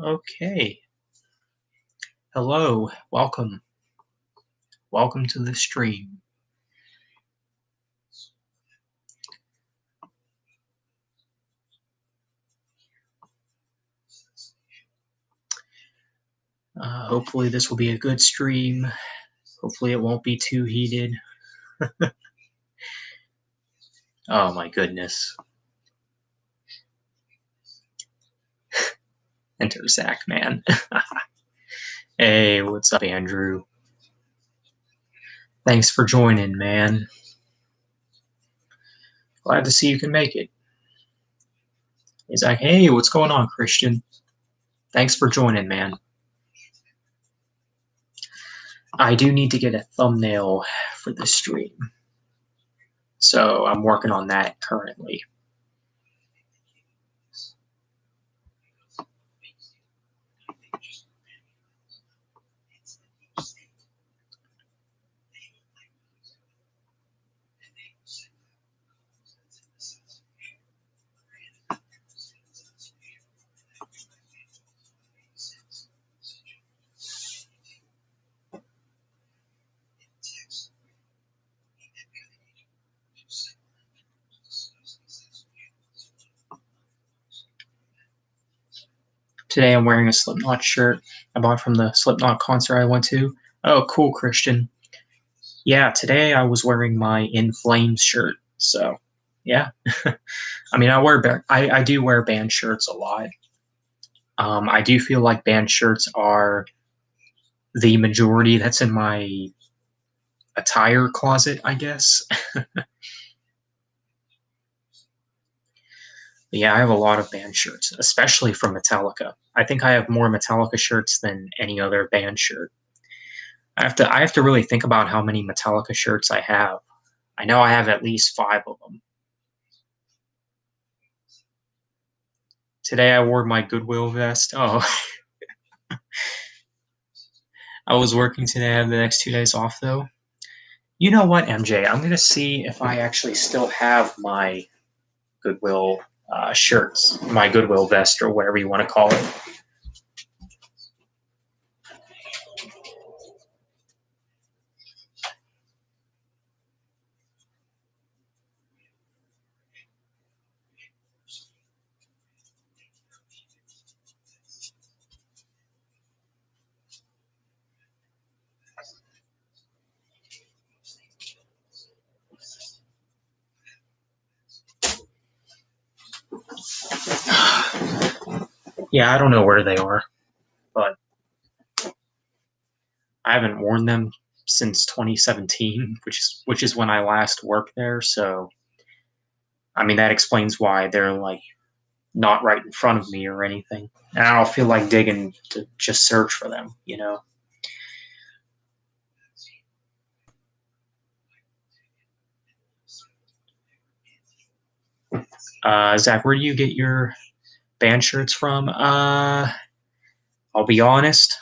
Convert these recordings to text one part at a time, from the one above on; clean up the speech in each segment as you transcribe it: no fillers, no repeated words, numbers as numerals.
Okay. Hello. Welcome. Welcome to the stream. Hopefully, this will be a good stream. Hopefully, it won't be too heated. Oh, my goodness. Enter Zach, man. Hey, what's up, Andrew? Thanks for joining, man. Glad to see you can make it. He's like, hey, what's going on, Christian? Thanks for joining, man. I do need to get a thumbnail for this stream. So I'm working on that currently. Today I'm wearing a Slipknot shirt I bought from the Slipknot concert I went to. Oh, cool, Christian. Yeah, today I was wearing my In Flames shirt. So, yeah. I mean, I do wear band shirts a lot. I do feel like band shirts are the majority that's in my attire closet, I guess. But yeah, I have a lot of band shirts, especially from Metallica. I think I have more Metallica shirts than any other band shirt. I have to really think about how many Metallica shirts I have. I know I have at least 5 of them. Today I wore my Goodwill vest. Oh, I was working today. I have the next 2 days off though. You know what, MJ? I'm gonna see if I actually still have my Goodwill shirts, my Goodwill vest, or whatever you want to call it. Yeah, I don't know where they are, but I haven't worn them since 2017, which is when I last worked there. So, I mean, that explains why they're like not right in front of me or anything. And I don't feel like digging to just search for them, you know. Zach, where do you get your band shirts from? I'll be honest.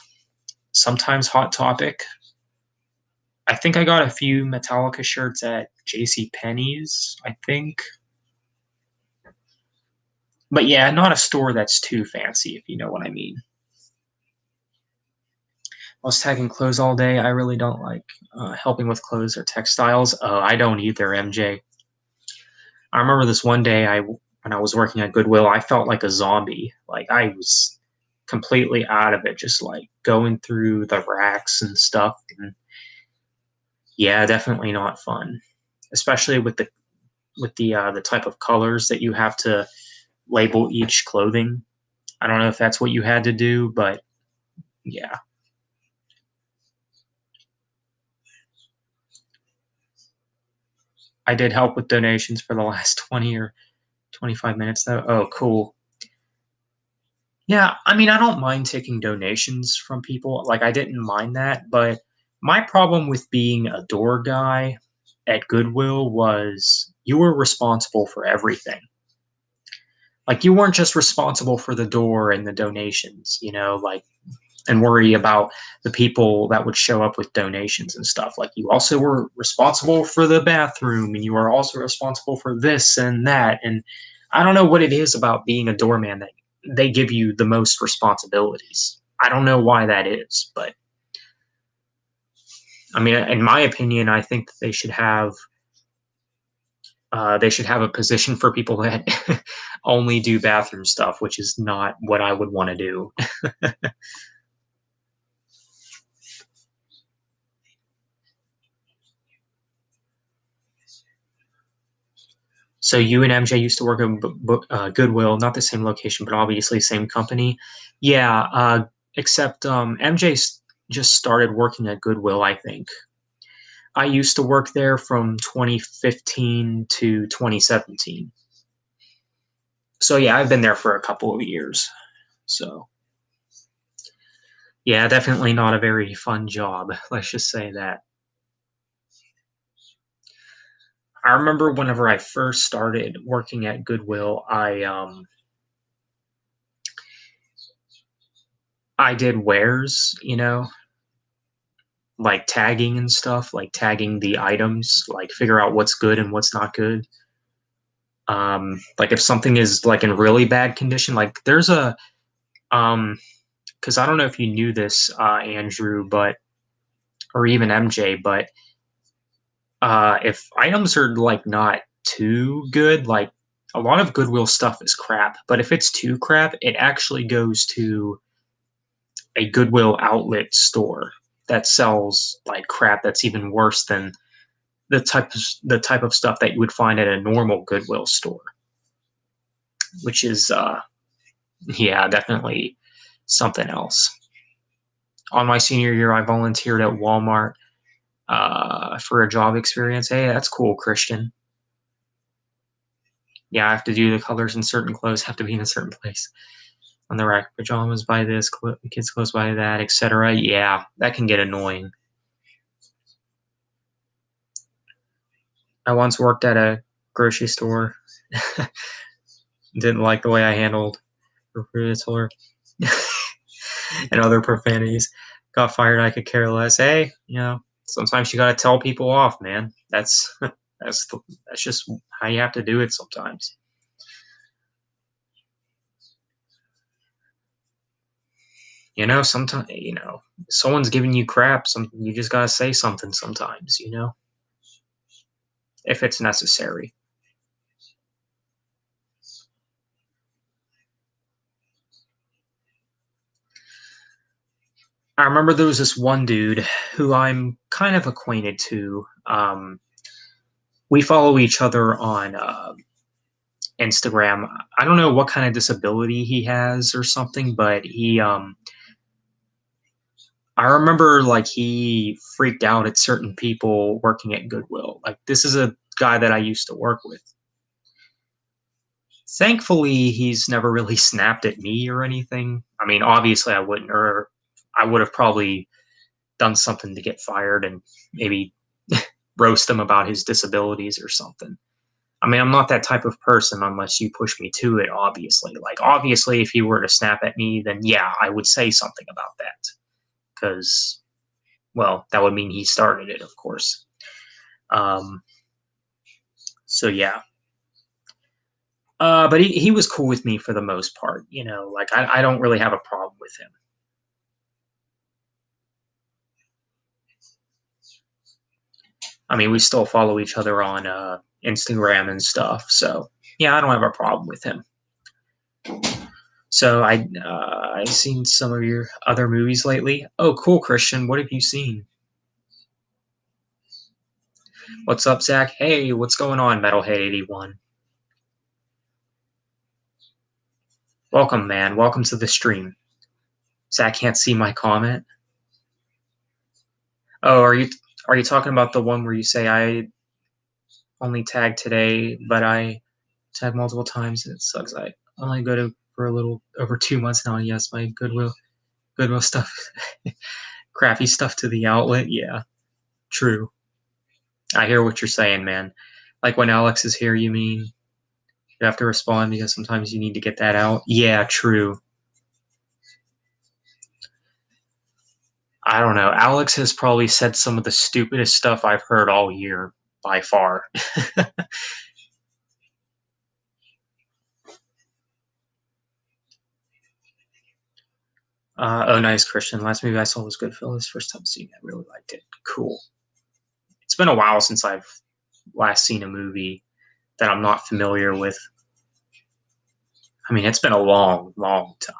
Sometimes Hot Topic. I think I got a few Metallica shirts at J.C. Penney's, I think. But yeah, not a store that's too fancy, if you know what I mean. I was tagging clothes all day. I really don't like helping with clothes or textiles. I don't either, MJ. I remember this one day when I was working at Goodwill, I felt like a zombie. Like I was completely out of it, just like going through the racks and stuff. And yeah, definitely not fun, especially with the type of colors that you have to label each clothing. I don't know if that's what you had to do, but yeah. I did help with donations for the last 20 or 25 minutes though. Oh, cool. Yeah, I mean, I don't mind taking donations from people. Like, I didn't mind that, but my problem with being a door guy at Goodwill was you were responsible for everything. Like, you weren't just responsible for the door and the donations, like, and worry about the people that would show up with donations and stuff. Like, you also were responsible for the bathroom and you were also responsible for this and that. And I don't know what it is about being a doorman that they give you the most responsibilities. I don't know why that is, but I mean, in my opinion, I think that they should have a position for people that only do bathroom stuff, which is not what I would want to do. So you and MJ used to work at Goodwill, not the same location, but obviously same company. Yeah, except just started working at Goodwill, I think. I used to work there from 2015 to 2017. So yeah, I've been there for a couple of years. So yeah, definitely not a very fun job. Let's just say that. I remember whenever I first started working at Goodwill, I did wares, like tagging and stuff, like tagging the items, like figure out what's good and what's not good. Like if something is like in really bad condition, like there's a because I don't know if you knew this, Andrew, but or even MJ, but if items are like not too good, like a lot of Goodwill stuff is crap, but if it's too crap, it actually goes to a Goodwill outlet store that sells like crap that's even worse than the type of stuff that you would find at a normal Goodwill store, which is yeah, definitely something else. On my senior year, I volunteered at Walmart for a job experience. Hey, that's cool, Christian. Yeah, I have to do the colors in certain clothes have to be in a certain place. On the rack, pajamas by this, kids clothes by that, etc. Yeah, that can get annoying. I once worked at a grocery store. Didn't like the way I handled refrigerator and other profanities. Got fired. I could care less. Hey, sometimes you got to tell people off, man. That's just how you have to do it sometimes. Sometimes someone's giving you crap. You just gotta say something sometimes. If it's necessary. I remember there was this one dude who I'm kind of acquainted to. We follow each other on Instagram. I don't know what kind of disability he has or something, but I remember like he freaked out at certain people working at Goodwill. Like this is a guy that I used to work with. Thankfully, he's never really snapped at me or anything. I mean, obviously I wouldn't, or I would have probably done something to get fired and maybe roast him about his disabilities or something. I mean, I'm not that type of person unless you push me to it, obviously. Like, obviously, if he were to snap at me, then yeah, I would say something about that. Because, well, that would mean he started it, of course. Um, so, yeah. But he was cool with me for the most part. Like, I don't really have a problem with him. I mean, we still follow each other on Instagram and stuff. So, yeah, I don't have a problem with him. So I've seen some of your other movies lately. Oh, cool, Christian. What have you seen? What's up, Zach? Hey, what's going on, Metalhead81? Welcome, man. Welcome to the stream. Zach can't see my comment. Oh, are you talking about the one where you say I only tagged today, but I tagged multiple times and it sucks? I only go to for a little over 2 months now. Yes, my Goodwill stuff, crappy stuff to the outlet. Yeah, true. I hear what you're saying, man. Like when Alex is here, you mean? You have to respond because sometimes you need to get that out. Yeah, true. I don't know. Alex has probably said some of the stupidest stuff I've heard all year by far. Oh, nice, Christian. Last movie I saw was Goodfellas. First time seeing it, I really liked it. Cool. It's been a while since I've last seen a movie that I'm not familiar with. I mean, it's been a long, long time.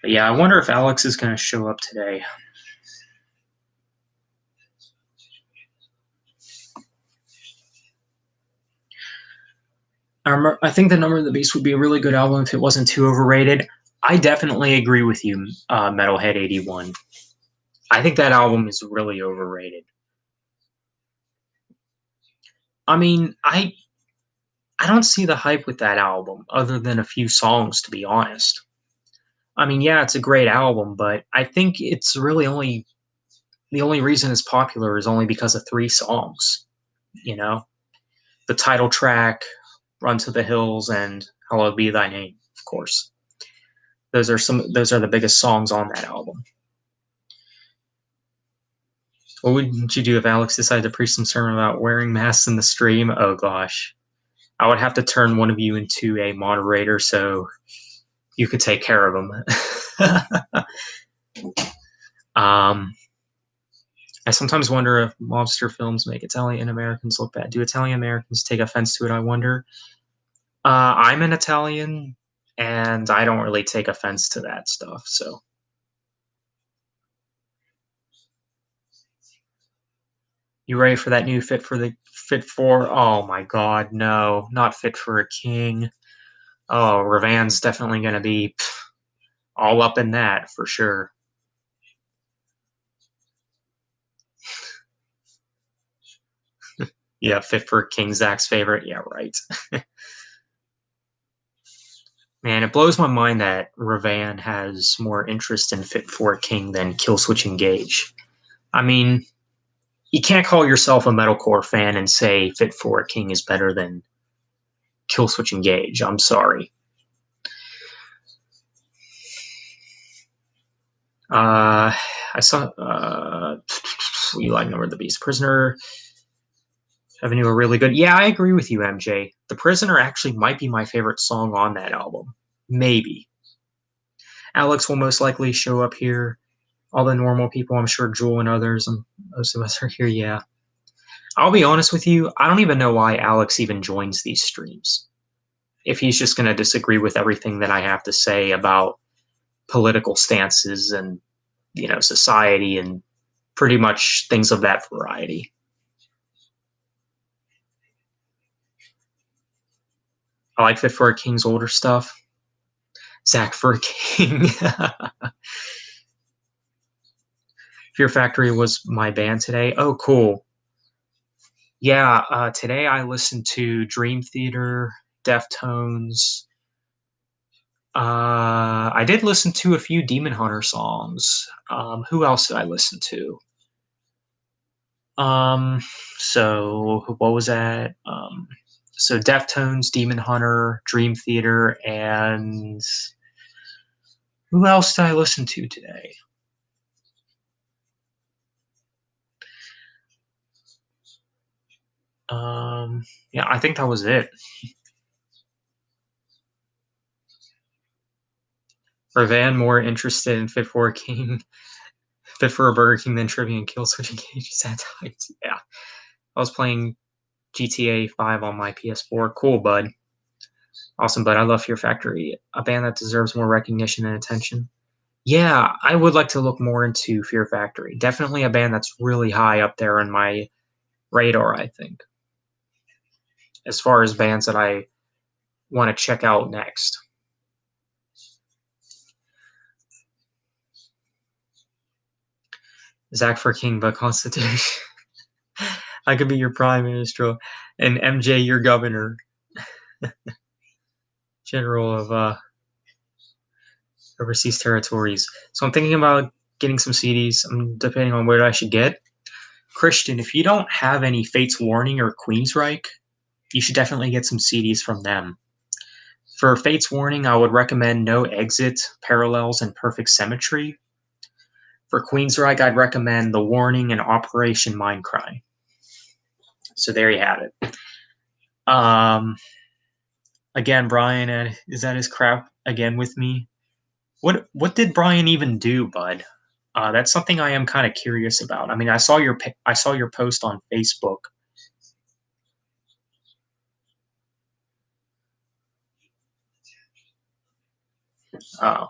But yeah, I wonder if Alex is going to show up today. I think The Number of the Beast would be a really good album if it wasn't too overrated. I definitely agree with you, Metalhead 81. I think that album is really overrated. I mean, I don't see the hype with that album other than a few songs, to be honest. I mean, yeah, it's a great album, but I think it's really only the only reason it's popular is only because of three songs. You know, the title track, "Run to the Hills," and "Hallowed Be Thy Name." Of course, those are the biggest songs on that album. What would you do if Alex decided to preach some sermon about wearing masks in the stream? Oh gosh, I would have to turn one of you into a moderator so you could take care of them. um, I sometimes wonder if mobster films make Italian Americans look bad. Do Italian Americans take offense to it? I wonder. I'm an Italian, and I don't really take offense to that stuff. So, you ready for that new Fit for? Oh my God, no, not Fit for a King. Oh, Ravan's definitely going to be all up in that for sure. Yeah, Fit for a King, Zach's favorite. Yeah, right. Man, it blows my mind that Ravan has more interest in Fit for a King than Killswitch Engage. I mean, you can't call yourself a metalcore fan and say Fit for a King is better than Killswitch Engage. I'm sorry. I saw you like Number of the Beast. Prisoner Avenue are really good. Yeah, I agree with you, MJ. The Prisoner actually might be my favorite song on that album. Maybe. Alex will most likely show up here. All the normal people, I'm sure Jewel and others, and most of us are here. Yeah. I'll be honest with you, I don't even know why Alex even joins these streams. If he's just going to disagree with everything that I have to say about political stances and, society and pretty much things of that variety. I like Fit for a King's older stuff. Zach for a King. Fear Factory was my band today. Oh, cool. Yeah, today I listened to Dream Theater, Deftones. I did listen to a few Demon Hunter songs. Who else did I listen to? Um, so what was that? So Deftones, Demon Hunter, Dream Theater, and who else did I listen to today? Yeah, I think that was it. Ravan more interested in Fit for a King, Fit for a Burger King than Trivia and Killswitch Engages at times. Yeah, I was playing GTA 5 on my PS4. Cool, bud. Awesome, bud. I love Fear Factory, a band that deserves more recognition and attention. Yeah, I would like to look more into Fear Factory. Definitely a band that's really high up there on my radar, I think, as far as bands that I want to check out next. Zach for King, but Constitution. I could be your prime minister, and MJ your governor, general of overseas territories. So I'm thinking about getting some CDs. I'm depending on where I should get. Christian, if you don't have any Fates Warning or Queensryche, You should definitely get some CDs from them. For Fates Warning, I would recommend No Exit, Parallels, and Perfect Symmetry. For Queensryche, I'd recommend The Warning and Operation Mindcry. So there you have it. Again, Brian is at his crap again with me. What did Brian even do, bud? That's something I am kind of curious about. I mean, I saw your post on Facebook. Oh,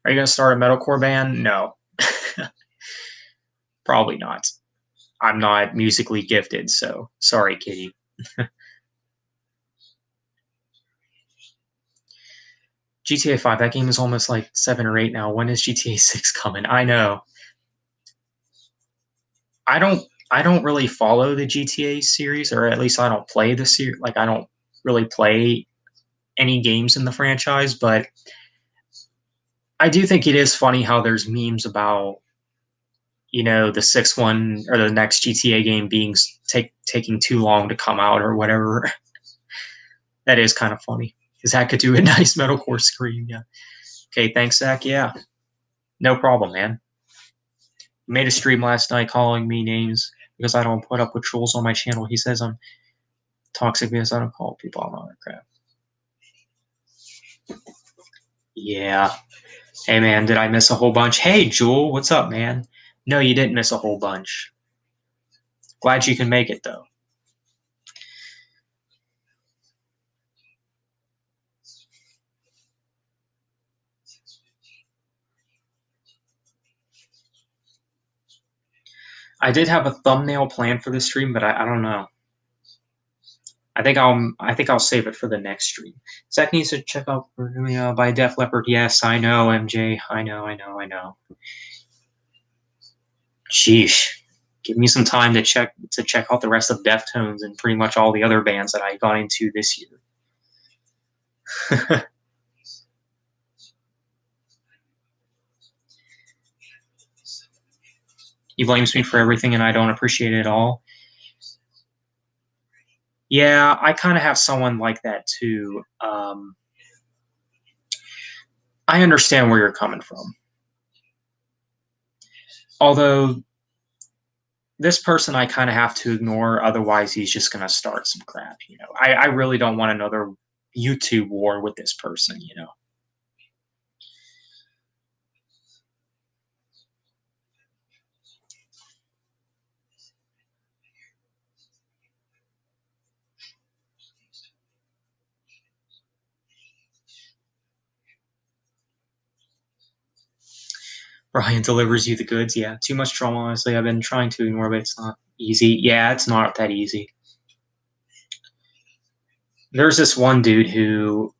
are you gonna start a metalcore band? No, probably not. I'm not musically gifted, so sorry, kitty. GTA 5, that game is almost like 7 or 8 now. When is GTA 6 coming? I know. I don't I don't really follow the GTA series, or at least I don't play the series. Like I don't really play any games in the franchise, but I do think it is funny how there's memes about the sixth one or the next GTA game being taking too long to come out or whatever. That is kind of funny because that could do a nice metalcore scream. Yeah. Okay. Thanks, Zach. Yeah. No problem, man. Made a stream last night calling me names because I don't put up with trolls on my channel. He says I'm toxic because I don't call people on all that crap. Yeah. Hey, man, did I miss a whole bunch? Hey, Jewel, what's up, man? No, you didn't miss a whole bunch. Glad you can make it, though. I did have a thumbnail planned for this stream, but I don't know. I think I'll save it for the next stream. Zach needs to check out by Def Leppard. Yes, I know, MJ. I know. Sheesh. Give me some time to check out the rest of Deftones and pretty much all the other bands that I got into this year. He blames me for everything and I don't appreciate it at all. Yeah, I kind of have someone like that too. I understand where you're coming from. Although this person I kind of have to ignore, otherwise he's just going to start some crap. I really don't want another YouTube war with this person. Brian delivers you the goods. Yeah, too much trauma. Honestly, I've been trying to ignore, but it's not easy. Yeah, it's not that easy. There's this one dude who,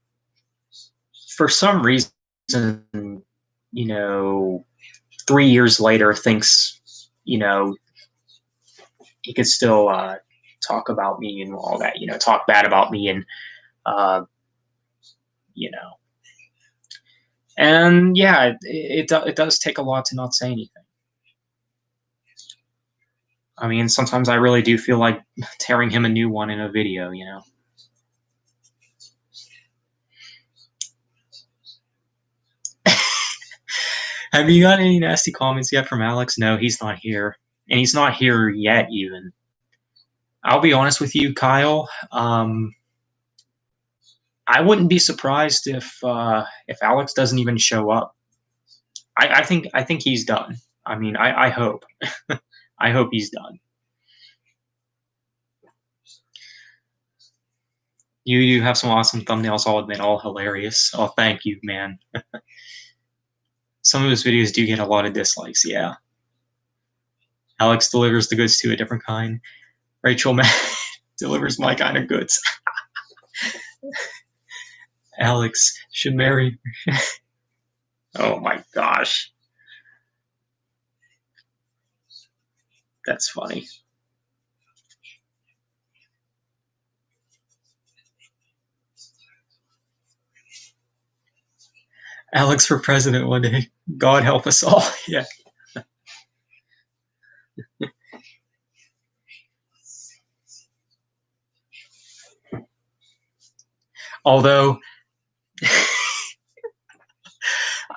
for some reason, 3 years later, thinks, he could still talk about me and all that. Talk bad about me and uh, you know. And yeah, it does take a lot to not say anything. I mean, sometimes I really do feel like tearing him a new one in a video. Have you got any nasty comments yet from Alex? No, he's not here. And he's not here yet, even. I'll be honest with you, Kyle. I wouldn't be surprised if Alex doesn't even show up. I think he's done. I mean, I hope. I hope he's done. You have some awesome thumbnails, I'll admit, all hilarious. Oh, thank you, man. Some of his videos do get a lot of dislikes, yeah. Alex delivers the goods to a different kind. Rachel delivers my kind of goods. Alex should marry. Oh my gosh. That's funny. Alex for president one day. God help us all. Yeah. Although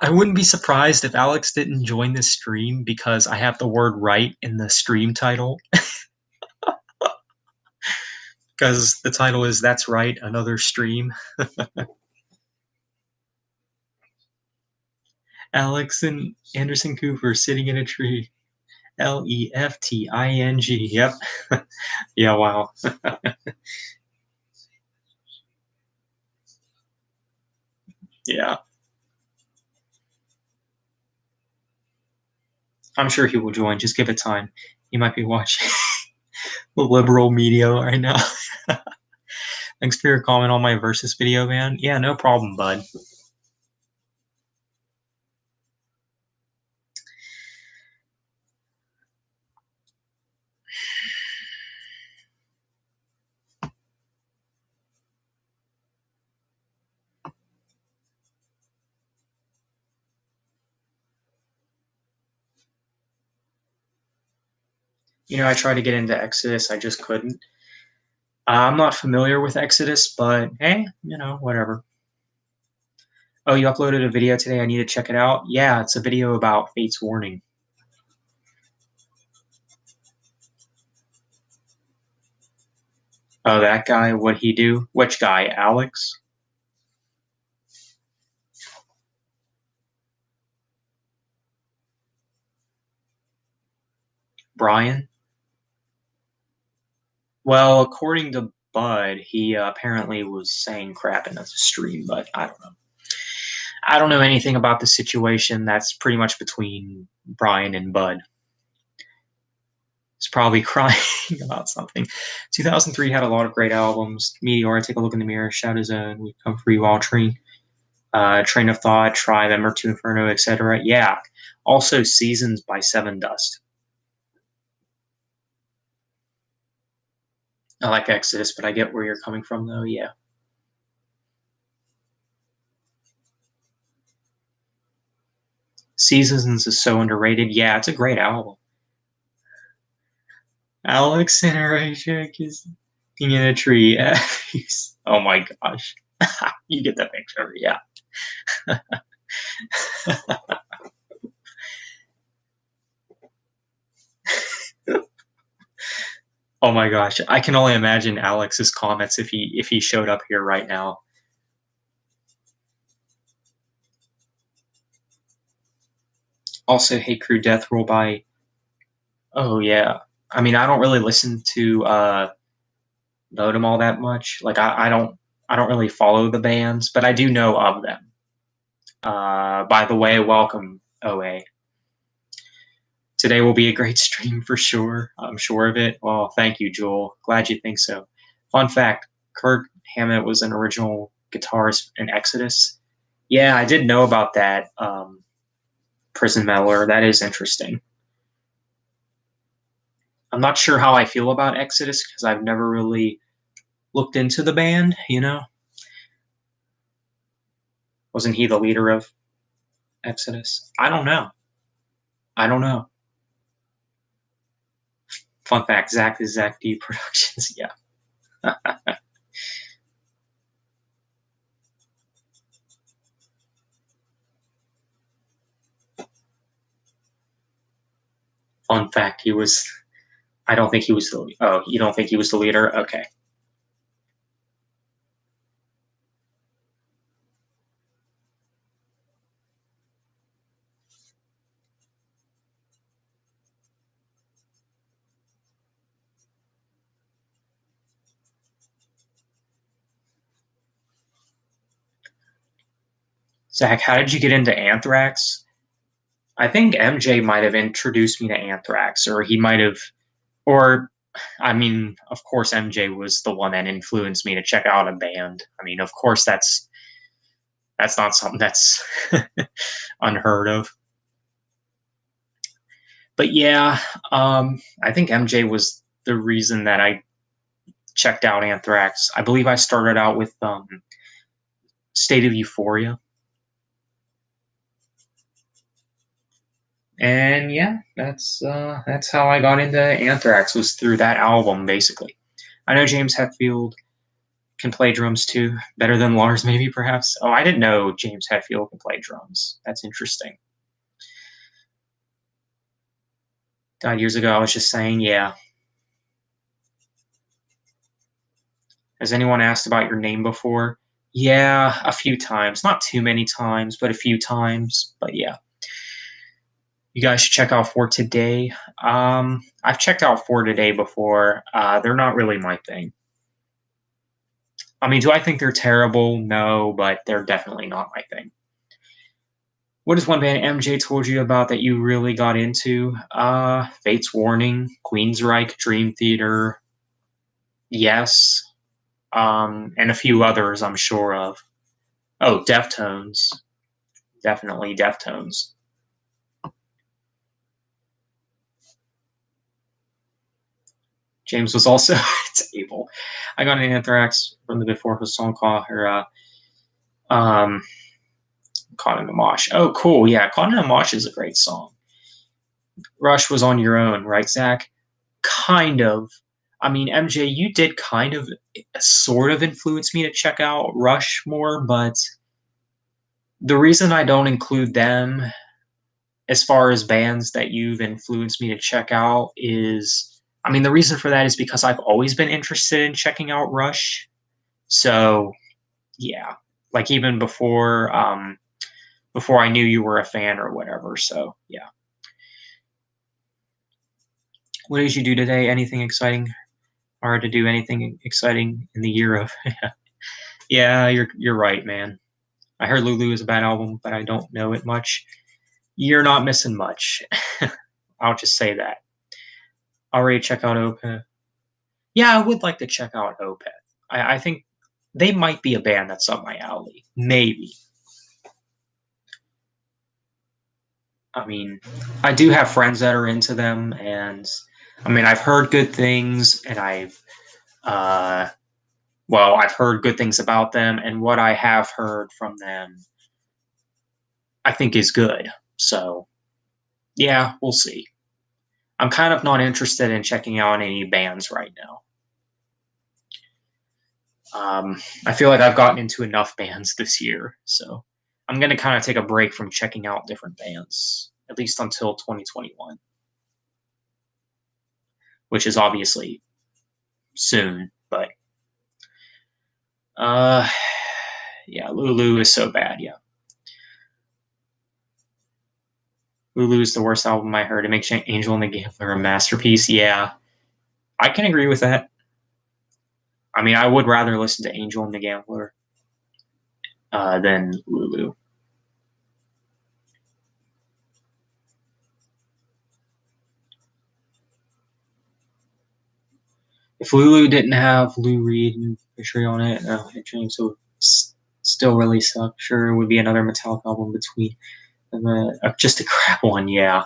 I wouldn't be surprised if Alex didn't join this stream because I have the word right in the stream title. Because the title is That's Right, Another Stream. Alex and Anderson Cooper sitting in a tree. Lefting. Yep. Yeah, wow. Yeah. I'm sure he will join. Just give it time. He might be watching the liberal media right now. Thanks for your comment on my Versus video, man. Yeah, no problem, bud. You know, I tried to get into Exodus. I just couldn't. I'm not familiar with Exodus, but hey, you know, whatever. Oh, you uploaded a video today. I need to check it out. Yeah, it's a video about Fate's Warning. Oh, that guy, what'd he do? Which guy? Alex? Brian? Well, according to Bud, he apparently was saying crap in the stream, but I don't know. I don't know anything about the situation. That's pretty much between Brian and Bud. He's probably crying about something. 2003 had a lot of great albums. Meteor, Take a Look in the Mirror, Shadow Zone, We Come For You, All Train, Train of Thought, Tribe, Ember to Inferno, etc. Yeah. Also, Seasons by Seven Dust. I like Exodus, but I get where you're coming from, though. Yeah. Seasons is so underrated. Yeah, it's a great album. Alex and Horatio is in a tree. Oh my gosh. You get the picture, yeah. Oh my gosh. I can only imagine Alex's comments if he showed up here right now. Also, Hey Crew Death Roll by Oh yeah. I mean, I don't really listen to Modem all that much. Like I don't really follow the bands, but I do know of them. By the way, welcome, OA. Today will be a great stream for sure. I'm sure of it. Well, thank you, Joel. Glad you think so. Fun fact, Kirk Hammett was an original guitarist in Exodus. Yeah, I did know about that. Prison Meddler. That is interesting. I'm not sure how I feel about Exodus because I've never really looked into the band, you know? Wasn't he the leader of Exodus? I don't know. I don't know. Fun fact, Zach is Zach D Productions. Yeah. Fun fact, he was. I don't think he was the. Oh, you don't think he was the leader? Okay. Zach, how did you get into Anthrax? I think MJ might have introduced me to Anthrax, or he might have, or I mean, of course, MJ was the one that influenced me to check out a band. I mean, of course, that's not something that's unheard of. But yeah, I think MJ was the reason that I checked out Anthrax. I believe I started out with State of Euphoria. And yeah, that's how I got into Anthrax, was through that album, basically. I know James Hetfield can play drums too, better than Lars, maybe perhaps. Oh, I didn't know James Hetfield can play drums. That's interesting. Died years ago. I was just saying, yeah. Has anyone asked about your name before? Yeah, a few times. Not too many times, but a few times. But yeah. You guys should check out For Today. I've checked out For Today before. They're not really my thing. I mean, do I think they're terrible? No, but they're definitely not my thing. What is one band MJ told you about that you really got into? Fate's Warning, Queensryche, Dream Theater, Yes, and a few others I'm sure of. Oh, Deftones. Definitely Deftones. James was also able. I got an Anthrax from the before his song called her Caught in a Mosh. Oh, cool. Yeah, Caught in a Mosh is a great song. Rush was on your own, right, Zach? Kind of. I mean, MJ, you did kind of sort of influence me to check out Rush more, but the reason I don't include them as far as bands that you've influenced me to check out is, I mean, the reason for that is because I've always been interested in checking out Rush. So, yeah, like even before I knew you were a fan or whatever. So, yeah. What did you do today? Anything exciting? Or to do anything exciting in the year of? Yeah, you're right, man. I heard Lulu is a bad album, but I don't know it much. You're not missing much. I'll just say that. Already check out Opeth. Yeah, I would like to check out Opeth. I think they might be a band that's up my alley. Maybe. I mean, I do have friends that are into them, and I mean, I've heard good things, and uh, I've heard good things about them, and what I have heard from them, I think is good. So, yeah, we'll see. I'm kind of not interested in checking out any bands right now. I feel like I've gotten into enough bands this year, so I'm going to kind of take a break from checking out different bands, at least until 2021, which is obviously soon. But uh, yeah, Lulu is so bad. Yeah, Lulu is the worst album I heard. It makes Angel and the Gambler a masterpiece. Yeah, I can agree with that. I mean, I would rather listen to Angel and the Gambler than Lulu. If Lulu didn't have Lou Reed and Fishery on it, James would still really suck. Sure, it would be another Metallica album between just a crap one. Yeah,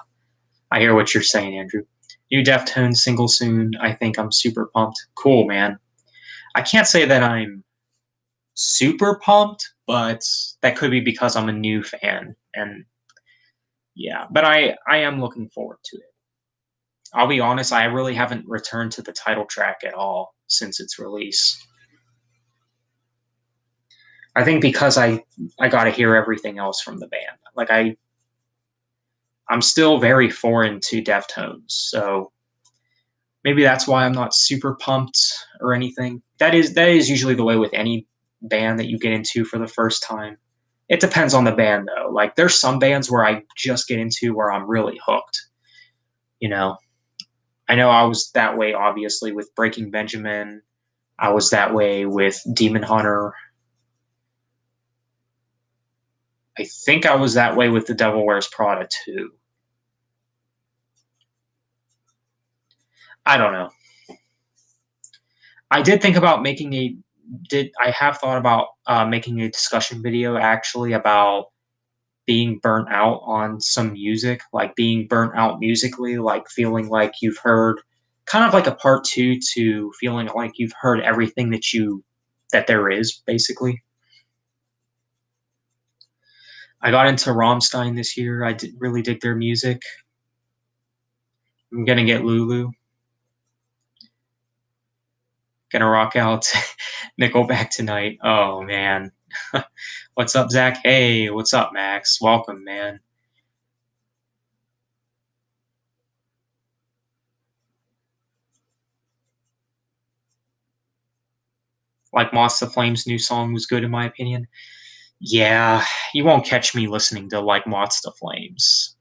I hear what you're saying, Andrew. New Deftones single soon. I think I'm super pumped. Cool, man. I can't say that I'm super pumped, but that could be because I'm a new fan, and yeah, but I am looking forward to it. I'll be honest, I really haven't returned to the title track at all since its release. I think because I got to hear everything else from the band. Like I'm still very foreign to Deftones, so maybe that's why I'm not super pumped or anything. That is usually the way with any band that you get into for the first time. It depends on the band though. Like there's some bands where I just get into where I'm really hooked. You know, I know I was that way obviously with Breaking Benjamin. I was that way with Demon Hunter. I think I was that way with The Devil Wears Prada too. I don't know. I did think about making a did I have thought about making a discussion video actually about being burnt out on some music, like being burnt out musically, like feeling like you've heard kind of like a part two to feeling like you've heard everything that there is, basically. I got into Rammstein this year. I did really dig their music. I'm gonna get Lulu. Gonna rock out Nickelback tonight. Oh man. What's up, Zach? Hey, what's up, Max? Welcome, man. Like Moss the Flames' new song was good in my opinion. Yeah, you won't catch me listening to like Moss the Flames.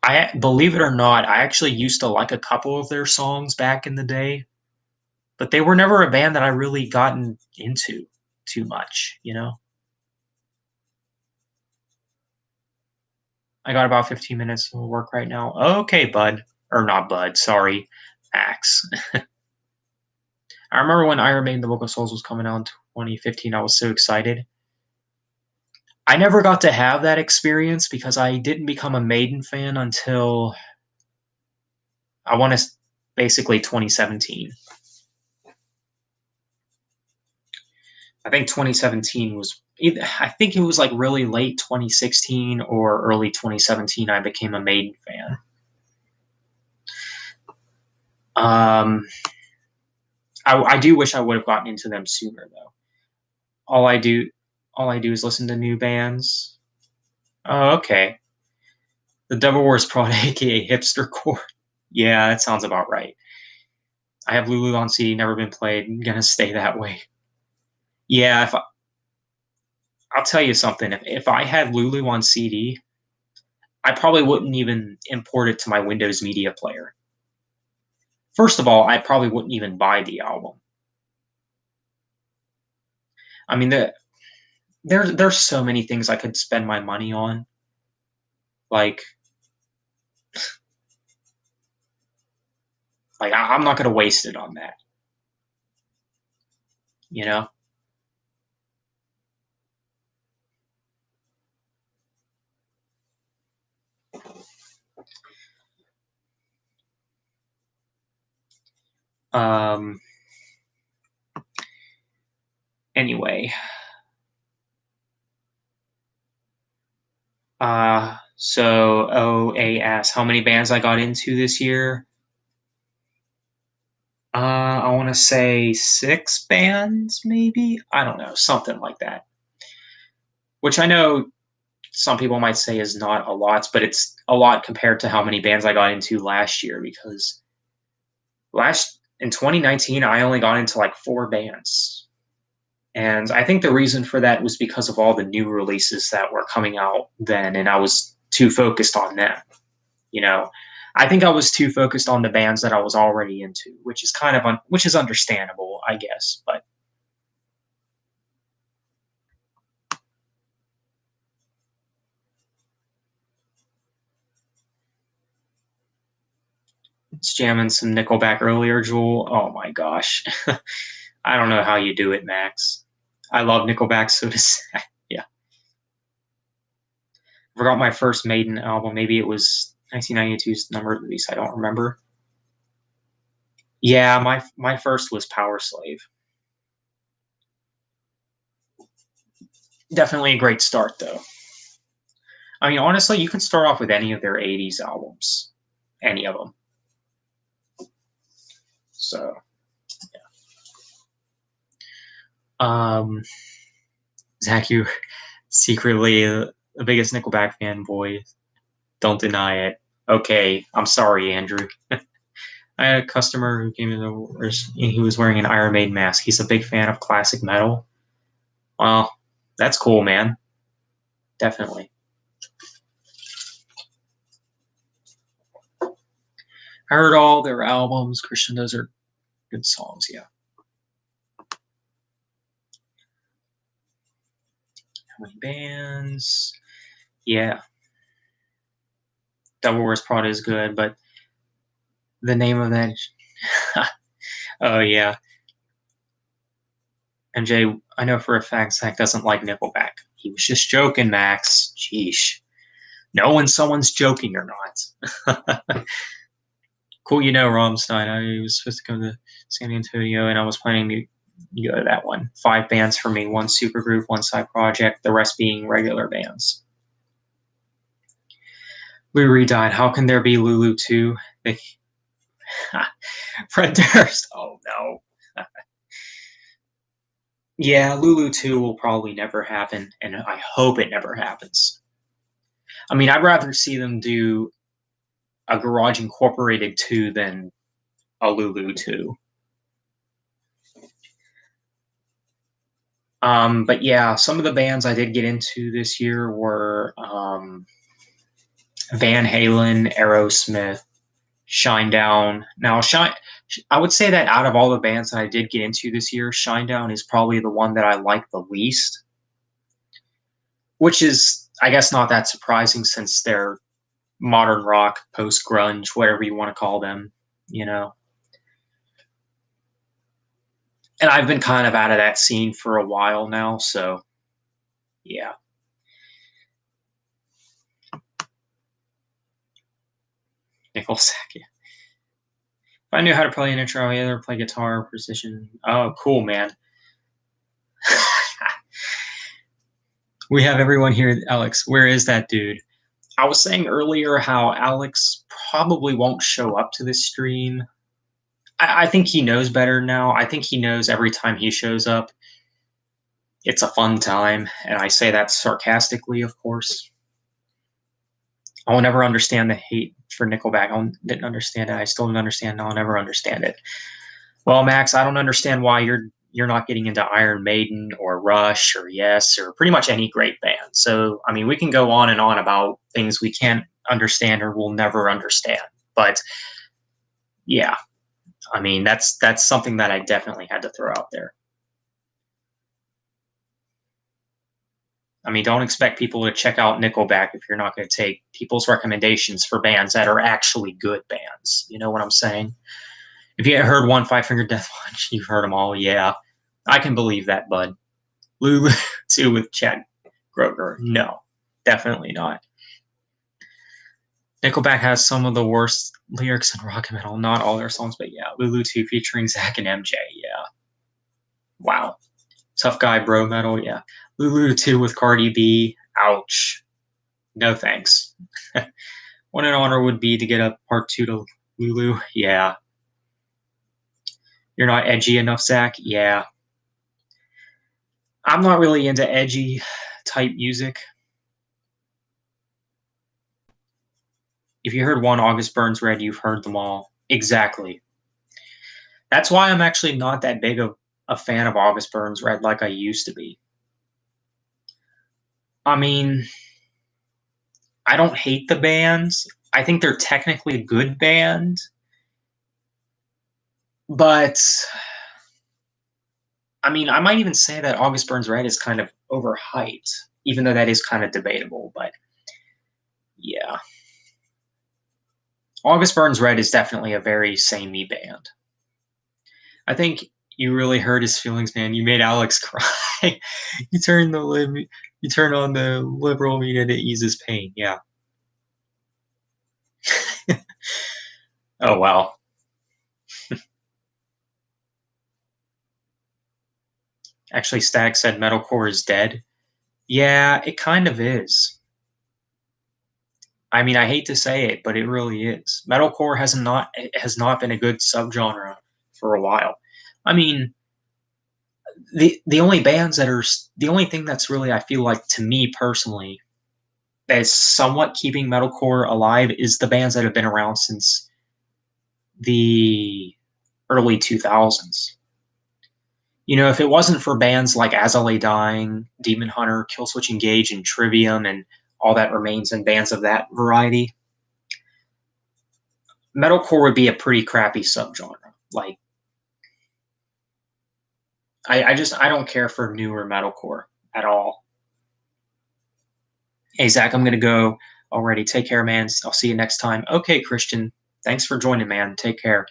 I believe it or not, I actually used to like a couple of their songs back in the day, but they were never a band that I really gotten into too much, you know? I got about 15 minutes of work right now. Okay, bud. Or not bud, sorry. Max. I remember when Iron Maiden The Book of Souls was coming out in 2015, I was so excited. I never got to have that experience because I didn't become a Maiden fan until I want to basically 2017. I think 2017 was either, I think it was like really late 2016 or early 2017 I became a Maiden fan. Um, I do wish I would have gotten into them sooner though. All I do all I do is listen to new bands. Oh, okay. The Devil Wears Prada, aka hipster core. Yeah, that sounds about right. I have Lulu on CD, never been played. I'm gonna stay that way. Yeah, I'll tell you something. If I had Lulu on CD, I probably wouldn't even import it to my Windows Media Player. First of all, I probably wouldn't even buy the album. I mean, there's so many things I could spend my money on. Like, I'm not gonna waste it on that. You know. Um. Anyway. So OA asks how many bands I got into this year. I want to say 6 bands, maybe. I don't know, something like that. Which I know some people might say is not a lot, but it's a lot compared to how many bands I got into last year. Because last in 2019, I only got into like 4 bands, and I think the reason for that was because of all the new releases that were coming out then, and I was too focused on them. You know, I think I was too focused on the bands that I was already into, which is which is understandable, I guess. But it's jamming some Nickelback earlier, Jewel. Oh my gosh, I don't know how you do it, Max. I love Nickelback so does yeah. I forgot my first Maiden album. Maybe it was 1992's Number of the Beast. I don't remember. Yeah, my first was Power Slave. Definitely a great start though. I mean, honestly, you can start off with any of their '80s albums, any of them. So, Zach, you secretly the biggest Nickelback fanboy. Don't deny it. Okay, I'm sorry, Andrew. I had a customer who came in and he was wearing an Iron Maiden mask. He's a big fan of classic metal. Well, that's cool, man. Definitely. I heard all their albums. Christian, those are good songs. Yeah. How many bands? Yeah. Devil Wears Prada is good, but the name of that. Oh yeah. MJ, I know for a fact Zach doesn't like Nickelback. He was just joking, Max. Sheesh. Know when someone's joking or not. Cool, you know, Rammstein. I was supposed to come to San Antonio, and I was planning to go to that one. 5 bands for me, one supergroup, one side project, the rest being regular bands. Lou Reed died. How can there be Lulu 2? Fred Durst. Oh no. Yeah, Lulu 2 will probably never happen, and I hope it never happens. I mean, I'd rather see them do a Garage Incorporated 2 than a Lulu 2. But yeah, some of the bands I did get into this year were Van Halen, Aerosmith, Shinedown. Now, I would say that out of all the bands that I did get into this year, Shinedown is probably the one that I like the least, which is, I guess, not that surprising since they're modern rock, post grunge, whatever you want to call them, you know. And I've been kind of out of that scene for a while now, so yeah. Nickelsack. Yeah. If I knew how to play an intro, I'd either play guitar or precision. Oh, cool, man. We have everyone here, Alex. Where is that dude? I was saying earlier how Alex probably won't show up to this stream. I think he knows better now. I think he knows every time he shows up, it's a fun time. And I say that sarcastically, of course. I will never understand the hate for Nickelback. I didn't understand it. I still don't understand. I'll never understand it. Well, Max, I don't understand why you're not getting into Iron Maiden or Rush or Yes or pretty much any great band. So, I mean, we can go on and on about things we can't understand or will never understand. But yeah, I mean, that's something that I definitely had to throw out there. I mean, don't expect people to check out Nickelback if you're not going to take people's recommendations for bands that are actually good bands. You know what I'm saying? If you heard One Five Finger Death Punch, you've heard them all. Yeah, I can believe that, bud. Lulu 2 with Chad Kroeger. No, definitely not. Nickelback has some of the worst lyrics in rock and metal. Not all their songs, but yeah. Lulu 2 featuring Zach and MJ. Yeah. Wow. Tough Guy Bro Metal. Yeah. Lulu 2 with Cardi B. Ouch. No thanks. What an honor would be to get a part 2 to Lulu. Yeah. You're not edgy enough, Zach? Yeah. I'm not really into edgy type music. If you heard one August Burns Red, you've heard them all. Exactly. That's why I'm actually not that big of a fan of August Burns Red like I used to be. I mean, I don't hate the bands. I think they're technically a good band. But I mean, I might even say that August Burns Red is kind of overhyped, even though that is kind of debatable. But yeah. August Burns Red is definitely a very samey band. I think you really hurt his feelings, man. You made Alex cry. you turn on the liberal media to ease his pain. Yeah. Oh wow. Actually, Stack said metalcore is dead. Yeah, it kind of is. I mean, I hate to say it, but it really is. Metalcore has not been a good subgenre for a while. I mean, the only bands that are the only thing that's really, I feel like, to me personally, that is somewhat keeping metalcore alive is the bands that have been around since the early 2000s. You know, if it wasn't for bands like As I Lay Dying, Demon Hunter, Killswitch Engage, and Trivium, and All That Remains, and bands of that variety, metalcore would be a pretty crappy subgenre. Like, I don't care for newer metalcore at all. Hey Zach, I'm gonna go already. Take care, man. I'll see you next time. Okay, Christian. Thanks for joining, man. Take care.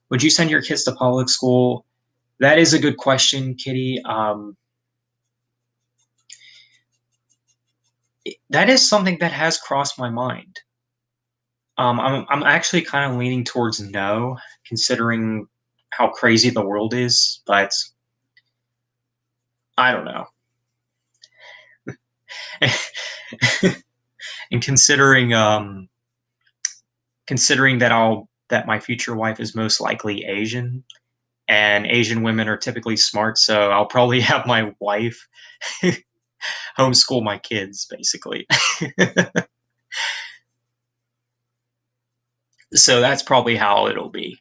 Would you send your kids to public school? That is a good question, Kitty. That is something that has crossed my mind. I'm actually kind of leaning towards no, considering how crazy the world is, but I don't know. And considering that I'll that my future wife is most likely Asian, and Asian women are typically smart, so I'll probably have my wife homeschool my kids, basically. So that's probably how it'll be.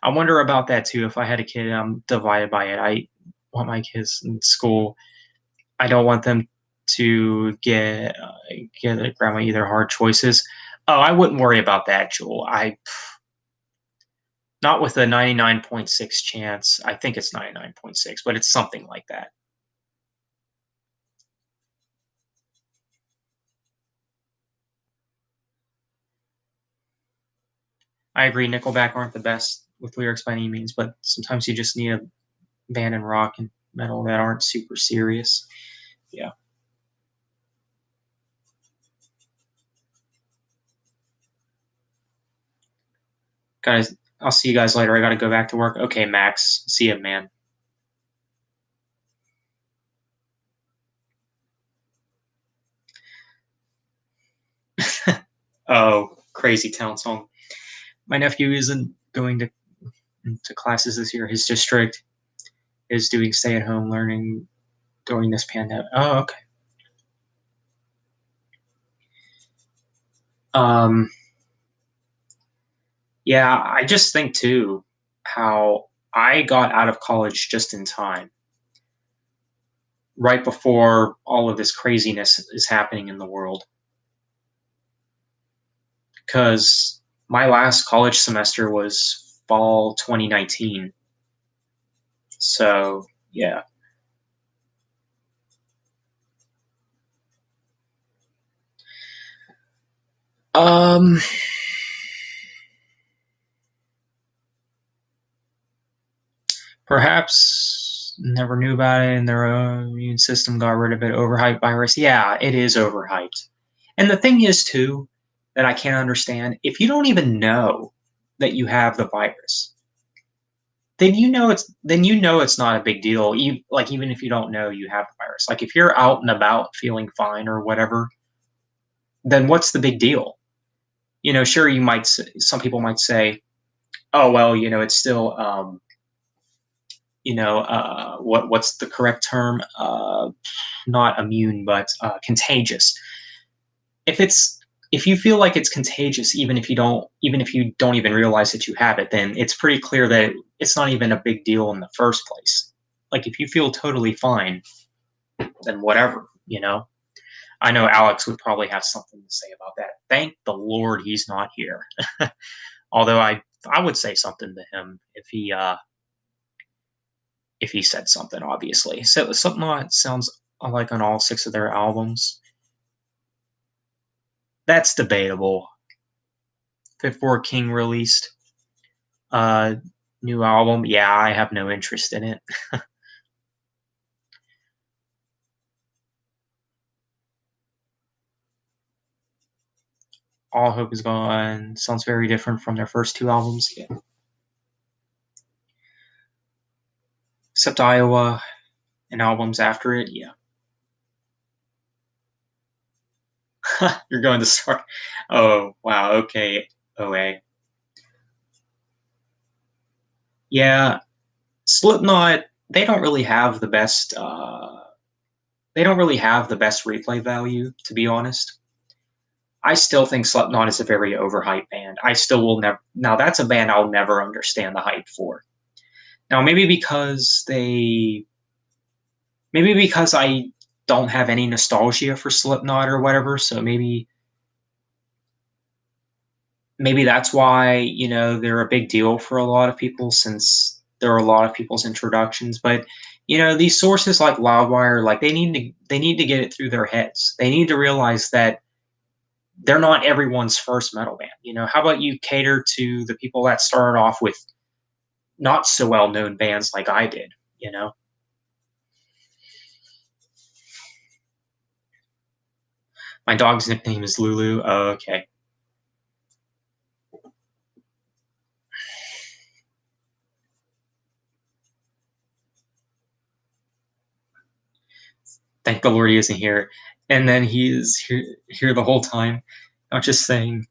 I wonder about that too. If I had a kid and I'm divided by it, I want my kids in school. I don't want them to get a grandma either hard choices. Oh, I wouldn't worry about that, Joel. I not with a 99.6 chance. I think it's 99.6, but it's something like that. I agree. Nickelback aren't the best with lyrics by any means, but sometimes you just need a band in rock and metal that aren't super serious. Yeah, guys. I'll see you guys later. I got to go back to work. Okay, Max. See you, man. Oh, crazy town song. My nephew isn't going to classes this year. His district is doing stay at home learning during this pandemic. Oh, okay. Um, yeah, I just think too how I got out of college just in time, right before all of this craziness is happening in the world. Because my last college semester was fall 2019. So, yeah. Um, Perhaps never knew about it and their own immune system got rid of it. Overhyped virus. Yeah, it is overhyped. And the thing is, too, that I can't understand if you don't even know that you have the virus, then you know it's not a big deal. Like even if you don't know you have the virus, like if you're out and about feeling fine or whatever, then what's the big deal? Sure, some people might say, oh well, it's still what's the correct term? Not immune, but contagious. If it's if you feel like it's contagious, even if you don't even realize that you have it, then it's pretty clear that it's not even a big deal in the first place. Like if you feel totally fine, then whatever. I know Alex would probably have something to say about that. Thank the Lord he's not here. Although I would say something to him if he said something, obviously. So something that sounds like on all six of their albums. That's debatable. Before King released a new album, yeah, I have no interest in it. All Hope Is Gone sounds very different from their first two albums. Yeah. Except Iowa and albums after it, yeah. You're going to start. Oh, wow, okay. OA. Yeah, Slipknot, they don't really have the best replay value, to be honest. I still think Slipknot is a very overhyped band. I still will never. Now that's a band I'll never understand the hype for. Now maybe because I don't have any nostalgia for Slipknot or whatever, so maybe that's why they're a big deal for a lot of people since they're a lot of people's introductions. But these sources like Loudwire, like they need to get it through their heads. They need to realize that they're not everyone's first metal band. How about you cater to the people that started off with not so well known bands like I did? You know, my dog's nickname is Lulu. Oh, okay. Thank the Lord he isn't here. And then he is here the whole time. Not just saying,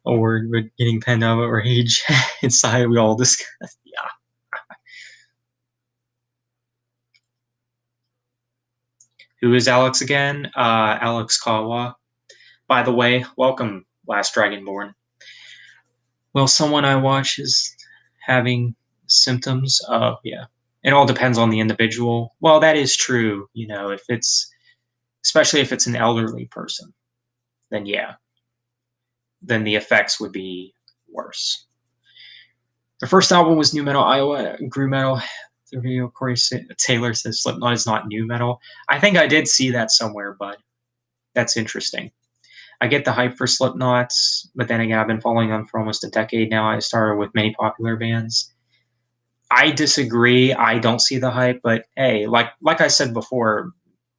or we're getting pent up rage inside. We all discuss. Yeah. Who is Alex again? Alex Kawa. By the way, welcome, Last Dragonborn. Well, someone I watch is having symptoms. Yeah. It all depends on the individual. Well, that is true. If it's, especially if it's an elderly person, then yeah, then the effects would be worse. The first album was new metal. Iowa grew metal. The video, Corey Taylor says Slipknot is not new metal. I think I did see that somewhere, but that's interesting. I get the hype for Slipknot, but then again, I've been following them for almost a decade now. I started with many popular bands. I disagree. I don't see the hype, but hey, like I said before,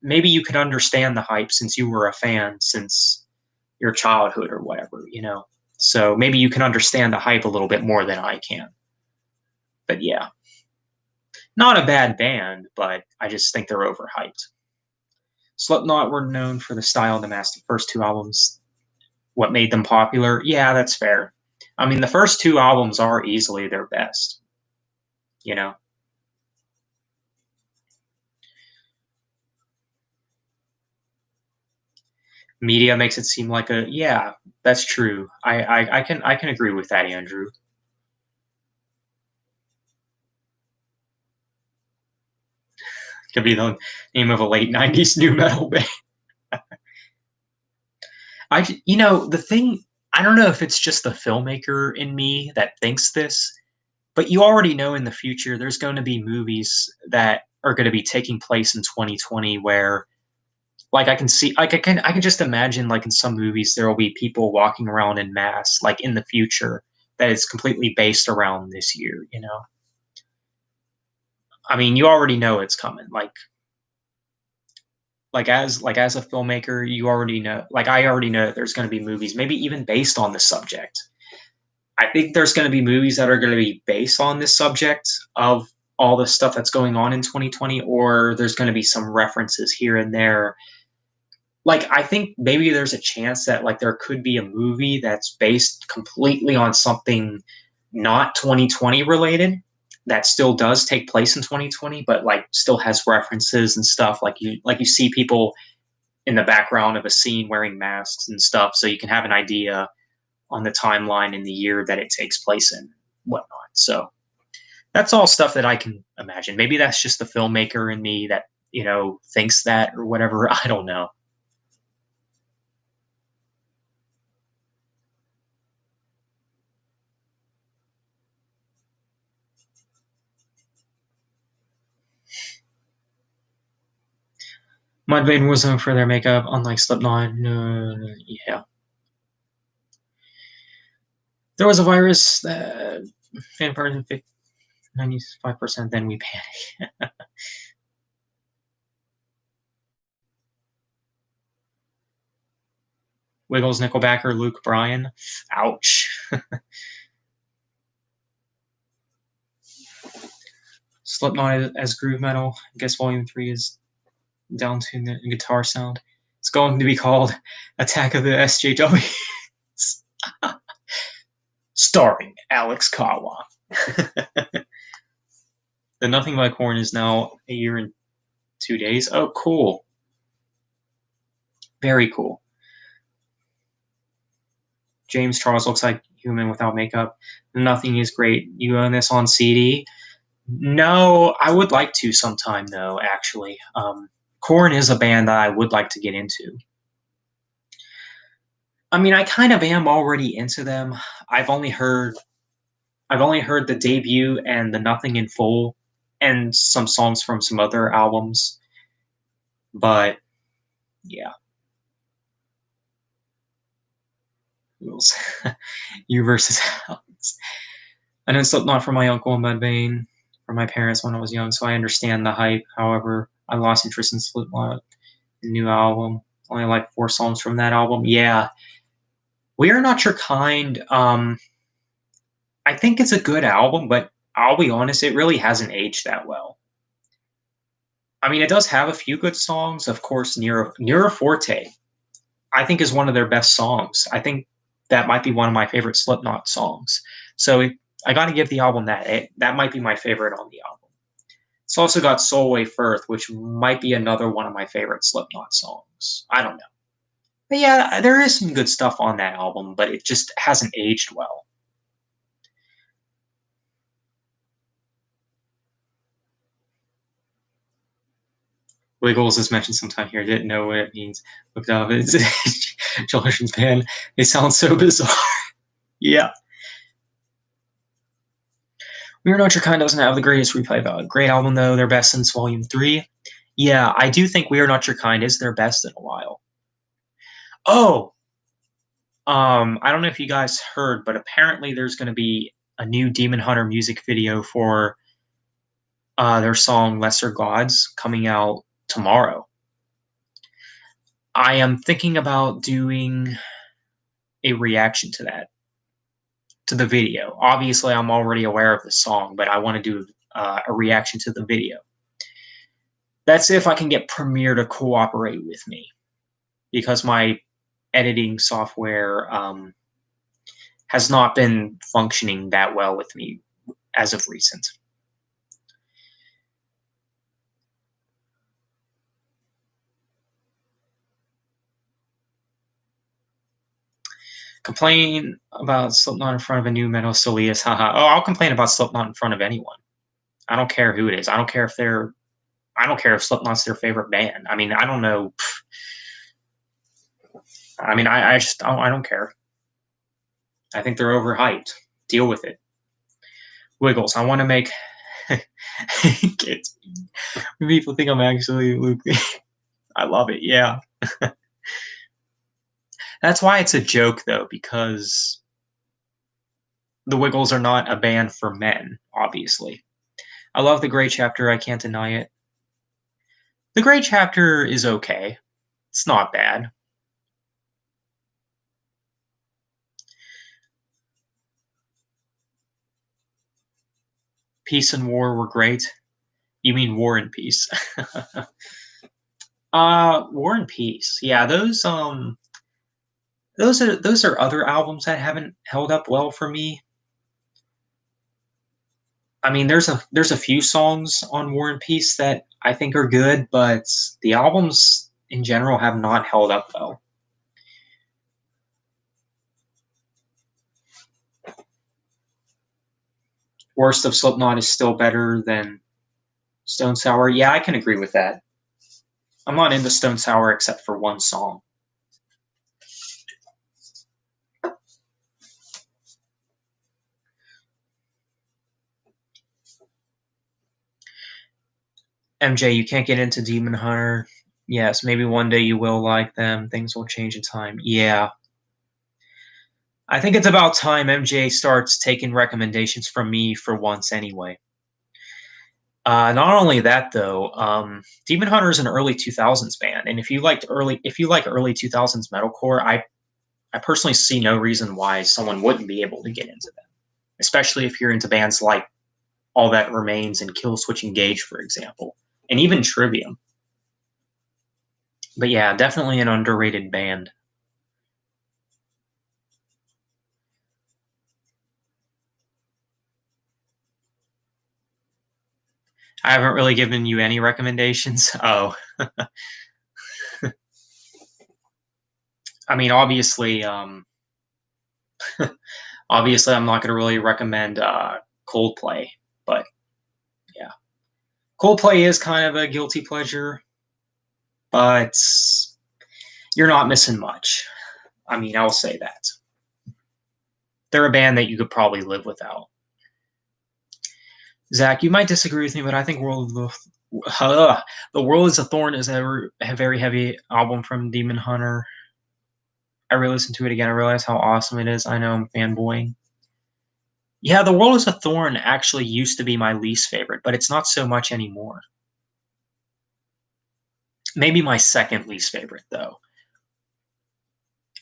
maybe you could understand the hype since you were a fan since your childhood or whatever. So maybe you can understand the hype a little bit more than I can. But yeah, not a bad band, but I just think they're overhyped. Slipknot were known for the style of the first two albums. What made them popular? Yeah, that's fair. I mean, the first two albums are easily their best. You know, media makes it seem like a yeah. That's true. I can agree with that, Andrew. Could be the name of a late '90s new metal band. The thing. I don't know if it's just the filmmaker in me that thinks this, but you already know in the future there's going to be movies that are going to be taking place in 2020 where like I can see like I can just imagine like in some movies there will be people walking around in masks like in the future that is completely based around this year. I mean, you already know it's coming. Like as a filmmaker, you already know. Like I already know that there's going to be movies, maybe even based on the subject. I think there's going to be movies that are going to be based on this subject of all the stuff that's going on in 2020, or there's going to be some references here and there. Like I think maybe there's a chance that like there could be a movie that's based completely on something not 2020 related that still does take place in 2020 but like still has references and stuff like you see people in the background of a scene wearing masks and stuff so you can have an idea on the timeline in the year that it takes place in whatnot. So that's all stuff that I can imagine. Maybe that's just the filmmaker in me that thinks that or whatever. I don't know. Mudvayne was known for their makeup, unlike Slipknot. Yeah, there was a virus that fan person 95%. Then we panic. Wiggles, Nickelback, or Luke Bryan. Ouch. Slipknot as groove metal. I guess Volume 3 is down to the guitar sound. It's going to be called Attack of the SJWs. Starring Alex Kawa. The Nothing by Korn is now a year and 2 days. Oh, cool. Very cool. James Charles looks like human without makeup. Nothing is great. You own this on CD? No, I would like to sometime though. Actually, Korn is a band that I would like to get into. I mean, I kind of am already into them. I've only heard I've only heard the debut and the Nothing in Full, and some songs from some other albums. But yeah, you versus Alex. I know Slipknot from my uncle and Mudvayne from my parents when I was young, so I understand the hype. However, I lost interest in Slipknot, the new album. Only like 4 songs from that album. Yeah, We Are Not Your Kind. I think it's a good album, but I'll be honest, it really hasn't aged that well. I mean, it does have a few good songs. Of course, Nero Forte, I think, is one of their best songs. I think that might be one of my favorite Slipknot songs. So I got to give the album that. That might be my favorite on the album. It's also got Solway Firth, which might be another one of my favorite Slipknot songs. I don't know. But yeah, there is some good stuff on that album, but it just hasn't aged well. Wiggles is mentioned sometime here. Didn't know what it means. Looked up. It's children's band. They sound so bizarre. Yeah. We Are Not Your Kind doesn't have the greatest replay value. Great album though. Their best since Volume 3. Yeah, I do think We Are Not Your Kind is their best in a while. Oh, I don't know if you guys heard, but apparently there's going to be a new Demon Hunter music video for their song Lesser Gods coming out tomorrow. I am thinking about doing a reaction to that, to the video. Obviously, I'm already aware of the song, but I want to do a reaction to the video. That's if I can get Premiere to cooperate with me, because my editing software has not been functioning that well with me as of recent. Complain about Slipknot in front of a new metal Solius, haha. Oh, I'll complain about Slipknot in front of anyone. I don't care who it is. I don't care if Slipknot's their favorite band. I mean, I don't know. I mean, I just I don't care. I think they're overhyped. Deal with it. Wiggles. I want to make kids. People think I'm actually Luke. I love it. Yeah. That's why it's a joke, though, because the Wiggles are not a band for men, obviously. I love The Great Chapter. I can't deny it. The Great Chapter is okay. It's not bad. Peace and War were great. You mean War and Peace? War and Peace. Yeah, those are other albums that haven't held up well for me. I mean, there's a few songs on War and Peace that I think are good, but the albums in general have not held up well. Worst of Slipknot is still better than Stone Sour. Yeah, I can agree with that. I'm not into Stone Sour except for one song. MJ, you can't get into Demon Hunter. Yes, maybe one day you will like them. Things will change in time. Yeah. I think it's about time MJ starts taking recommendations from me for once anyway. Not only that though, Demon Hunter is an early 2000s band, and if you like early 2000s metalcore, I personally see no reason why someone wouldn't be able to get into them, especially if you're into bands like All That Remains and Killswitch Engage, for example, and even Trivium. But yeah, definitely an underrated band. I haven't really given you any recommendations. Oh, I mean, obviously, obviously, I'm not going to really recommend Coldplay, but yeah, Coldplay is kind of a guilty pleasure, but you're not missing much. I mean, I'll say that. They're a band that you could probably live without. Zach, you might disagree with me, but I think The World Is a Thorn is a very heavy album from Demon Hunter. I re-listened to it again. I realized how awesome it is. I know I'm fanboying. Yeah, The World Is a Thorn actually used to be my least favorite, but it's not so much anymore. Maybe my second least favorite, though.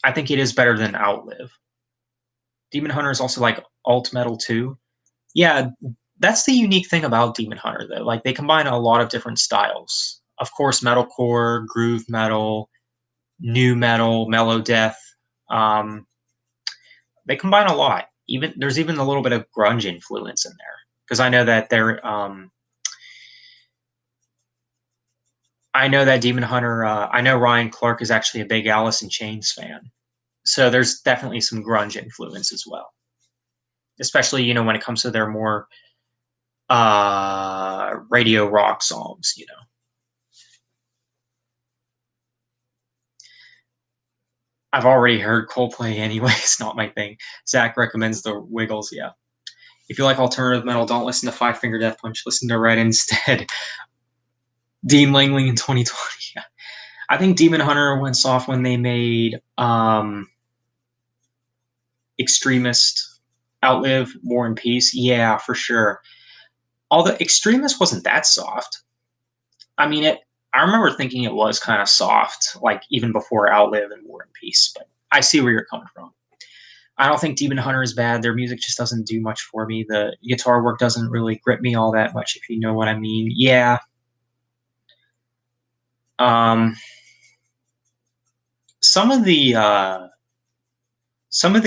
I think it is better than Outlive. Demon Hunter is also like alt metal too. Yeah, that's the unique thing about Demon Hunter, though. Like, they combine a lot of different styles. Of course, metalcore, groove metal, new metal, mellow death. They combine a lot. Even there's even a little bit of grunge influence in there because I know that Demon Hunter. I know Ryan Clark is actually a big Alice in Chains fan, so there's definitely some grunge influence as well. Especially when it comes to their more radio rock songs. I've already heard Coldplay anyway. It's not my thing. Zach recommends the Wiggles. Yeah. If you like alternative metal, don't listen to Five Finger Death Punch. Listen to Red instead. Dean Langley in 2020. Yeah. I think Demon Hunter went soft when they made Extremist, Outlive, War and Peace. Yeah, for sure. Although Extremist wasn't that soft. I mean, I remember thinking it was kind of soft, like even before Outlive and War and Peace. But I see where you're coming from. I don't think Demon Hunter is bad. Their music just doesn't do much for me. The guitar work doesn't really grip me all that much, if you know what I mean. Yeah. Um, some of the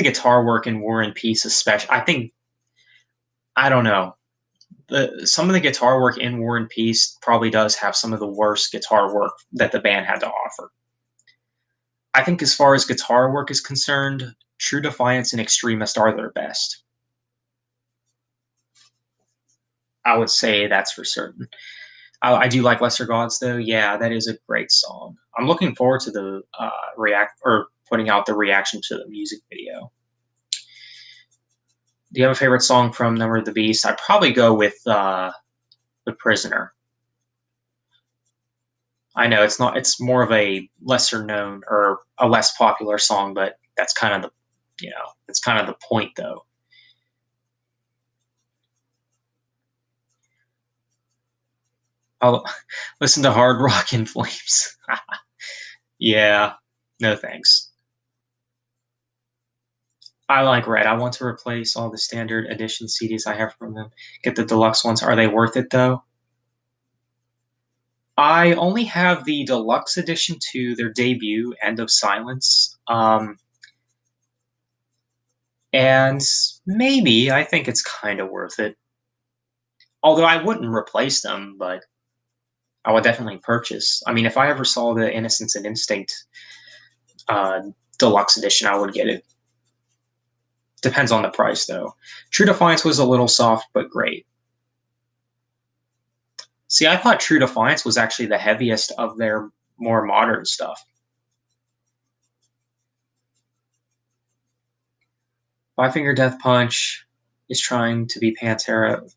guitar work in War and Peace, especially, I don't know. Some of the guitar work in War and Peace probably does have some of the worst guitar work that the band had to offer. I think as far as guitar work is concerned, True Defiance and Extremist are their best. I would say that's for certain. I do like Lesser Gods though. Yeah, that is a great song. I'm looking forward to the react or putting out the reaction to the music video. Do you have a favorite song from Number of the Beast? I'd probably go with The Prisoner. I know it's not. It's more of a lesser known or a less popular song, but that's kind of it's kind of the point, though. I'll listen to Hard Rock in Flames. Yeah, no thanks. I like Red. I want to replace all the standard edition CDs I have from them. Get the deluxe ones. Are they worth it though? I only have the deluxe edition to their debut, End of Silence. And maybe I think it's kind of worth it. Although I wouldn't replace them, but I would definitely purchase. I mean, if I ever saw the Innocence and Instinct uh, deluxe edition, I would get it. Depends on the price, though. True Defiance was a little soft, but great. See, I thought True Defiance was actually the heaviest of their more modern stuff. Five Finger Death Punch is trying to be Pantera,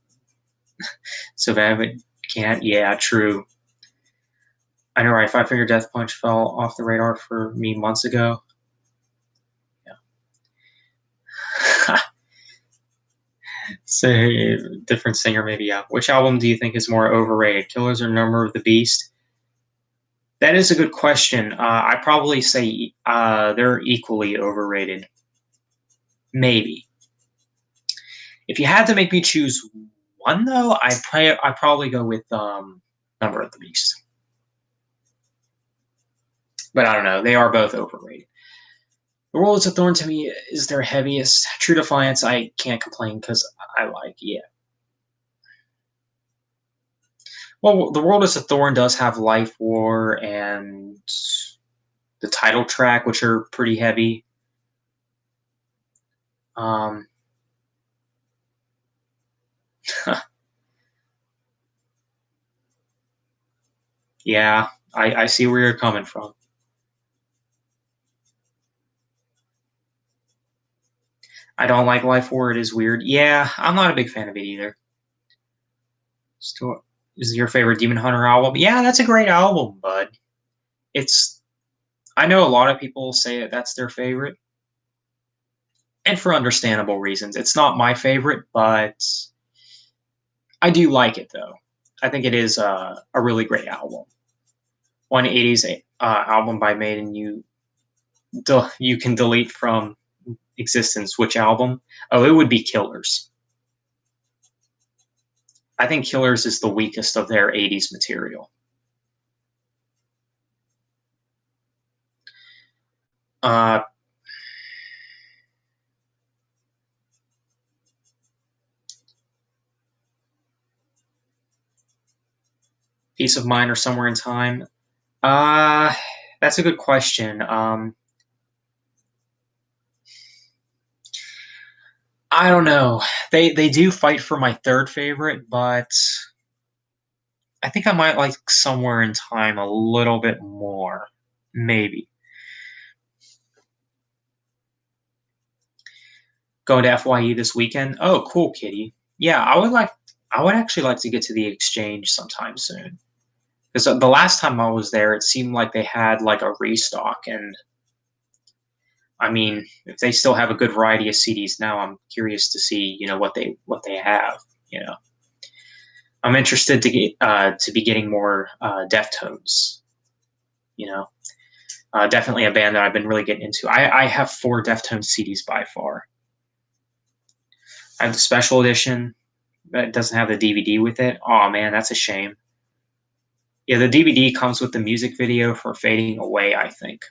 so Savage can't. Yeah, true. I know, right? Five Finger Death Punch fell off the radar for me months ago. Yeah. Say different singer, maybe. Yeah. Which album do you think is more overrated, Killers or Number of the Beast? That is a good question. I probably say they're equally overrated. Maybe. If you had to make me choose one, though, I probably go with Number of the Beast. But I don't know. They are both overrated. The World is a Thorn to me is their heaviest. True Defiance, I can't complain because I like, yeah. Well, The World is a Thorn does have Life War and the title track, which are pretty heavy. Um, yeah, I see where you're coming from. I don't like Life War. It is weird. Yeah, I'm not a big fan of it either. Still, is it your favorite Demon Hunter album? Yeah, that's a great album, bud. It's. I know a lot of people say that that's their favorite, and for understandable reasons. It's not my favorite, but I do like it though. I think it is a really great album. 180's album by Maiden. You can delete from existence. Which album? Oh, it would be Killers. I think Killers is the weakest of their 80s material. Uh, Peace of Mind or Somewhere in Time. Uh, that's a good question. I don't know. They do fight for my third favorite, but I think I might like Somewhere in Time a little bit more. Maybe. Going to FYE this weekend. Oh, cool, Kitty. Yeah, I would actually like to get to the exchange sometime soon. Because the last time I was there, it seemed like they had like a restock, and I mean, if they still have a good variety of CDs now, I'm curious to see, what they have. You know, I'm interested to be getting more Deftones. You know, definitely a band that I've been really getting into. I have four Deftones CDs by far. I have the special edition, but it doesn't have the DVD with it. Oh man, that's a shame. Yeah, the DVD comes with the music video for Fading Away, I think.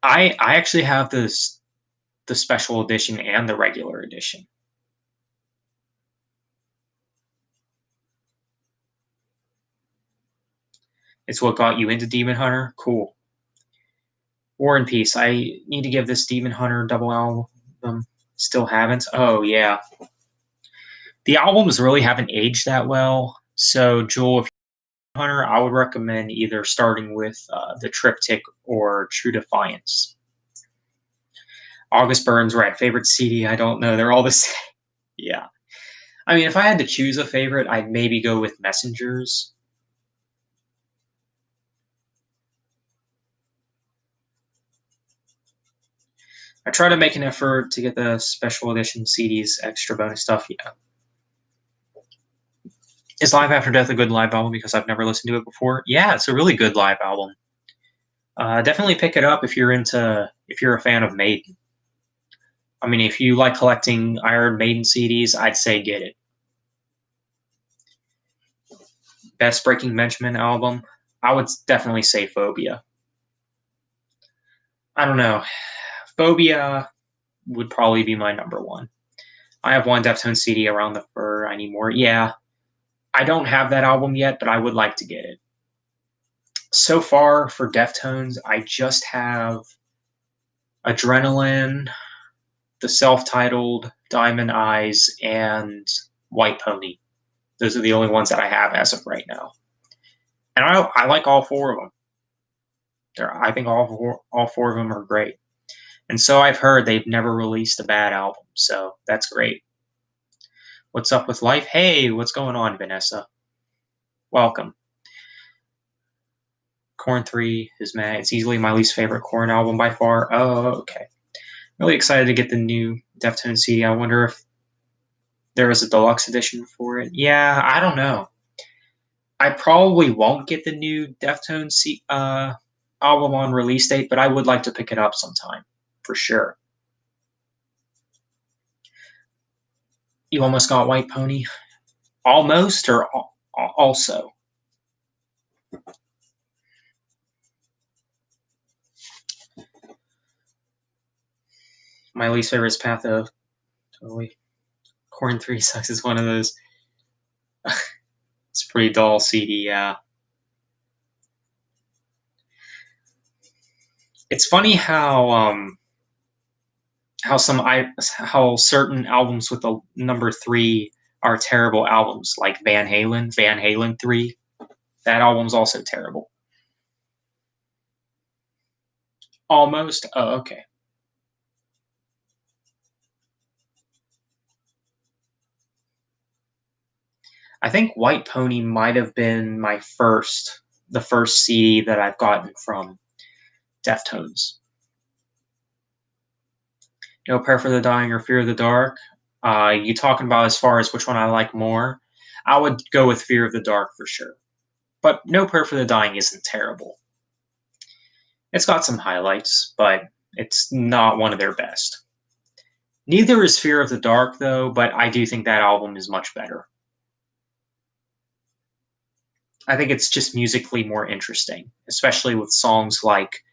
I actually have the special edition and the regular edition. It's what got you into Demon Hunter. Cool. War and Peace. I need to give this Demon Hunter double album. Still haven't. Oh yeah, the albums really haven't aged that well. So Joel, if you're a Hunter, I would recommend either starting with the Triptych or True Defiance. August Burns Red, favorite CD. I don't know. They're all the same. Yeah. I mean, if I had to choose a favorite, I'd maybe go with Messengers. I try to make an effort to get the special edition CDs, extra bonus stuff. Yeah. Is Live After Death a good live album? Because I've never listened to it before. Yeah, it's a really good live album. Definitely pick it up if you're a fan of Maiden. I mean, if you like collecting Iron Maiden CDs, I'd say get it. Best Breaking Benjamin album, I would definitely say Phobia. I don't know. Phobia would probably be my number one. I have one Deftones CD around the fur. I need more. Yeah, I don't have that album yet, but I would like to get it. So far for Deftones, I just have Adrenaline, the self-titled, Diamond Eyes, and White Pony. Those are the only ones that I have as of right now, and I like all four of them. I think all four of them are great, and so I've heard they've never released a bad album, so that's great. What's up with life? Hey, what's going on, Vanessa? Welcome. Corn 3 is mad. It's easily my least favorite Corn album by far. Oh, okay. Really excited to get the new Deftones CD. I wonder if there was a deluxe edition for it. Yeah, I don't know. I probably won't get the new Deftones album on release date, but I would like to pick it up sometime for sure. You almost got White Pony? Almost or also? My least favorite is Path of Totally. Corn 3 sucks is one of those. It's a pretty dull CD, yeah. It's funny how certain albums with the number 3 are terrible albums, like Van Halen 3. That album's also terrible. Almost. Oh, okay. I think White Pony might have been the first CD that I've gotten from Deftones. No Prayer for the Dying or Fear of the Dark. You talking about as far as which one I like more? I would go with Fear of the Dark for sure. But No Prayer for the Dying isn't terrible. It's got some highlights, but it's not one of their best. Neither is Fear of the Dark, though, but I do think that album is much better. I think it's just musically more interesting, especially with songs like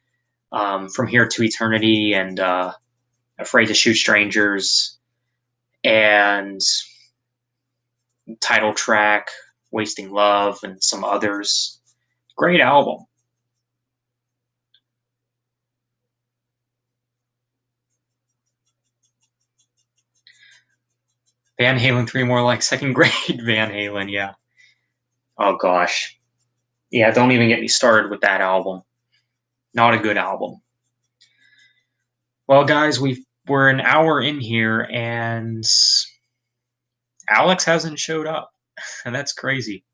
From Here to Eternity and Afraid to Shoot Strangers. And Title track, Wasting Love, and some others. Great album. Van Halen 3 more like second grade Van Halen, yeah. Oh gosh. Yeah, don't even get me started with that album. Not a good album. Well, guys, we're an hour in here and Alex hasn't showed up. And that's crazy.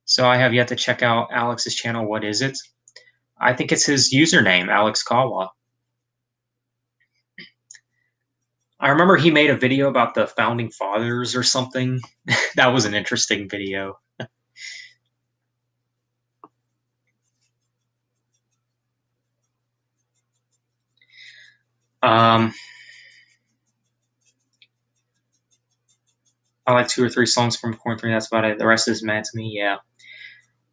So I have yet to check out Alex's channel. What is it? I think it's his username, Alex Kawa. I remember he made a video about the founding fathers or something. That was an interesting video. Um, I like 2 or 3 songs from Corn 3. That's about it. The rest is mad to me. Yeah,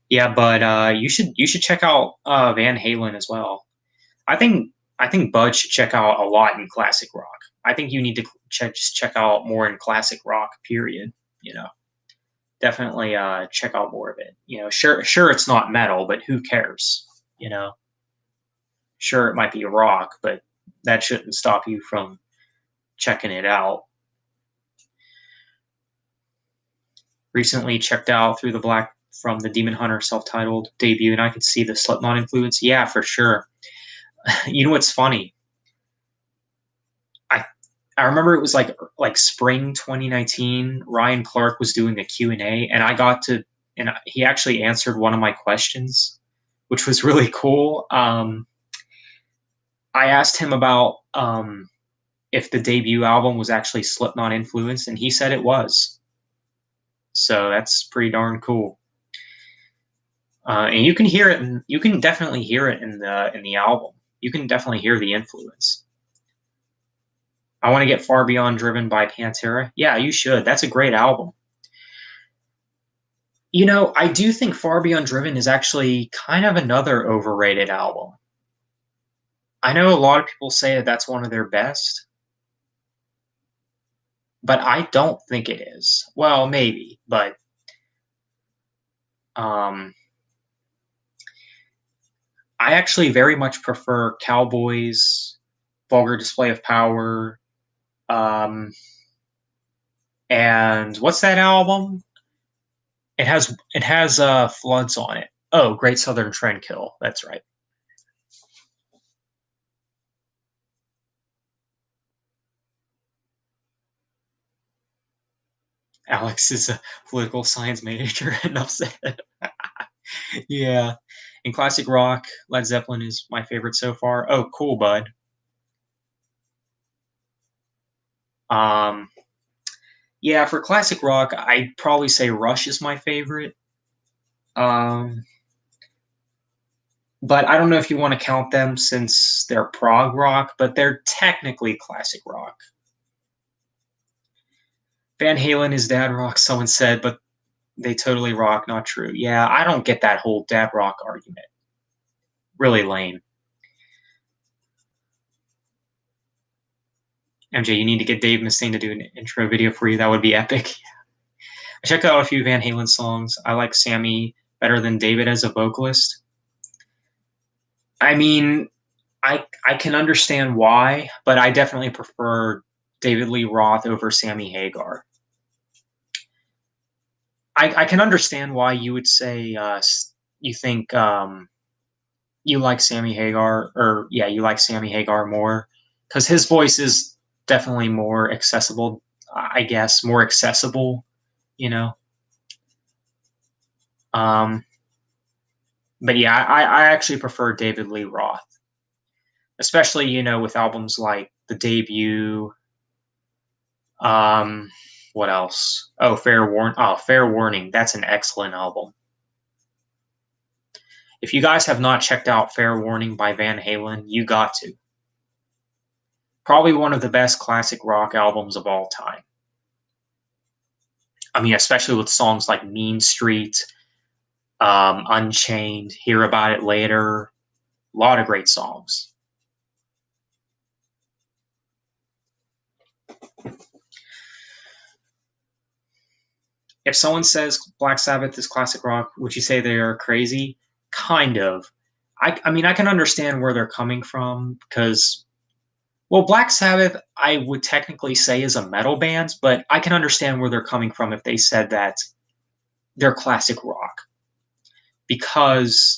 yeah. But you should check out Van Halen as well. I think Bud should check out a lot in classic rock. I think you need to check out more in classic rock. Period. You know, definitely check out more of it. You know, sure it's not metal, but who cares? You know, sure it might be rock, but that shouldn't stop you from checking it out. Recently checked out Through the Black from the Demon Hunter self-titled debut, and I could see the Slipknot influence. Yeah, for sure. You know what's funny? I I remember it was like spring 2019. Ryan Clark was doing a Q&A, and I got to and he actually answered one of my questions, which was really cool. I asked him about if the debut album was actually Slipknot influenced, and he said it was. So that's pretty darn cool. And you can hear it. You can definitely hear it in the album. You can definitely hear the influence. I want to get Far Beyond Driven by Pantera. Yeah, you should. That's a great album. You know, I do think Far Beyond Driven is actually kind of another overrated album. I know a lot of people say that that's one of their best, but I don't think it is. Well, maybe, but um, I actually very much prefer Cowboys, Vulgar Display of Power, um, and what's that album? It has floods on it. Oh, Great Southern Trendkill. That's right. Alex is a political science major. Enough said. Yeah. In classic rock, Led Zeppelin is my favorite so far. Oh, cool, bud. Um, yeah, for classic rock, I'd probably say Rush is my favorite. Um, but I don't know if you want to count them since they're prog rock, but they're technically classic rock. Van Halen is dad rock, someone said, but they totally rock. Not true. Yeah, I don't get that whole dad rock argument. Really lame. MJ, you need to get Dave Mustaine to do an intro video for you. That would be epic. I checked out a few Van Halen songs. I like Sammy better than David as a vocalist. I mean, I can understand why, but I definitely prefer David Lee Roth over Sammy Hagar. I can understand why you would say you think you like Sammy Hagar, or yeah, you like Sammy Hagar more because his voice is definitely more accessible. I guess more accessible, you know. Um, but yeah, I actually prefer David Lee Roth, especially with albums like the debut. Um, what else? Oh, Fair Warning. That's an excellent album. If you guys have not checked out Fair Warning by Van Halen, you got to. Probably one of the best classic rock albums of all time. I mean, especially with songs like Mean Street, Unchained, Hear About It Later. A lot of great songs. If someone says Black Sabbath is classic rock, would you say they are crazy? Kind of. I mean, I can understand where they're coming from because, well, Black Sabbath, I would technically say is a metal band, but I can understand where they're coming from if they said that they're classic rock because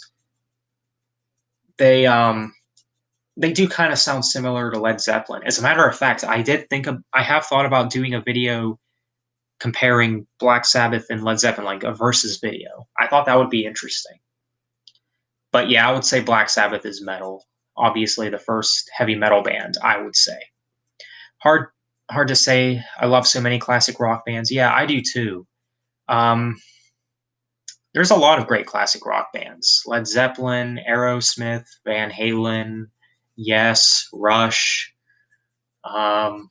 they they do kind of sound similar to Led Zeppelin. As a matter of fact, I have thought about doing a video comparing Black Sabbath and Led Zeppelin, like a versus video. I thought that would be interesting. But yeah, I would say Black Sabbath is metal. Obviously, the first heavy metal band, I would say. Hard, hard to say. I love so many classic rock bands. Yeah, I do too. Um, there's a lot of great classic rock bands: Led Zeppelin, Aerosmith, Van Halen, Yes, Rush. Um,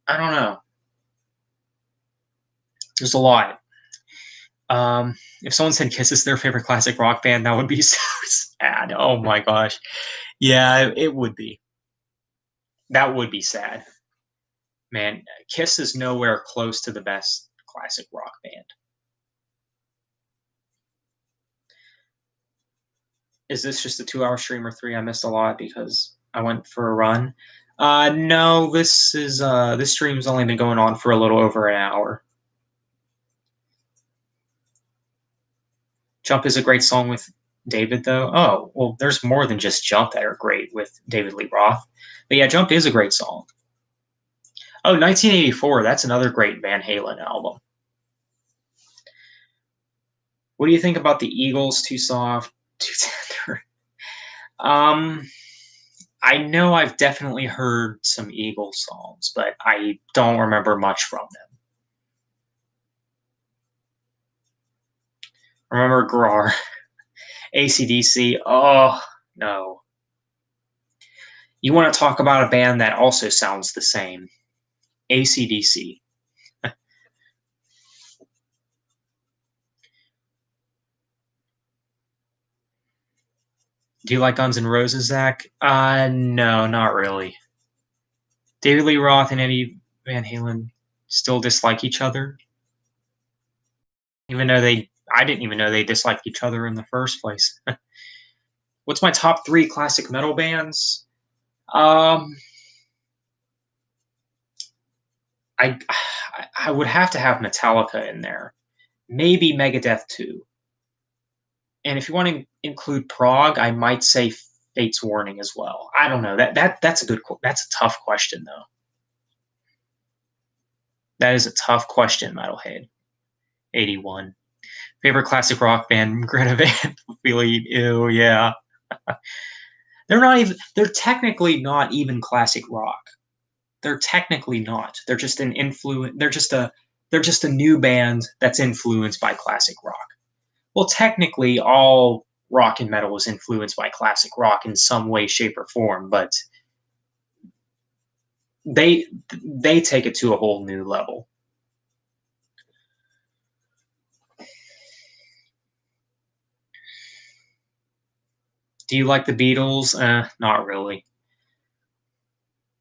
I don't know. There's a lot. If someone said Kiss is their favorite classic rock band, that would be so sad. Oh my gosh. Yeah, it would be. That would be sad. Man, Kiss is nowhere close to the best classic rock band. Is this just a 2 hour stream or three? I missed a lot because I went for a run. No, this stream's only been going on for a little over an hour. Jump is a great song with David, though. Oh, well, there's more than just Jump that are great with David Lee Roth. But yeah, Jump is a great song. Oh, 1984, that's another great Van Halen album. What do you think about the Eagles? Too soft, too tender. Um, I know I've definitely heard some Eagles songs, but I don't remember much from them. Remember Grar, AC/DC. Oh no. You want to talk about a band that also sounds the same? AC/DC. Do you like Guns N' Roses, Zach? No, not really. David Lee Roth and Eddie Van Halen still dislike each other, even though I didn't even know they disliked each other in the first place. What's my top three classic metal bands? Um, I I would have to have Metallica in there, maybe Megadeth too. And if you want to include prog, I might say Fate's Warning as well. I don't know. That's a tough question though. That is a tough question, Metalhead. 81. Favorite classic rock band, Greta Van Fleet. Ew, yeah. They're technically not even classic rock. They're technically not. They're just a new band that's influenced by classic rock. Well, technically all rock and metal is influenced by classic rock in some way, shape, or form, but they they take it to a whole new level. Do you like the Beatles? Not really.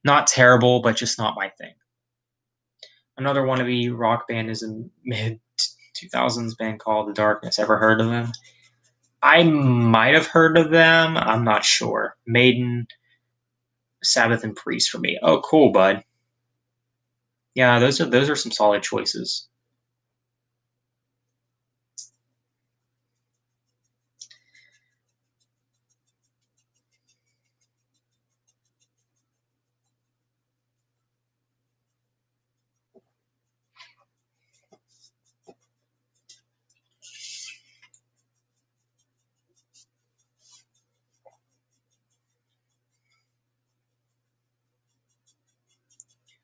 Not terrible, but just not my thing. Another wannabe rock band is a mid 2000s band called The Darkness. Ever heard of them? I might have heard of them. I'm not sure. Maiden, Sabbath, and Priest for me. Oh, cool, bud. Yeah, those are some solid choices.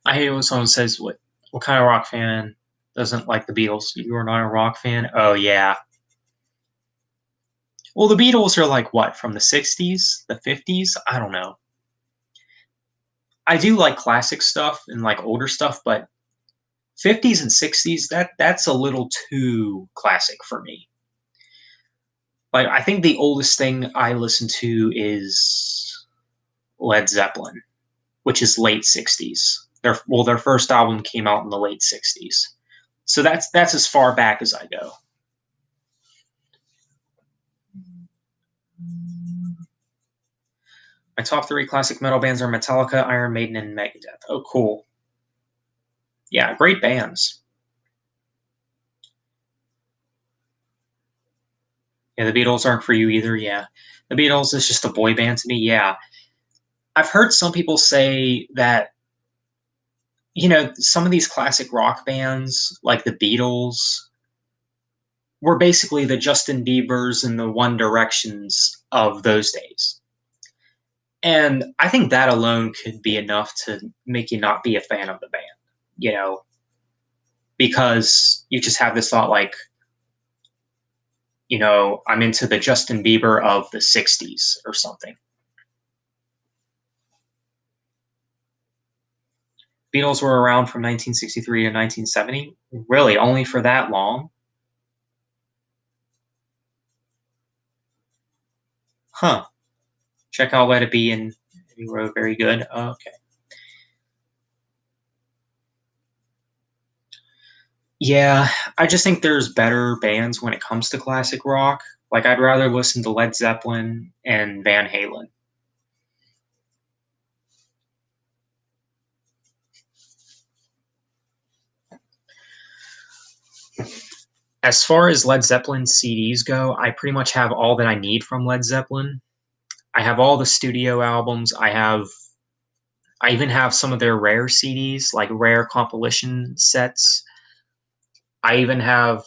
I hate when someone says what kind of rock fan doesn't like the Beatles? You are not a rock fan? Oh yeah. Well, the Beatles are like what, from the 60s, the 50s? I don't know. I do like classic stuff and like older stuff, but 50s and 60s, that's a little too classic for me. Like I think the oldest thing I listen to is Led Zeppelin, which is late 60s. Their first album came out in the late '60s, so that's as far back as I go. My top 3 classic metal bands are Metallica, Iron Maiden, and Megadeth. Oh, cool. Yeah, great bands. Yeah, the Beatles aren't for you either. Yeah, the Beatles is just a boy band to me. Yeah, I've heard some people say that some of these classic rock bands, like the Beatles, were basically the Justin Biebers and the One Directions of those days. And I think that alone could be enough to make you not be a fan of the band, you know, because you just have this thought like, I'm into the Justin Bieber of the 60s or something. Beatles were around from 1963 to 1970. Really, only for that long? Huh. Check out Let It Be and Abbey Road. Very good. Okay. Yeah, I just think there's better bands when it comes to classic rock. Like, I'd rather listen to Led Zeppelin and Van Halen. As far as Led Zeppelin CDs go, I pretty much have all that I need from Led Zeppelin. I have all the studio albums. I even have some of their rare CDs, like rare compilation sets. I even have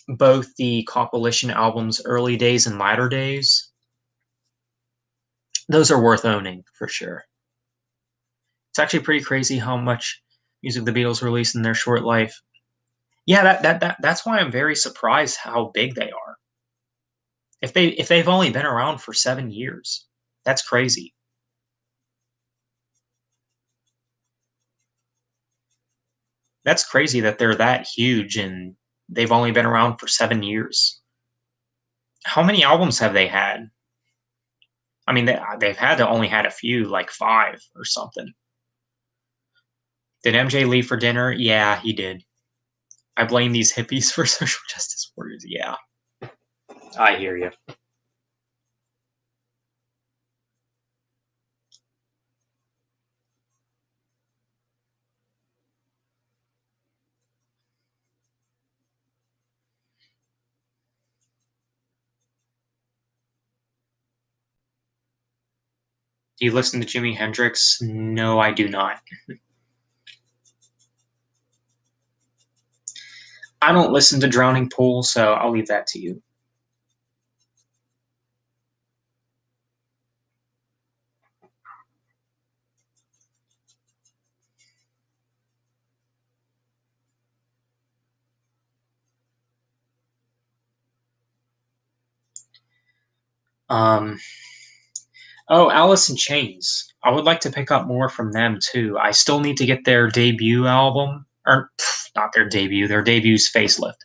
both the compilation albums Early Days and Latter Days. Those are worth owning for sure. It's actually pretty crazy how much music the Beatles released in their short life. Yeah, that's why I'm very surprised how big they are. If they've only been around for 7 years, that's crazy. That's crazy that they're that huge and they've only been around for 7 years. How many albums have they had? I mean, they've had to only had a few, like 5 or something. Did MJ leave for dinner? Yeah, he did. I blame these hippies for social justice warriors. Yeah, I hear you. Do you listen to Jimi Hendrix? No, I do not. I don't listen to Drowning Pool, so I'll leave that to you. Um, oh, Alice in Chains. I would like to pick up more from them too. I still need to get their debut album, or not their debut. Their debut's Facelift.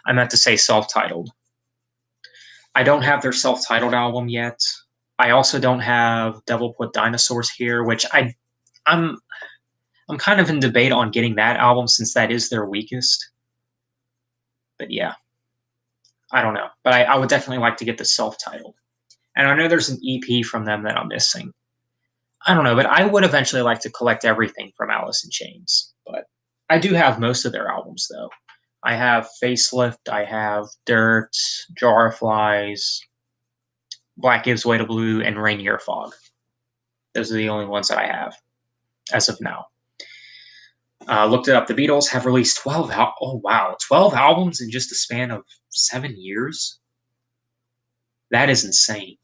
I meant to say self-titled. I don't have their self-titled album yet. I also don't have Devil Put Dinosaurs Here, which I'm I'm kind of in debate on getting that album since that is their weakest. But yeah, I don't know. But I would definitely like to get the self-titled. And I know there's an EP from them that I'm missing. I don't know, but I would eventually like to collect everything from Alice in Chains. But I do have most of their albums though. I have Facelift, I have Dirt, Jar of Flies, Black Gives Way to Blue, and Rainier Fog. Those are the only ones that I have as of now. Looked it up. The Beatles have released 12. Oh wow, 12 albums in just a span of 7 years. That is insane.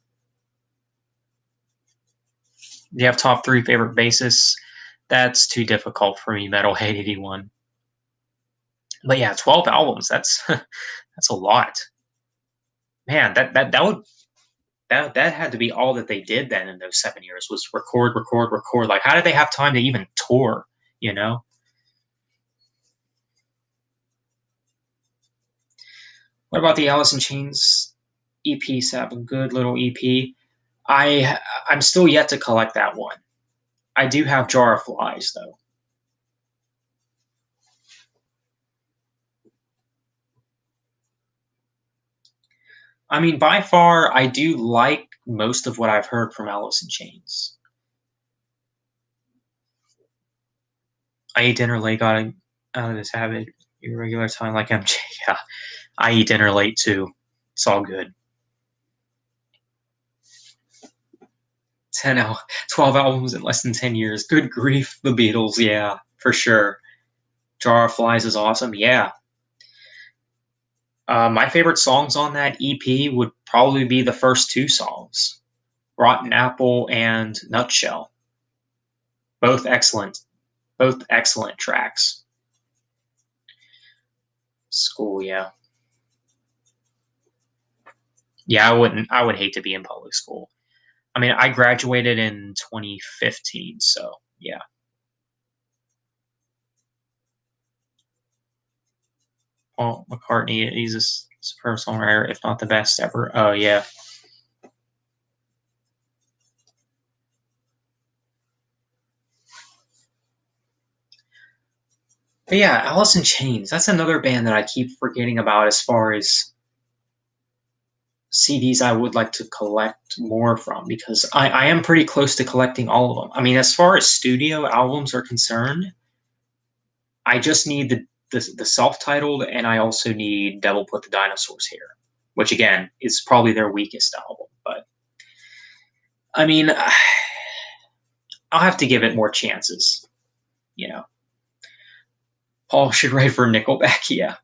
Do you have top 3 favorite bassists? That's too difficult for me, Metalhead 81. But yeah, 12 albums. That's that's a lot. Man, that would that had to be all that they did then in those 7 years was record, record, record. Like, how did they have time to even tour? You know. What about the Alice in Chains EP? Sab, a good little EP. I'm still yet to collect that one. I do have Jar of Flies though. I mean, by far, I do like most of what I've heard from Alice in Chains. I eat dinner late, got out of this habit, irregular time like MJ. Yeah, I eat dinner late too. It's all good. 10 12 albums in less than 10 years. Good grief, the Beatles. Yeah, for sure. Jar of Flies is awesome. Yeah. My favorite songs on that EP would probably be the first two songs, Rotten Apple and Nutshell. Both excellent. Both excellent tracks. School, yeah. Yeah, I would hate to be in public school. I mean, I graduated in 2015, so yeah. Paul McCartney, he's a superb songwriter, if not the best ever. Oh yeah. But yeah, Alice in Chains. That's another band that I keep forgetting about as far as CDs I would like to collect more from because I am pretty close to collecting all of them. I mean, as far as studio albums are concerned, I just need the self-titled, and I also need Devil Put the Dinosaurs Here, which again is probably their weakest album. But I mean, I'll have to give it more chances. You know, Paul should write for Nickelback. Yeah,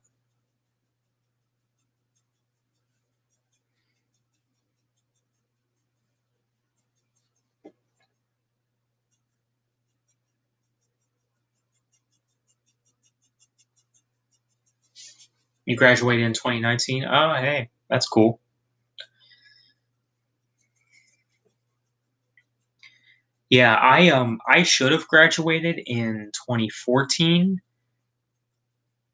you graduated in 2019. Oh, hey, that's cool. Yeah, I should have graduated in 2014,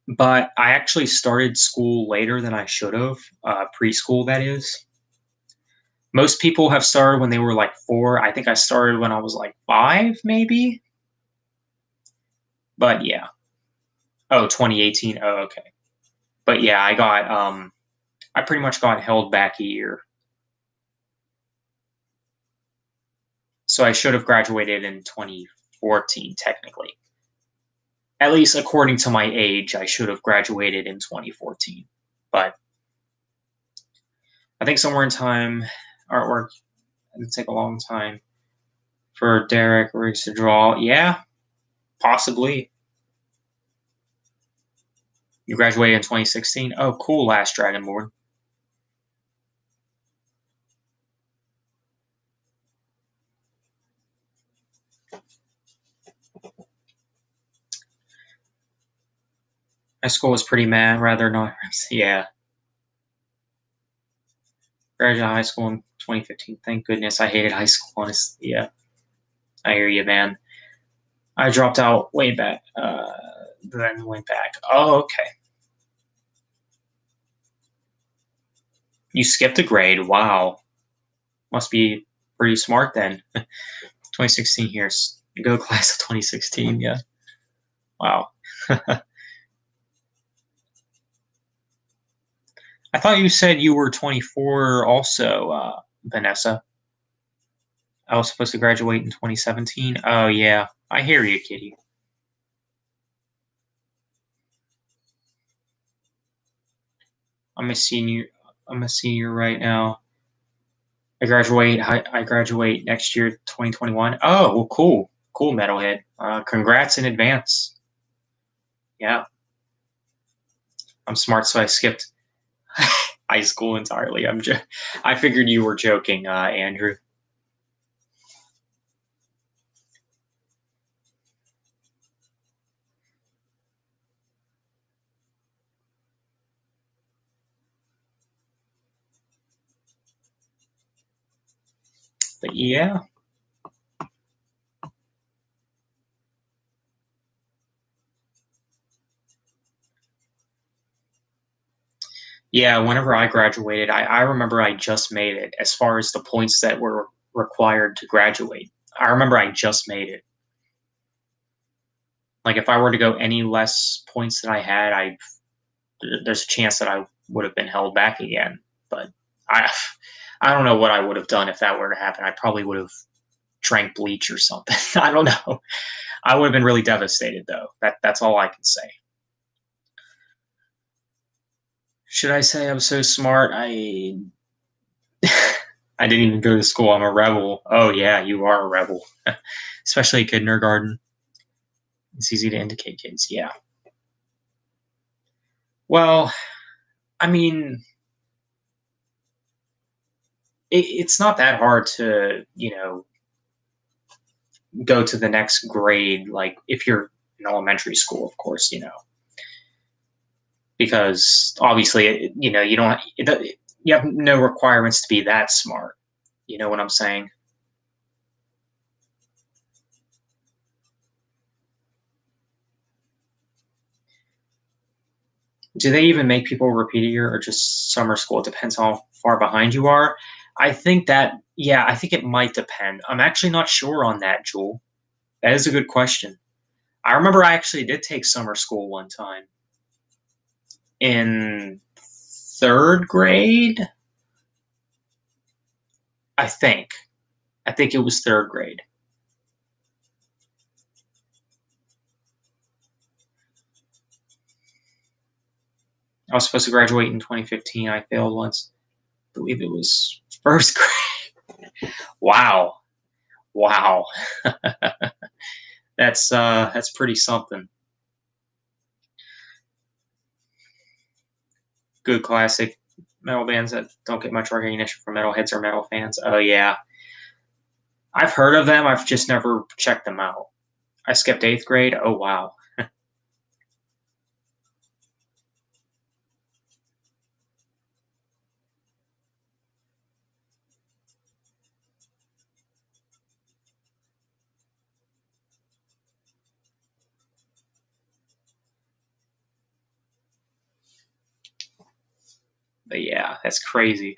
but I actually started school later than I should have, preschool that is. Most people have started when they were like 4. I think I started when I was like 5 maybe. But yeah. Oh, 2018. Oh, okay. But yeah, I pretty much got held back a year. So I should have graduated in 2014 technically. At least according to my age, I should have graduated in 2014. But I think somewhere in time, artwork it'd take a long time for Derek Riggs to draw. Yeah, possibly. You graduated in 2016. Oh, cool. Last Dragonborn. High school was pretty mad. Rather not. Yeah. Graduated high school in 2015. Thank goodness I hated high school. Honestly, yeah. I hear you, man. I dropped out way back. Then went back. Oh, okay. You skipped a grade. Wow. Must be pretty smart then. 2016 here. Go class of 2016. Yeah. Wow. I thought you said you were 24 also, Vanessa. I was supposed to graduate in 2017. Oh, yeah. I hear you, kitty. I'm a senior. I'm a senior right now. I graduate next year, 2021. Oh, well, cool. Cool, Metalhead. Congrats in advance. Yeah. I'm smart, so I skipped high school entirely. I figured you were joking, Andrew. But yeah. Yeah, whenever I graduated, I remember I just made it as far as the points that were required to graduate. I remember I just made it. Like if I were to go any less points than I had, there's a chance that I would have been held back again. But I I don't know what I would have done if that were to happen. I probably would have drank bleach or something. I don't know. I would have been really devastated though. That's all I can say. Should I say I'm so smart? I didn't even go to school. I'm a rebel. Oh yeah, you are a rebel. Especially kindergarten. It's easy to indicate kids. Yeah. Well, I mean, it's not that hard to, go to the next grade. Like if you're in elementary school, of course, because obviously, you don't, you have no requirements to be that smart. You know what I'm saying? Do they even make people repeat a year or just summer school? It depends how far behind you are. I think that, yeah, I think it might depend. I'm actually not sure on that, Jewel. That is a good question. I remember I actually did take summer school one time in third grade, I think. I think it was third grade. I was supposed to graduate in 2015. I failed once. I believe it was first grade. Wow. Wow. That's pretty something. Good classic metal bands that don't get much recognition from metalheads or metal fans. Oh yeah. I've heard of them. I've just never checked them out. I skipped eighth grade. Oh wow. But yeah, that's crazy.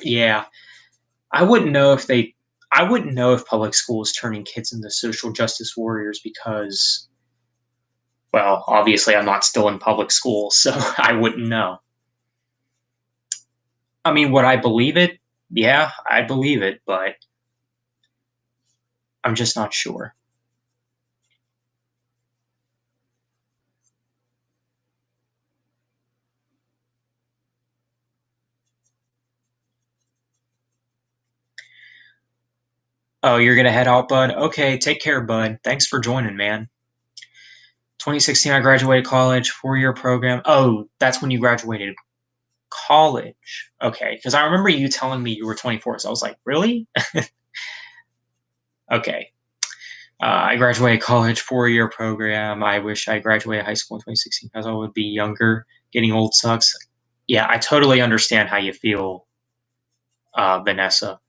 Yeah. I wouldn't know if they. I wouldn't know if public school is turning kids into social justice warriors because, well, obviously I'm not still in public school, so I wouldn't know. I mean, would I believe it? Yeah, I believe it, but I'm just not sure. Oh, you're gonna head out, bud? Okay, take care, bud. Thanks for joining, man. 2016, I graduated college, 4-year program. Oh, that's when you graduated college. Okay, because I remember you telling me you were 24, so I was like, really? Okay. I graduated college, 4-year program. I wish I graduated high school in 2016 because I would be younger. Getting old sucks. Yeah, I totally understand how you feel, Vanessa.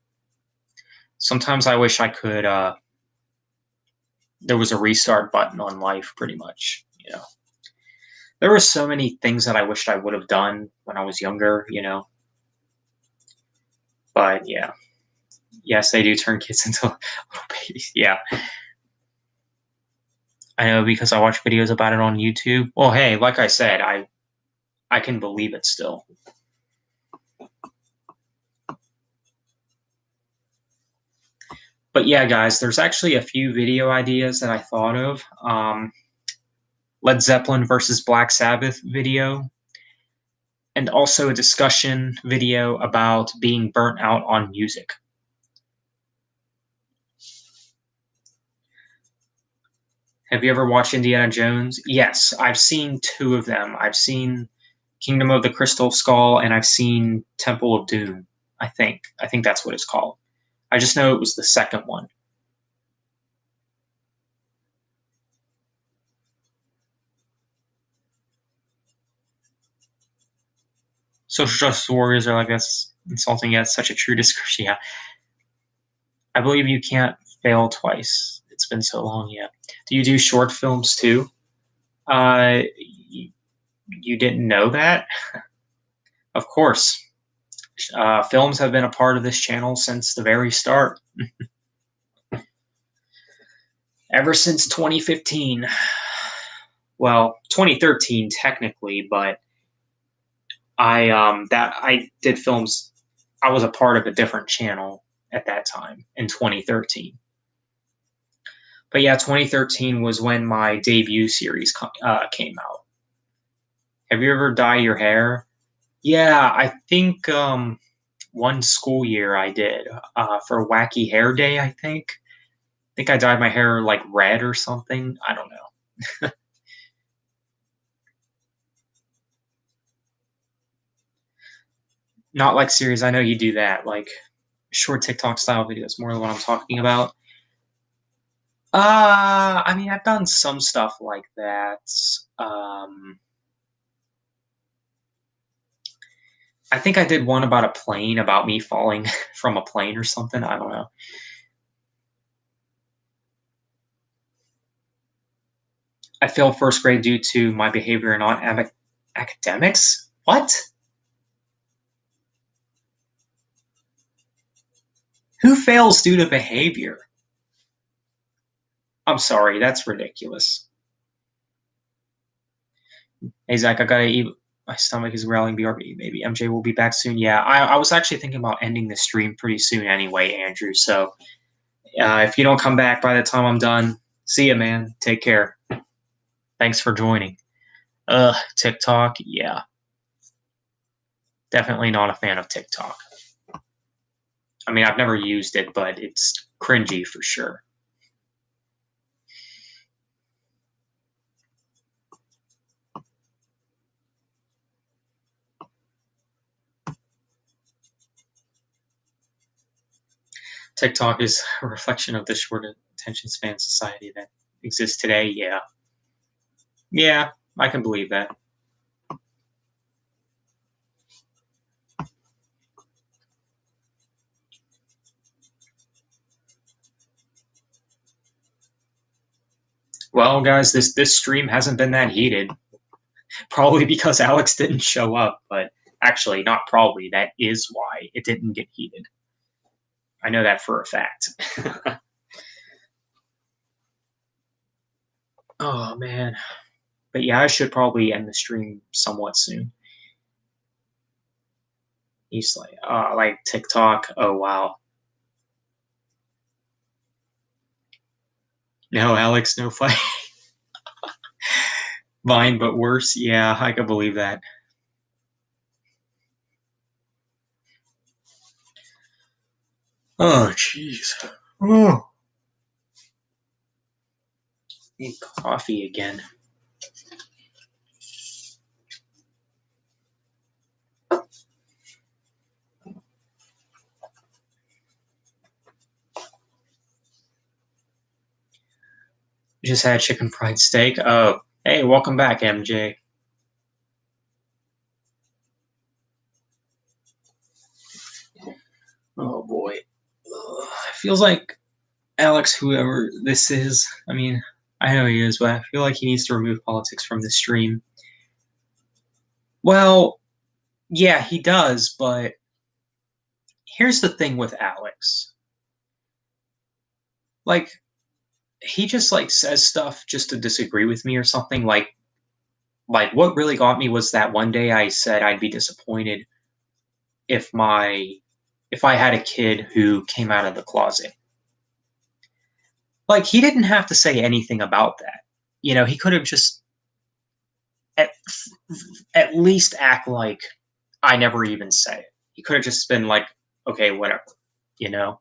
Sometimes I wish I could. There was a restart button on life, pretty much. There were so many things that I wished I would have done when I was younger. But yeah, yes, they do turn kids into little babies. Yeah, I know because I watch videos about it on YouTube. Well, hey, like I said, I can believe it still. But yeah, guys, there's actually a few video ideas that I thought of. Led Zeppelin versus Black Sabbath video, and also a discussion video about being burnt out on music. Have you ever watched Indiana Jones? Yes, I've seen two of them. I've seen Kingdom of the Crystal Skull and I've seen Temple of Doom. I think that's what it's called. I just know it was the second one. Social justice warriors are, I guess, insulting. Yeah, it's such a true description. Yeah, I believe you can't fail twice. It's been so long. Yeah. Do you do short films too? You, you didn't know that? Of course. Films have been a part of this channel since the very start. Ever since 2015. Well, 2013 technically, but I did films. I was a part of a different channel at that time in 2013. But yeah, 2013 was when my debut series came out. Have you ever dyed your hair? Yeah, I think one school year I did for Wacky Hair Day. I think I dyed my hair like red or something. I don't know. Not like series. I know you do that, like short TikTok style videos. More than what I'm talking about. I mean, I've done some stuff like that. Um, I think I did one about a plane, about me falling from a plane or something. I don't know. I failed first grade due to my behavior in academics. What? Who fails due to behavior? I'm sorry, that's ridiculous. Hey Zach, I gotta eat. My stomach is growling. BRB. Maybe MJ will be back soon. Yeah, I was actually thinking about ending the stream pretty soon anyway, Andrew. So if you don't come back by the time I'm done, see ya, man. Take care. Thanks for joining. TikTok. Yeah, definitely not a fan of TikTok. I mean, I've never used it, but it's cringy for sure. TikTok is a reflection of the short attention span society that exists today. Yeah. Yeah, I can believe that. Well, guys, this stream hasn't been that heated. Probably because Alex didn't show up, but actually, not probably. That is why it didn't get heated. I know that for a fact. Oh man. But yeah, I should probably end the stream somewhat soon. He's like TikTok. Oh wow. No, Alex, no fight. Vine, but worse. Yeah, I can believe that. Oh, jeez. Oh, need coffee again. Just had chicken fried steak. Oh, hey, welcome back, MJ. Oh boy. Ugh, feels like Alex, whoever this is, I mean, I know he is, but I feel like he needs to remove politics from the stream. Well, yeah, he does, but here's the thing with Alex. Like, he just like says stuff just to disagree with me or something. Like what really got me was that one day I said I'd be disappointed if my if I had a kid who came out of the closet. Like he didn't have to say anything about that. You know, he could have just at, at least act like I never even said it. He could have just been like, okay, whatever, you know.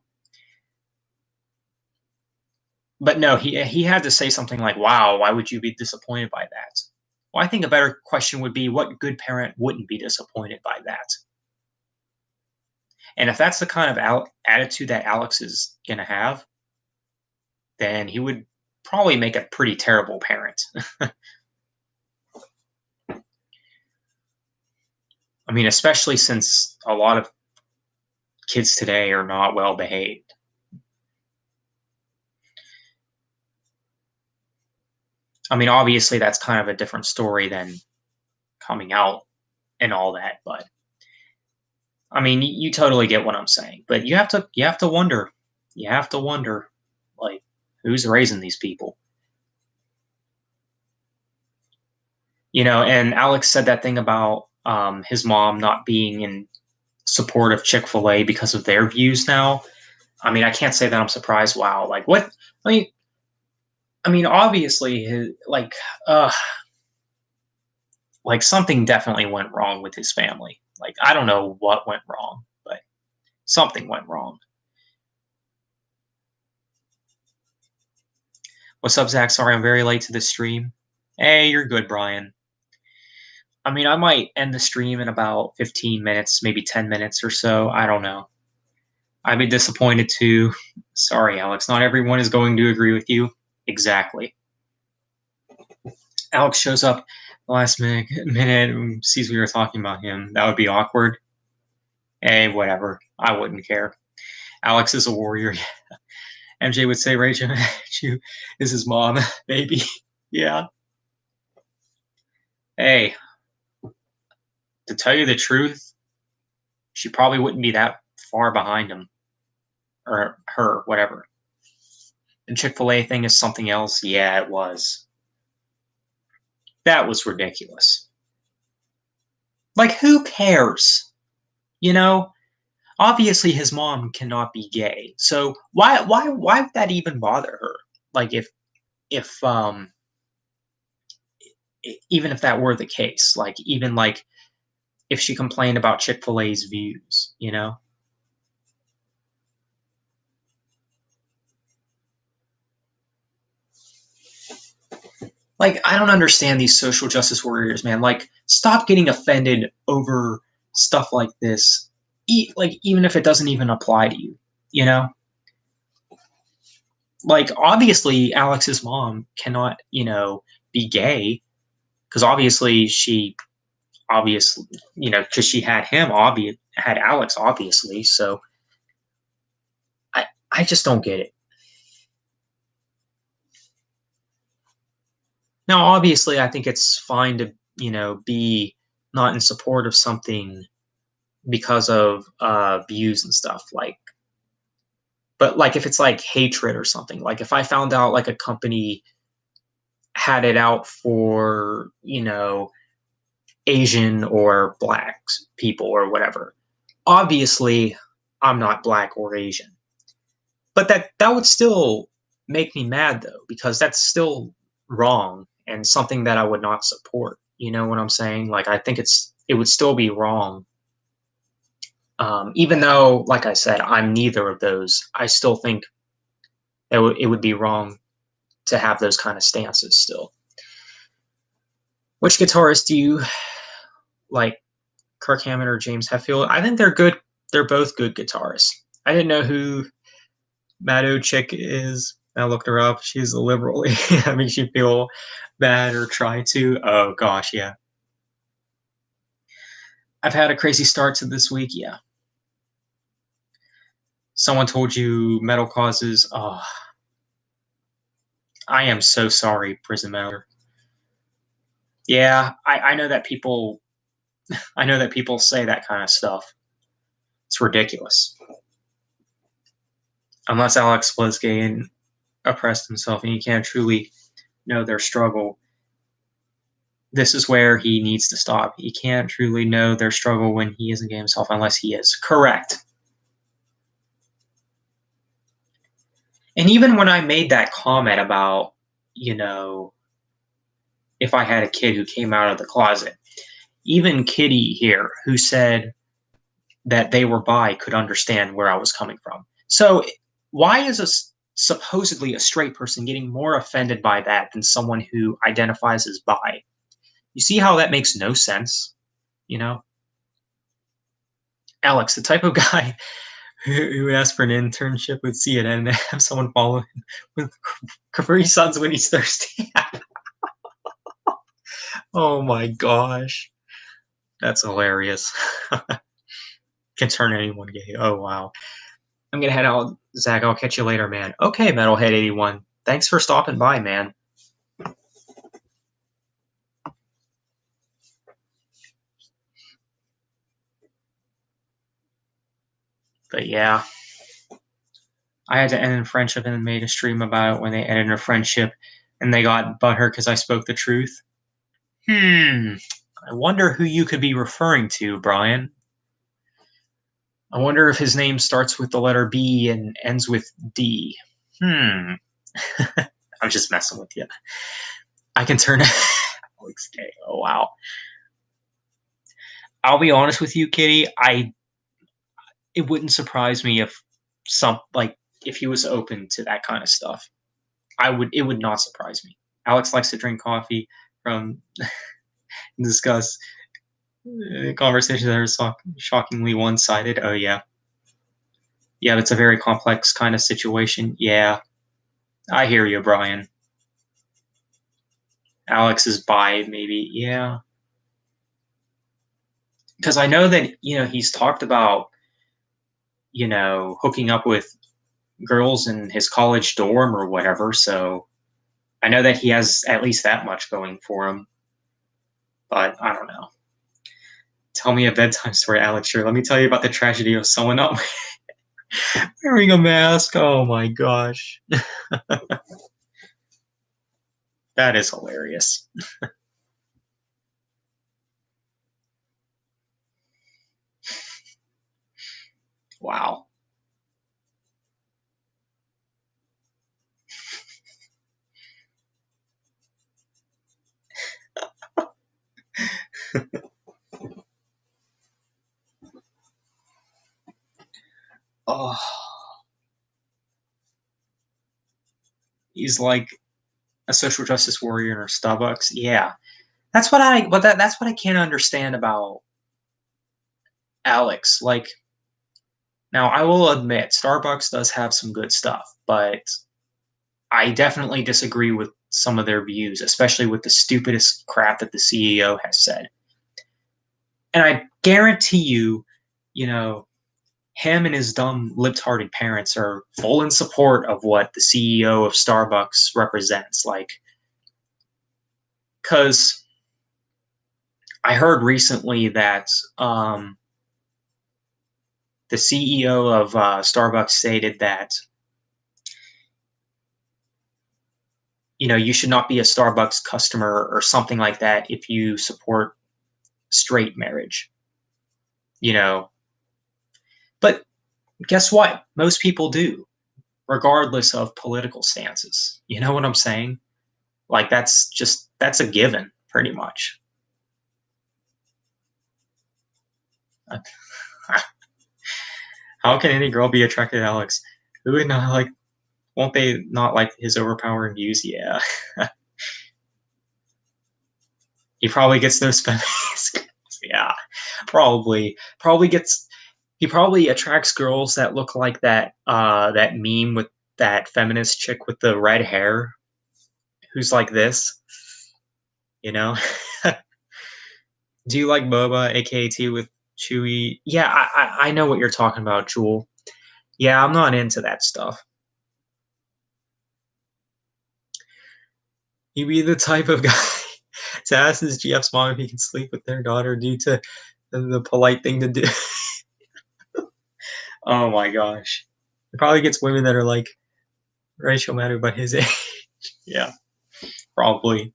But no, he had to say something like, "Wow, why would you be disappointed by that?" Well, I think a better question would be, what good parent wouldn't be disappointed by that? And if that's the kind of attitude that Alex is gonna have, then he would probably make a pretty terrible parent. I mean, especially since a lot of kids today are not well behaved. I mean, obviously, that's kind of a different story than coming out and all that, but I mean, you totally get what I'm saying. But you have to wonder, you have to wonder, like, who's raising these people? And Alex said that thing about his mom not being in support of Chick-fil-A because of their views now. I mean, I can't say that I'm surprised. Wow, like what? I mean, obviously, uh, like something definitely went wrong with his family. Like I don't know what went wrong, but something went wrong. What's up, Zach? Sorry, I'm very late to this stream. Hey, you're good, Brian. I mean, I might end the stream in about 15 minutes, maybe 10 minutes or so. I don't know. I'd be disappointed too. Sorry, Alex. Not everyone is going to agree with you. Exactly. Alex shows up the last minute and sees we were talking about him. That would be awkward. Hey, whatever. I wouldn't care. Alex is a warrior. MJ would say Rachel is his mom, baby. Yeah. Hey, to tell you the truth, she probably wouldn't be that far behind him or her, whatever. The Chick-fil-A thing is something else. Yeah, it was. That was ridiculous. Like, who cares? You know, obviously his mom cannot be gay. So why would that even bother her? Like if even if that were the case, like even like if she complained about Chick-fil-A's views. Like I don't understand these social justice warriors, man. Like stop getting offended over stuff like this. Like even if it doesn't even apply to you, you know? Like obviously Alex's mom cannot, be gay because obviously because she had had Alex obviously. So I just don't get it. Now obviously I think it's fine to, be not in support of something because of views and stuff but like if it's like hatred or something, like if I found out like a company had it out for, Asian or black people or whatever. Obviously, I'm not black or Asian. But that would still make me mad though, because that's still wrong and something that I would not support. You know what I'm saying? Like I think it would still be wrong. Even though, like I said, I'm neither of those, I still think it would be wrong to have those kind of stances still. Which guitarist do you like, Kirk Hammett or James Hetfield? I think they're good. They're both good guitarists. I didn't know who Maddo Chick is. I looked her up. She's a liberal. That makes you feel bad or try to. Oh gosh, yeah. I've had a crazy start to this week. Yeah. Someone told you metal causes. Oh, I am so sorry, Prison Metal. Yeah, I know that people. I know that people say that kind of stuff. It's ridiculous. Unless Alex was gay and oppressed himself, and you can't truly know their struggle, this is where he needs to stop. He can't truly know their struggle when he isn't gay himself unless he is. Correct. And even when I made that comment about, you know, if I had a kid who came out of the closet, even Kitty here, who said that they were bi, could understand where I was coming from. So why is supposedly a straight person getting more offended by that than someone who identifies as bi? You see how that makes no sense, you know? Alex, the type of guy who asked for an internship with CNN and have someone follow him with Capri Suns when he's thirsty. Oh my gosh. That's hilarious. Can turn anyone gay. Oh wow. I'm gonna head out, Zach. I'll catch you later, man. Okay, Metalhead81. Thanks for stopping by, man. But yeah, I had to end in friendship and made a stream about it when they ended a friendship and they got butthurt because I spoke the truth. I wonder who you could be referring to, Brian. I wonder if his name starts with the letter B and ends with D. I'm just messing with you. I can turn Alex gay. Oh wow. I'll be honest with you, Kitty. It wouldn't surprise me if if he was open to that kind of stuff. It would not surprise me. Alex likes to drink coffee from discuss conversations that are shockingly one-sided. Oh yeah. Yeah, it's a very complex kind of situation. Yeah. I hear you, Brian. Alex is bi, maybe. Yeah. Because I know that, he's talked about, hooking up with girls in his college dorm or whatever. So I know that he has at least that much going for him. But I don't know. Tell me a bedtime story, Alex. Sure. Let me tell you about the tragedy of someone not wearing a mask. Oh my gosh. That is hilarious. Wow. Oh, he's like a social justice warrior in Starbucks. Yeah. That's what I can't understand about Alex. Like, now I will admit Starbucks does have some good stuff, but I definitely disagree with some of their views, especially with the stupidest crap that the CEO has said. And I guarantee you, you know, him and his dumb libtarded parents are full in support of what the CEO of Starbucks represents. Like, because I heard recently that the CEO of Starbucks stated that you should not be a Starbucks customer or something like that if you support straight marriage. You know, but guess what? Most people do, regardless of political stances. You know what I'm saying? Like that's a given, pretty much. How can any girl be attracted to Alex? Who would not like? Won't they not like his overpowering views? Yeah, he probably gets those feminist. Yeah, probably gets. He probably attracts girls that look like that meme with that feminist chick with the red hair, who's like this. You know. Do you like Boba, aka T with Chewie? Yeah, I know what you're talking about, Jewel. Yeah, I'm not into that stuff. He'd be the type of guy to ask his GF's mom if he can sleep with their daughter due to the polite thing to do. Oh my gosh. He probably gets women that are like Rachel Maddow but his age. Yeah, probably.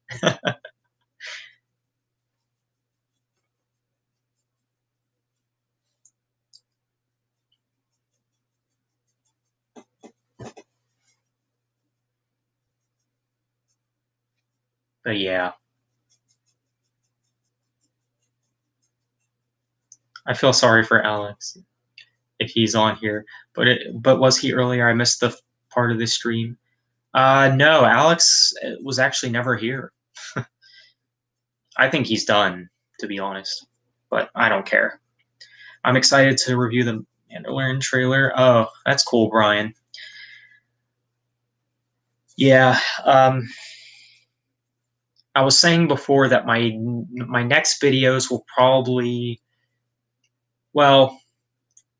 But yeah, I feel sorry for Alex if he's on here. But was he earlier? I missed the part of the stream. No, Alex was actually never here. I think he's done, to be honest. But I don't care. I'm excited to review the Mandalorian trailer. Oh, that's cool, Brian. Yeah. I was saying before that my next videos will probably, well,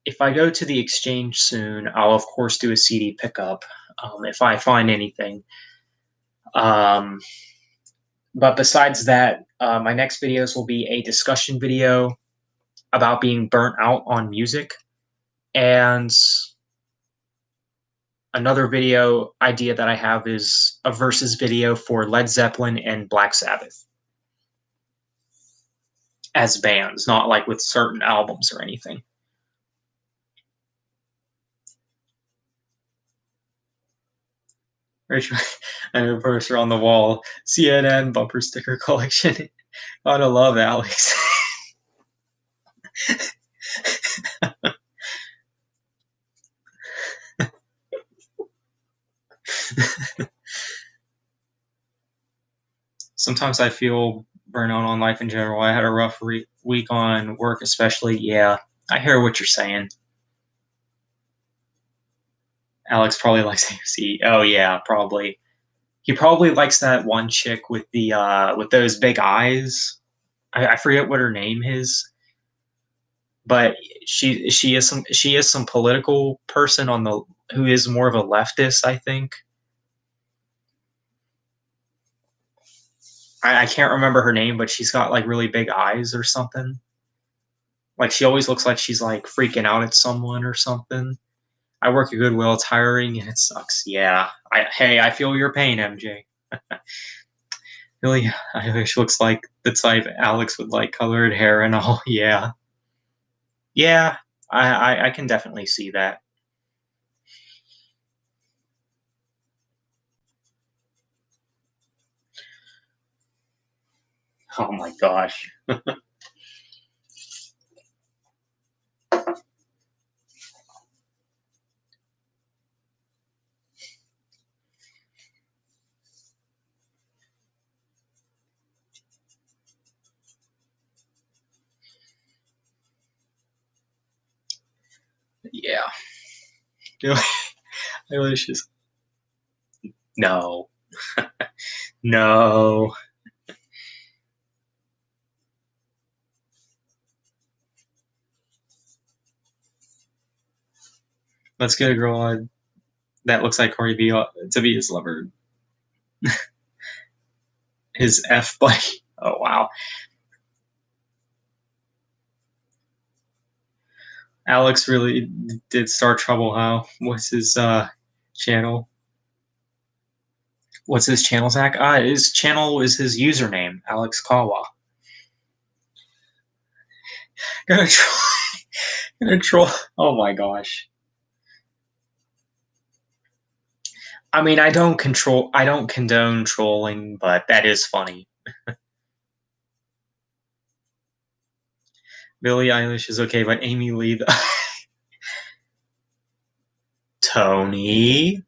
if I go to the exchange soon, I'll of course do a CD pickup if I find anything. Um, but besides that, my next videos will be a discussion video about being burnt out on music, and another video idea that I have is a versus video for Led Zeppelin and Black Sabbath as bands, not like with certain albums or anything. Rachel, and a poster on the wall, CNN bumper sticker collection. Gotta love Alex. Sometimes I feel burnout on life in general. I had a rough week on work, especially. Yeah, I hear what you're saying. Alex probably likes AFC. Oh yeah, probably. He probably likes that one chick with the with those big eyes. I forget what her name is, but she is some political person on the who is more of a leftist, I think. I can't remember her name, but she's got like really big eyes or something. Like she always looks like she's like freaking out at someone or something. I work at Goodwill. It's hiring and it sucks. Yeah. Hey, I feel your pain, MJ. Really, I wish looks like the type Alex would like colored hair and all. Yeah. Yeah. I can definitely see that. Oh my gosh. Yeah. I wish just no. No. Let's get a girl that looks like Corey B to be his lover. His F buddy. Oh wow. Alex really did start trouble, huh? What's his channel? What's his channel, Zach? His channel is his username, Alex Kawa. Gonna troll. Gonna troll. Oh my gosh. I mean, I don't condone trolling, but that is funny. Billie Eilish is okay, but Amy Lee, Tony,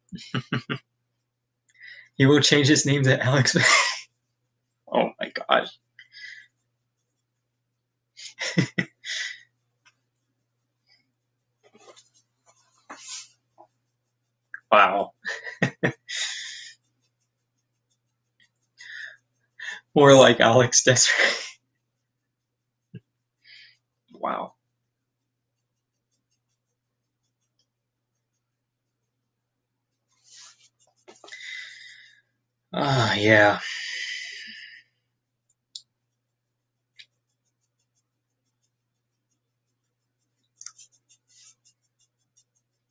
he will change his name to Alex. Oh my gosh. Wow. More like Alex Desiree. Wow. Yeah.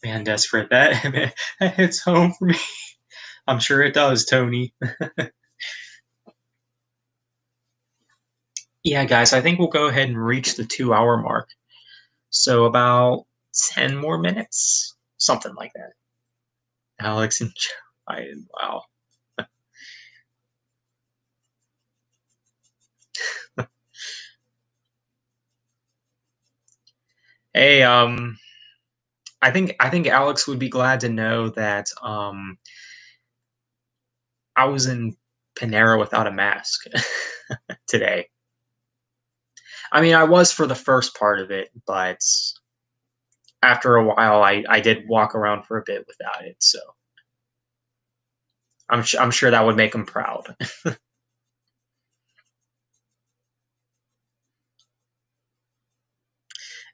Man, desperate. That hits home for me. I'm sure it does, Tony. Yeah, guys, I think we'll go ahead and reach the 2 hour mark. So about 10 more minutes, something like that. Alex and Joe. Wow. Hey, I think Alex would be glad to know that I was in Panera without a mask today. I mean, I was for the first part of it, but after a while, I did walk around for a bit without it. So I'm sure that would make him proud.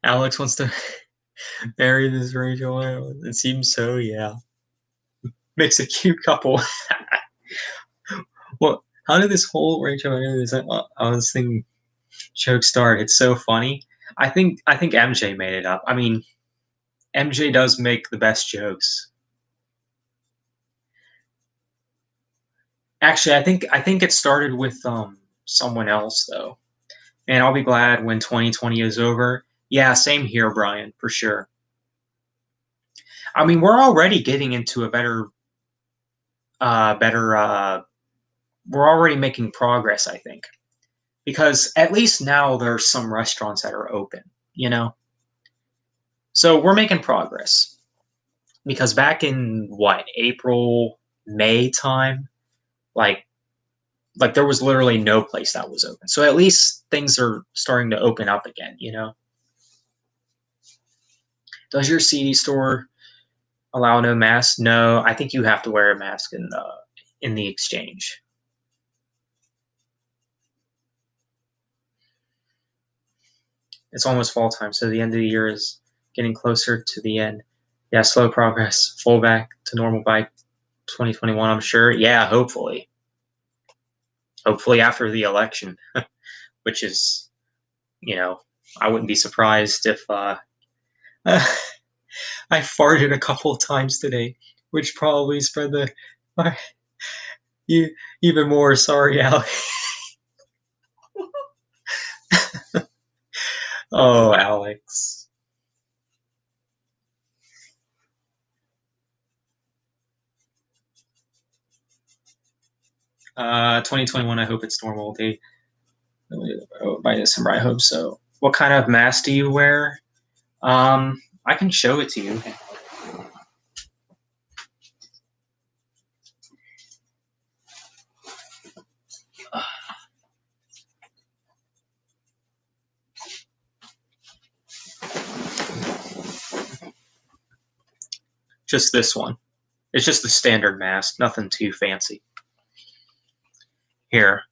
Alex wants to marry this Rachel. It seems so, yeah. Makes a cute couple. Well, how did this whole Rachel marry this this thing joke start? It's so funny. I think MJ made it up. I mean, MJ does make the best jokes. Actually, I think it started with someone else though. And I'll be glad when 2020 is over. Yeah, same here, Brian, for sure. I mean, we're already getting into a better. We're already making progress, I think, because at least now there's some restaurants that are open. You know, so we're making progress. Because back in what April, May time, like there was literally no place that was open. So at least things are starting to open up again. You know, does your CD store allow no mask? No, I think you have to wear a mask in the exchange. It's almost fall time, so the end of the year is getting closer to the end. Yeah, slow progress, full back to normal by 2021. I'm sure. Yeah, hopefully. Hopefully after the election, which is, I wouldn't be surprised if I farted a couple of times today, which probably spread the uh, even more. Sorry, Alex. Oh, Alex. 2021. I hope it's normal. They by December. I hope so. What kind of mask do you wear? I can show it to you. Just this one. It's just the standard mask. Nothing too fancy. Here.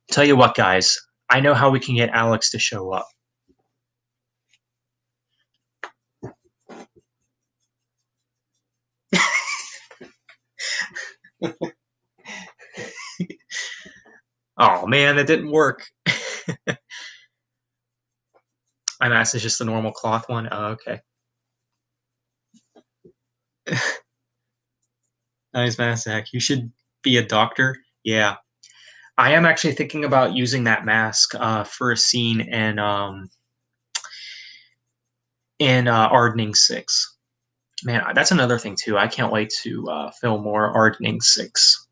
Tell you what, guys. I know how we can get Alex to show up. Oh man, that didn't work. My mask is just the normal cloth one. Oh, okay. Nice mask, Zach. You should be a doctor. Yeah, I am actually thinking about using that mask for a scene in Ardening 6. Man, that's another thing too. I can't wait to film more Ardening 6.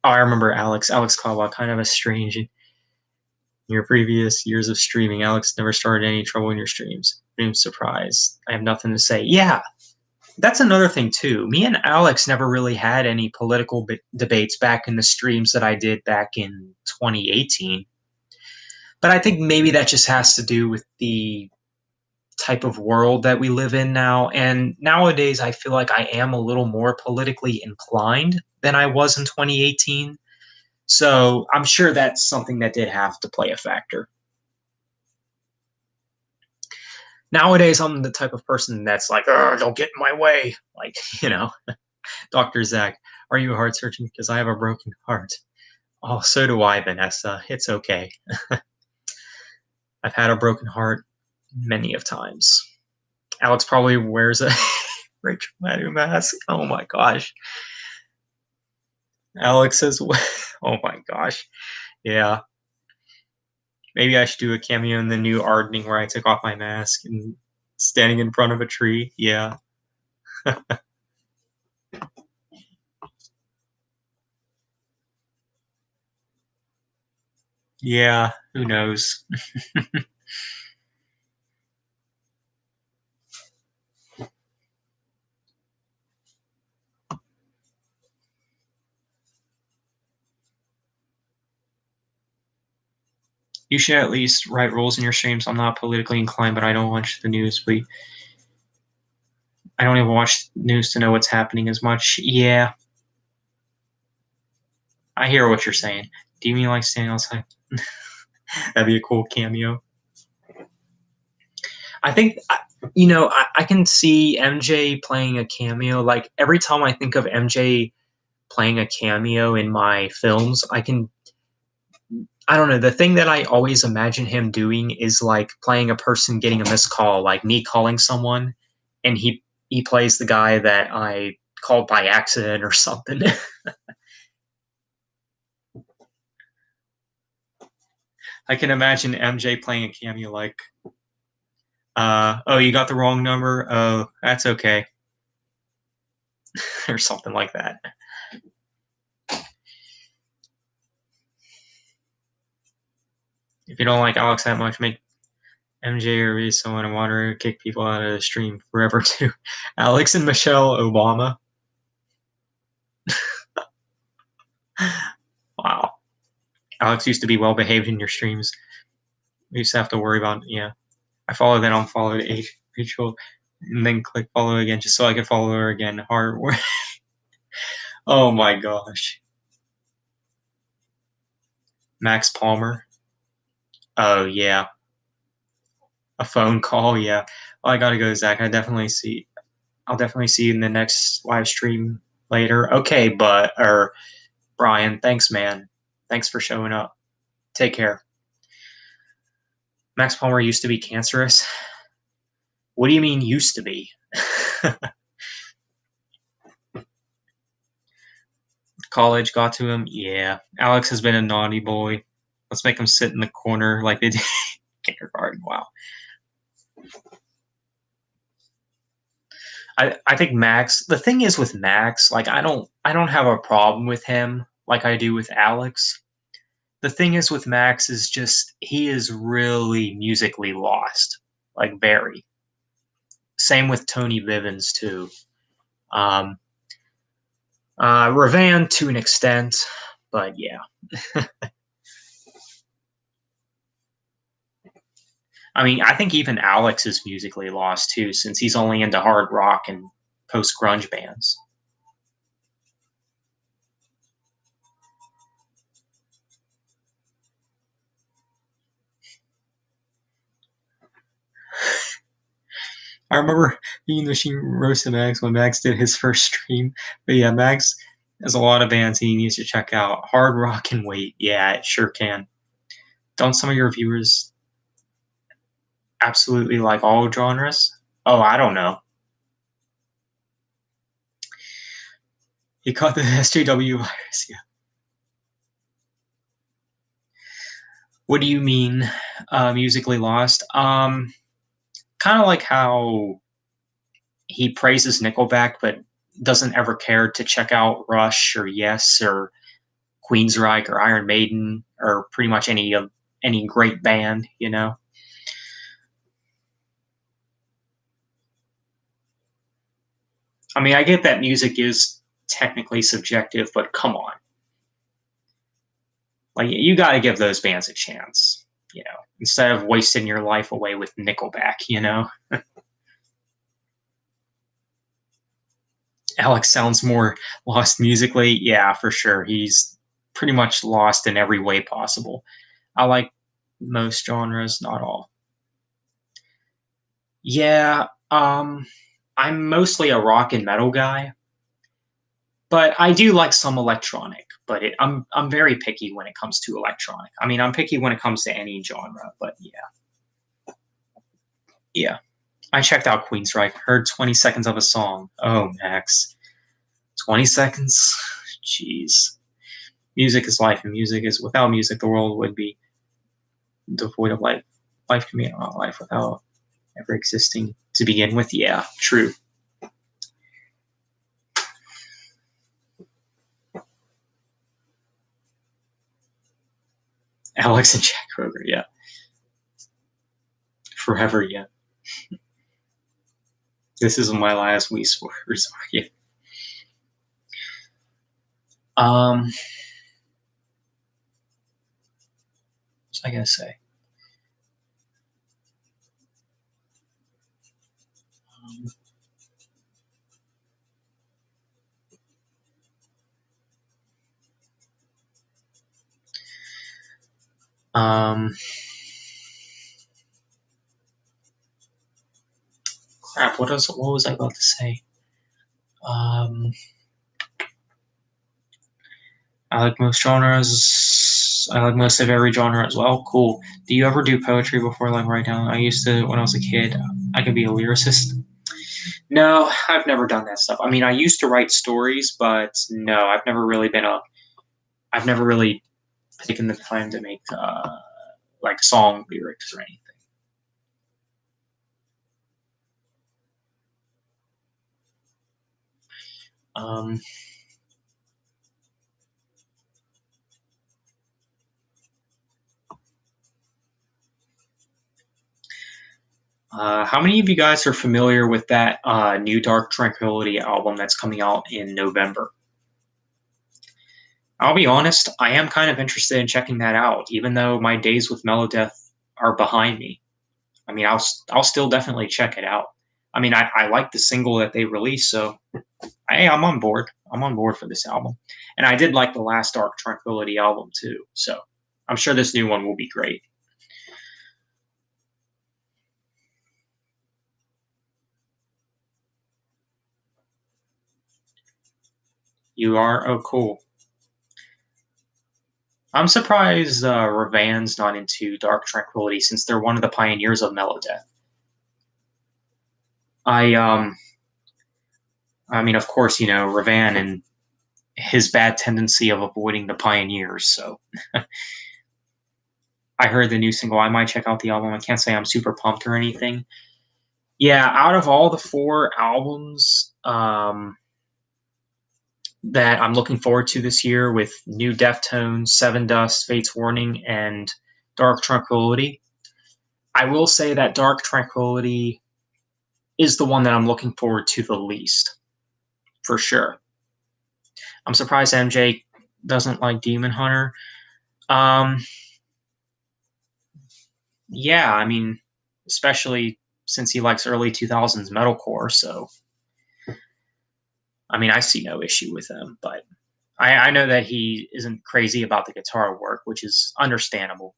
Oh, I remember Alex Kawa, kind of a strange in your previous years of streaming. Alex never started any trouble in your streams. I'm surprised. I have nothing to say. Yeah, that's another thing too. Me and Alex never really had any political debates back in the streams that I did back in 2018. But I think maybe that just has to do with the type of world that we live in now. And nowadays, I feel like I am a little more politically inclined than I was in 2018. So I'm sure that's something that did have to play a factor. Nowadays, I'm the type of person that's like, don't get in my way. Like, Dr. Zach, are you heart searching? Because I have a broken heart. Oh, so do I, Vanessa. It's okay. I've had a broken heart many of times. Alex probably wears a Rachel Maddow mask. Oh my gosh. Alex says, oh my gosh. Yeah. Maybe I should do a cameo in the new Ardening where I take off my mask and standing in front of a tree. Yeah. Yeah. Who knows? You should at least write rules in your streams. I'm not politically inclined, but I don't watch the news. But I don't even watch news to know what's happening as much. Yeah. I hear what you're saying. Do you mean like standing outside? That'd be a cool cameo. I think I can see MJ playing a cameo. Like every time I think of MJ playing a cameo in my films, I don't know. The thing that I always imagine him doing is like playing a person getting a missed call, like me calling someone, and he plays the guy that I called by accident or something. I can imagine MJ playing a cameo like, oh, you got the wrong number. Oh, that's okay, or something like that. If you don't like Alex that much, make MJ or be someone and water kick people out of the stream forever too. Alex and Michelle Obama. Wow. Alex used to be well behaved in your streams. We used to have to worry about, yeah. I followed, then unfollowed Rachel, and then click follow again just so I could follow her again. Hard work. Oh my gosh. Max Palmer. Oh yeah. A phone call. Yeah. Well, I gotta go, Zach. I'll definitely see you in the next live stream later. Okay, or Brian, thanks, man. Thanks for showing up. Take care. Max Palmer used to be cancerous. What do you mean used to be? College got to him. Yeah. Alex has been a naughty boy. Let's make him sit in the corner like they did in kindergarten. Wow. I think Max, the thing is with Max, like I don't have a problem with him like I do with Alex. The thing is with Max is just he is really musically lost. Like very. Same with Tony Bivens too. Um Ravan to an extent, but yeah. I mean, I think even Alex is musically lost too, since he's only into hard rock and post grunge bands. I remember being the she roasted Max when Max did his first stream. But yeah, Max has a lot of bands he needs to check out. Hard rock can wait. Yeah, it sure can. Don't some of your viewers absolutely like all genres? Oh, I don't know. He caught the SJW virus. Yeah. What do you mean, musically lost? Kind of like how he praises Nickelback, but doesn't ever care to check out Rush or Yes or Queensryche or Iron Maiden or pretty much any great band, you know. I mean, I get that music is technically subjective, but come on, like you got to give those bands a chance, you know, instead of wasting your life away with Nickelback, you know. Alex sounds more lost musically, yeah, for sure. He's pretty much lost in every way possible. I like most genres, not all. Yeah, I'm mostly a rock and metal guy, but I do like some electronic. But I'm very picky when it comes to electronic. I mean, I'm picky when it comes to any genre. But yeah, yeah. I checked out Queensryche. Heard 20 seconds of a song. Oh, Max, 20 seconds. Jeez. Music is life, and music is without music, the world would be devoid of life. Life can be a life without ever existing to begin with. Yeah, true. Alex and Jack Kroger. Yeah, forever. Yeah. This is my last Wii resort. Yeah. Um, what's I gonna say? Um, Crap, what was I about to say? Um, I like most genres. I like most of every genre as well. Cool. Do you ever do poetry before, like write down? I used to when I was a kid. I could be a lyricist. No, I've never done that stuff. I mean, I used to write stories, but no, I've never really been a. I've never really taken the time to make like song lyrics or anything. Um, how many of you guys are familiar with that new Dark Tranquillity album that's coming out in November? I'll be honest, I am kind of interested in checking that out, even though my days with Melodeath are behind me. I mean, I'll still definitely check it out. I mean, I like the single that they released, so hey, I'm on board. I'm on board for this album, and I did like the last Dark Tranquillity album too. So I'm sure this new one will be great. You are? Oh, cool. I'm surprised Ravan's not into Dark Tranquillity since they're one of the pioneers of Melodeath. I I mean, of course, you know Ravan and his bad tendency of avoiding the pioneers. So I heard the new single. I might check out the album. I can't say I'm super pumped or anything. Yeah, out of all the four albums that I'm looking forward to this year, with New Deftones, Seven Dust, Fate's Warning, and Dark Tranquillity, I will say that Dark Tranquillity is the one that I'm looking forward to the least, for sure. I'm surprised MJ doesn't like Demon Hunter. Um, yeah, I mean, especially since he likes early 2000s metalcore, so I mean, I see no issue with him, but I know that he isn't crazy about the guitar work, which is understandable.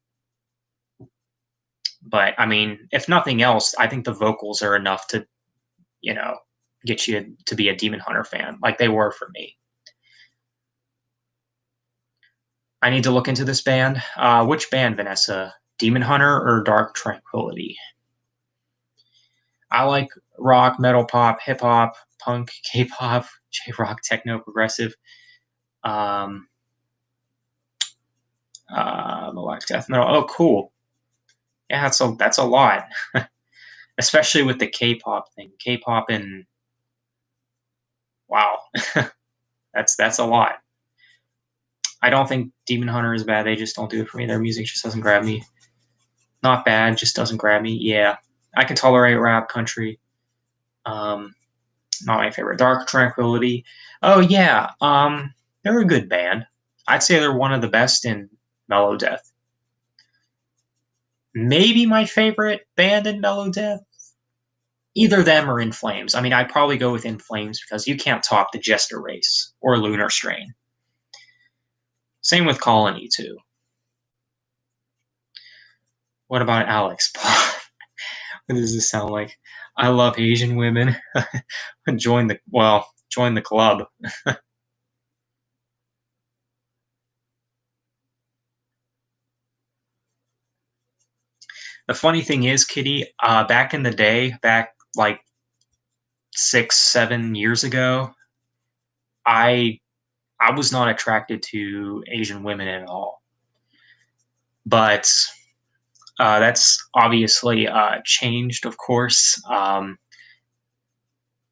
But I mean, if nothing else, I think the vocals are enough to, you know, get you to be a Demon Hunter fan, like they were for me. I need to look into this band. Which band, Vanessa? Demon Hunter or Dark Tranquillity? I like rock, metal, pop, hip hop, punk, K-pop, J-rock, techno, progressive, um, melodic death metal. Oh, cool. Yeah, that's a lot, especially with the K-pop thing. K-pop and wow, that's a lot. I don't think Demon Hunter is bad. They just don't do it for me. Their music just doesn't grab me. Not bad, just doesn't grab me. Yeah, I can tolerate rap, country. Um, Not my favorite. Dark Tranquillity. Oh yeah, they're a good band. I'd say they're one of the best in Melodeath. Maybe my favorite band in Melodeath. Either them or In Flames. I mean, I'd probably go with In Flames because you can't top the Jester Race or Lunar Strain. Same with Colony too. What about Alex? What does this sound like? I love Asian women. Join the club. The funny thing is, Kitty, back in the day, back like 6, 7 years ago, I I was not attracted to Asian women at all. But that's obviously changed, of course.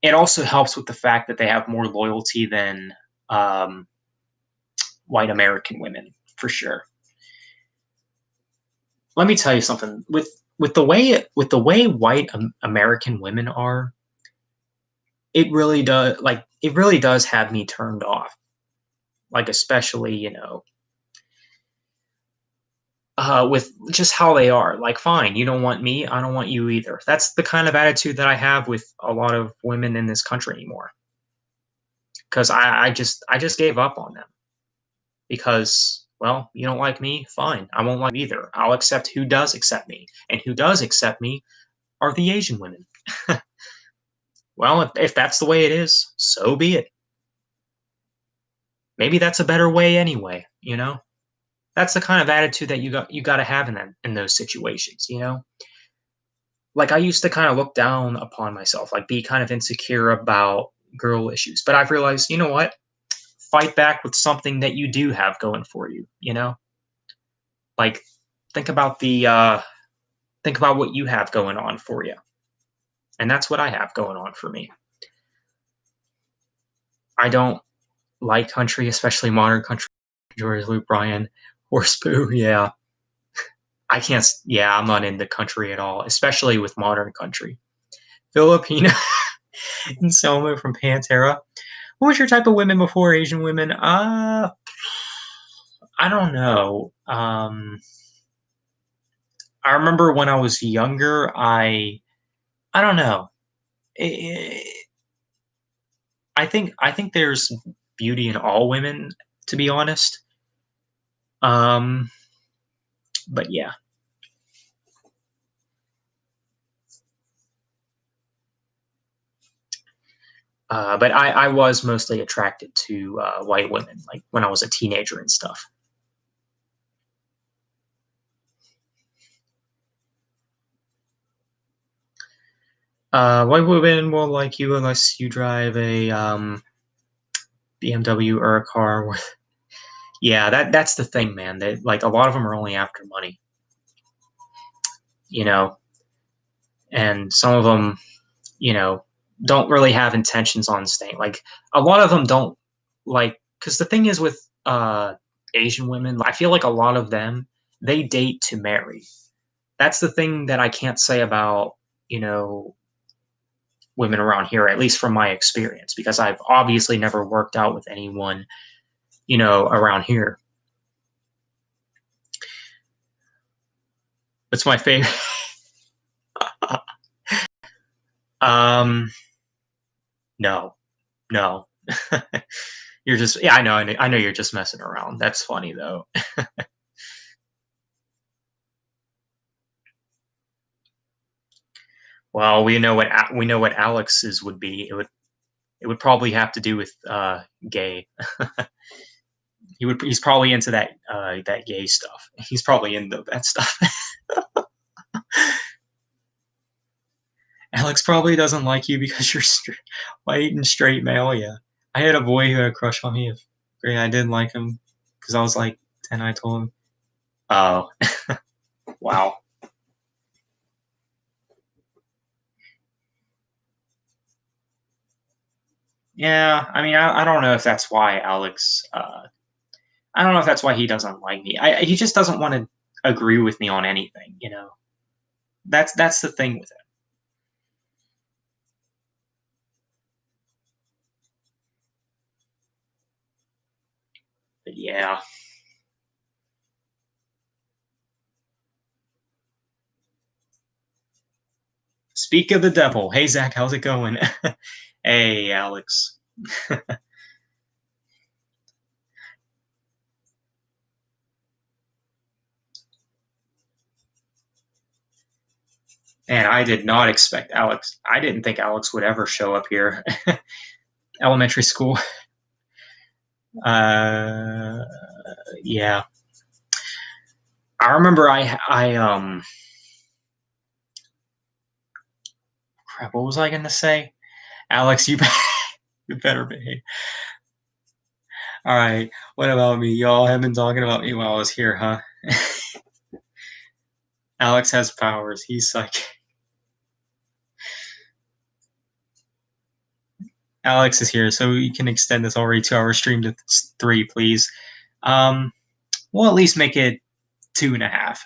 It also helps with the fact that they have more loyalty than um, white American women, for sure. Let me tell you something with the way white American women are, it really does have me turned off. Like especially with just how they are. Like, fine, you don't want me, I don't want you either. That's the kind of attitude that I have with a lot of women in this country anymore. Because I just gave up on them because well, you don't like me, fine, I won't like you either. I'll accept who does accept me, and who does accept me are the Asian women. Well, if that's the way it is, so be it. Maybe that's a better way anyway, you know? That's the kind of attitude that you gotta have in those situations, you know? Like, I used to kinda look down upon myself, like, be kind of insecure about girl issues, but I've realized, you know what? Fight back with something that you do have going for you, you know? Like, think about think about what you have going on for you, and that's what I have going on for me. I don't like country, especially modern country. George Luke Bryan, Horse Poo, yeah. I can't yeah, I'm not into country at all, especially with modern country. Filipino and Selma from Pantera. What was your type of women before Asian women? I don't know. I remember when I was younger, I don't know. I I think there's beauty in all women, to be honest. Um, but yeah. But I was mostly attracted to white women, like when I was a teenager and stuff. White women will like you unless you drive a BMW or a car with. Yeah, that's the thing, man. That like a lot of them are only after money, you know, and some of them, you know, don't really have intentions on staying. Like a lot of them don't like because the thing is with Asian women, I feel like a lot of them they date to marry. That's the thing that I can't say about you know women around here, at least from my experience, because I've obviously never worked out with anyone around here. What's my favorite? um, no, no. You're just yeah, I know you're just messing around. That's funny though. Well, we know what Alex's would be. It would probably have to do with gay. He's probably into that gay stuff. He's probably into that stuff. Alex probably doesn't like you because you're white and straight male. Yeah, I had a boy who had a crush on me. Great, I didn't like him because I was like 10. I told him, "Oh, wow." Yeah, I mean, I don't know if that's why Alex. I don't know if that's why he doesn't like me. He just doesn't want to agree with me on anything. That's the thing with it. But yeah. Speak of the devil. Hey Zach, how's it going? Hey Alex. And I did not expect Alex. I didn't think Alex would ever show up here. Elementary school. Uh, yeah. I remember crap. What was I gonna say? Alex, you better behave. All right. What about me? Y'all have been talking about me while I was here, huh? Alex has powers. He's psychic. Alex is here, so we can extend this already 2 hour stream to three, please. Um, we'll at least make it 2.5.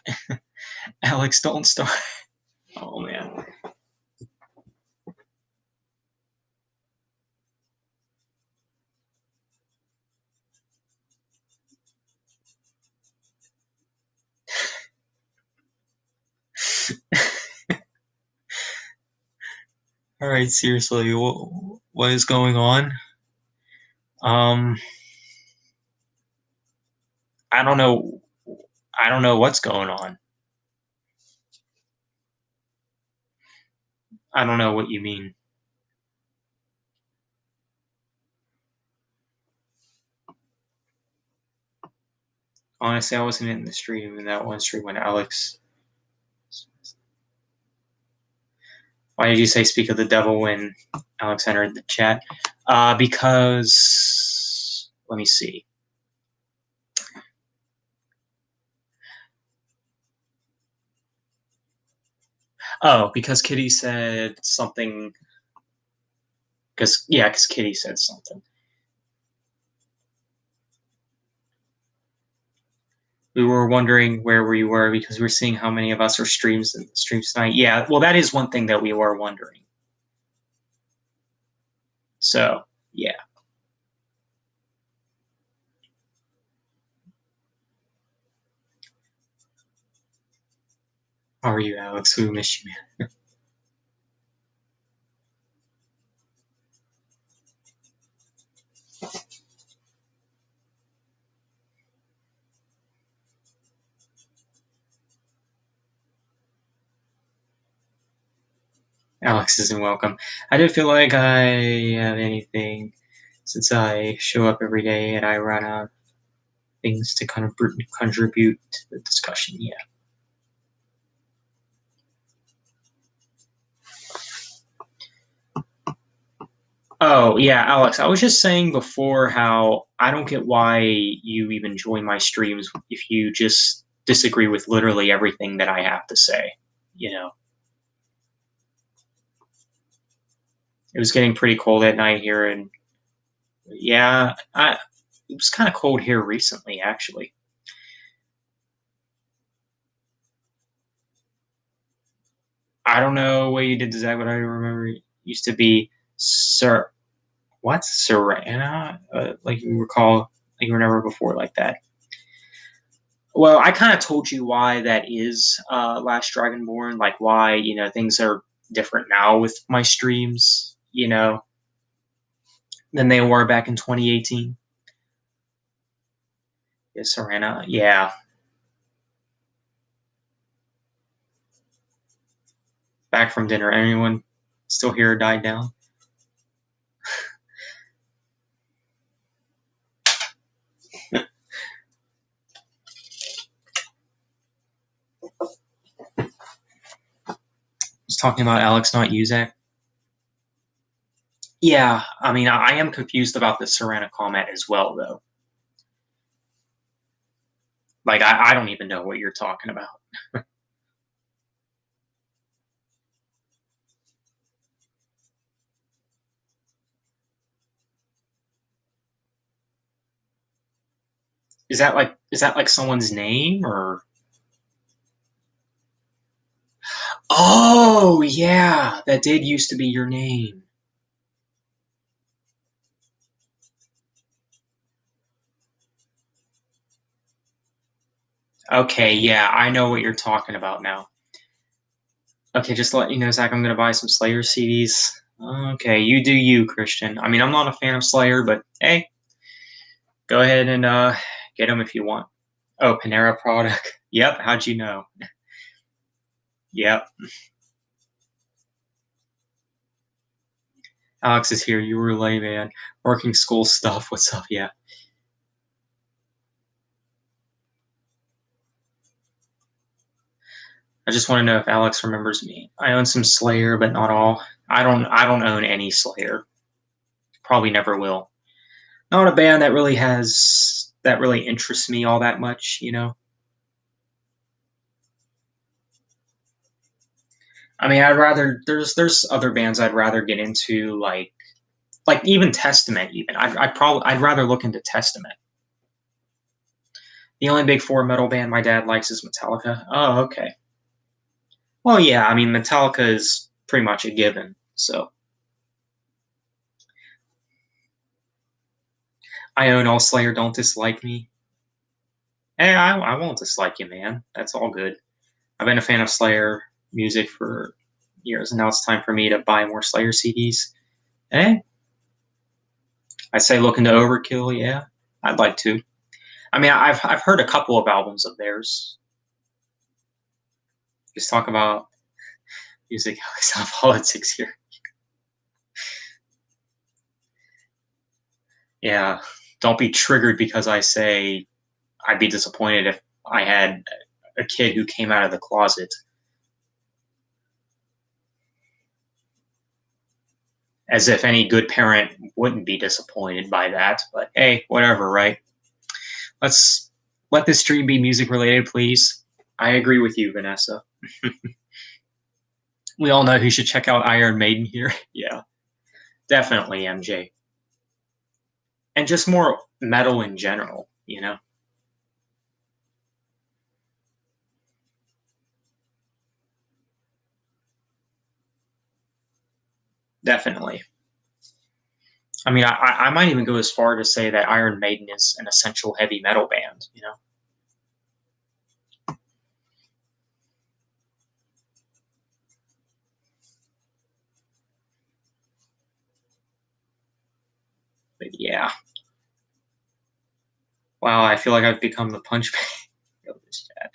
Alex, don't start. Oh man. All right, seriously, what is going on? Um, I don't know. I don't know what's going on. I don't know what you mean. Honestly, I wasn't in the stream in that one stream when Alex. Why did you say "speak of the devil" when Alex entered the chat? Because let me see. Oh, because Kitty said something. Because Kitty said something. We were wondering where we were because we're seeing how many of us are streams tonight. Yeah, well, that is one thing that we were wondering. So yeah. How are you, Alex? We miss you, man. Alex isn't welcome. I don't feel like I have anything since I show up every day and I run out of things to kind of contribute to the discussion. Yeah. Oh, yeah, Alex, I was just saying before how I don't get why you even join my streams if you just disagree with literally everything that I have to say. You know, it was getting pretty cold at night here, and yeah, it was kind of cold here recently, actually. I don't know what you did to Zach, but I remember it used to be Sir. What? Serena? Like you recall, like you were never before like that. Well, I kind of told you why that is Last Dragonborn, like why, things are different now with my streams, than they were back in 2018. Yeah, Serena. Yeah. Back from dinner. Anyone still here or died down? Was talking about Alex, not you, Zach. Yeah, I mean, I am confused about the Serena comment as well, though. Like, I don't even know what you're talking about. Is that like someone's name or? Oh yeah, that did used to be your name. Okay, yeah, I know what you're talking about now. Okay, just to let you know, Zach, I'm gonna buy some Slayer CDs. Okay, you do you, Christian. I mean, I'm not a fan of Slayer, but hey, go ahead and get them if you want. Oh, Panera product. Yep. How'd you know? Yep. Alex is here. You were late, man. Working school stuff. What's up? Yeah. I just want to know if Alex remembers me. I own some Slayer, but not all. I don't own any Slayer. Probably never will. Not a band that really interests me all that much. I mean, I'd rather there's other bands I'd rather get into like even Testament. Even I'd rather look into Testament. The only big four metal band my dad likes is Metallica. Oh, okay. Well, yeah. I mean, Metallica is pretty much a given. So I own all Slayer. Don't dislike me. Hey, I won't dislike you, man. That's all good. I've been a fan of Slayer music for years, and now it's time for me to buy more Slayer CDs. Hey, I say look into Overkill. Yeah, I'd like to. I mean, I've heard a couple of albums of theirs. Just talk about music, it's not politics here. Yeah, don't be triggered because I say I'd be disappointed if I had a kid who came out of the closet. As if any good parent wouldn't be disappointed by that. But hey, whatever, right? Let's let this stream be music related, please. I agree with you, Vanessa. We all know who should check out Iron Maiden here. Yeah, definitely MJ. And just more metal in general, you know? Definitely. I mean, I might even go as far to say that Iron Maiden is an essential heavy metal band, you know? But yeah. Wow, I feel like I've become the punch bag of this chat.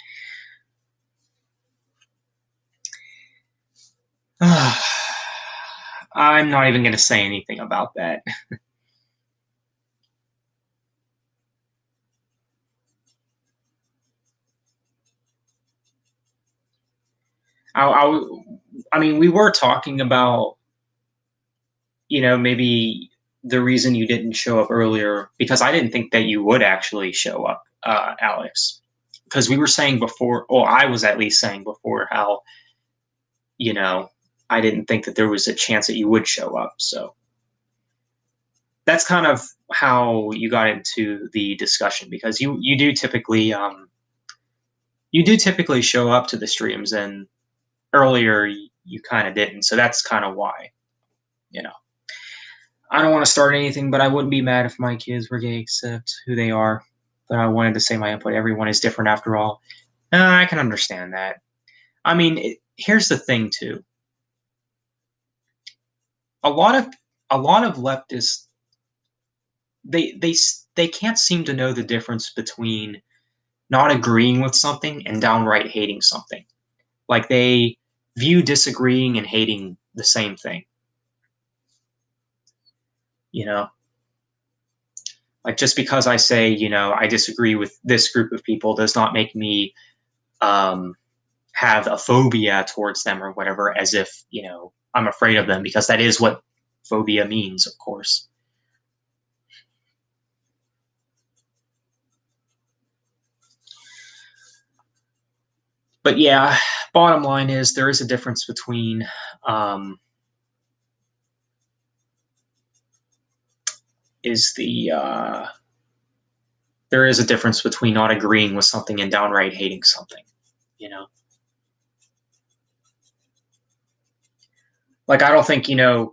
I'm not even going to say anything about that. I mean, we were talking about, maybe the reason you didn't show up earlier, because I didn't think that you would actually show up, Alex. Because we were saying before, or I was at least saying before, how, you know, I didn't think that there was a chance that you would show up. So that's kind of how you got into the discussion, because you do typically show up to the streams, and earlier you kind of didn't. So that's kind of why, you know. I don't want to start anything, but I wouldn't be mad if my kids were gay, except who they are. But I wanted to say my input. Everyone is different after all. I can understand that. I mean, here's the thing too. A lot of leftists, they can't seem to know the difference between not agreeing with something and downright hating something. Like, they view disagreeing and hating the same thing. You know, like, just because I say, I disagree with this group of people does not make me have a phobia towards them or whatever, as if, I'm afraid of them, because that is what phobia means, of course. But yeah, bottom line is there is a difference between there is a difference between not agreeing with something and downright hating something, you know. Like, I don't think,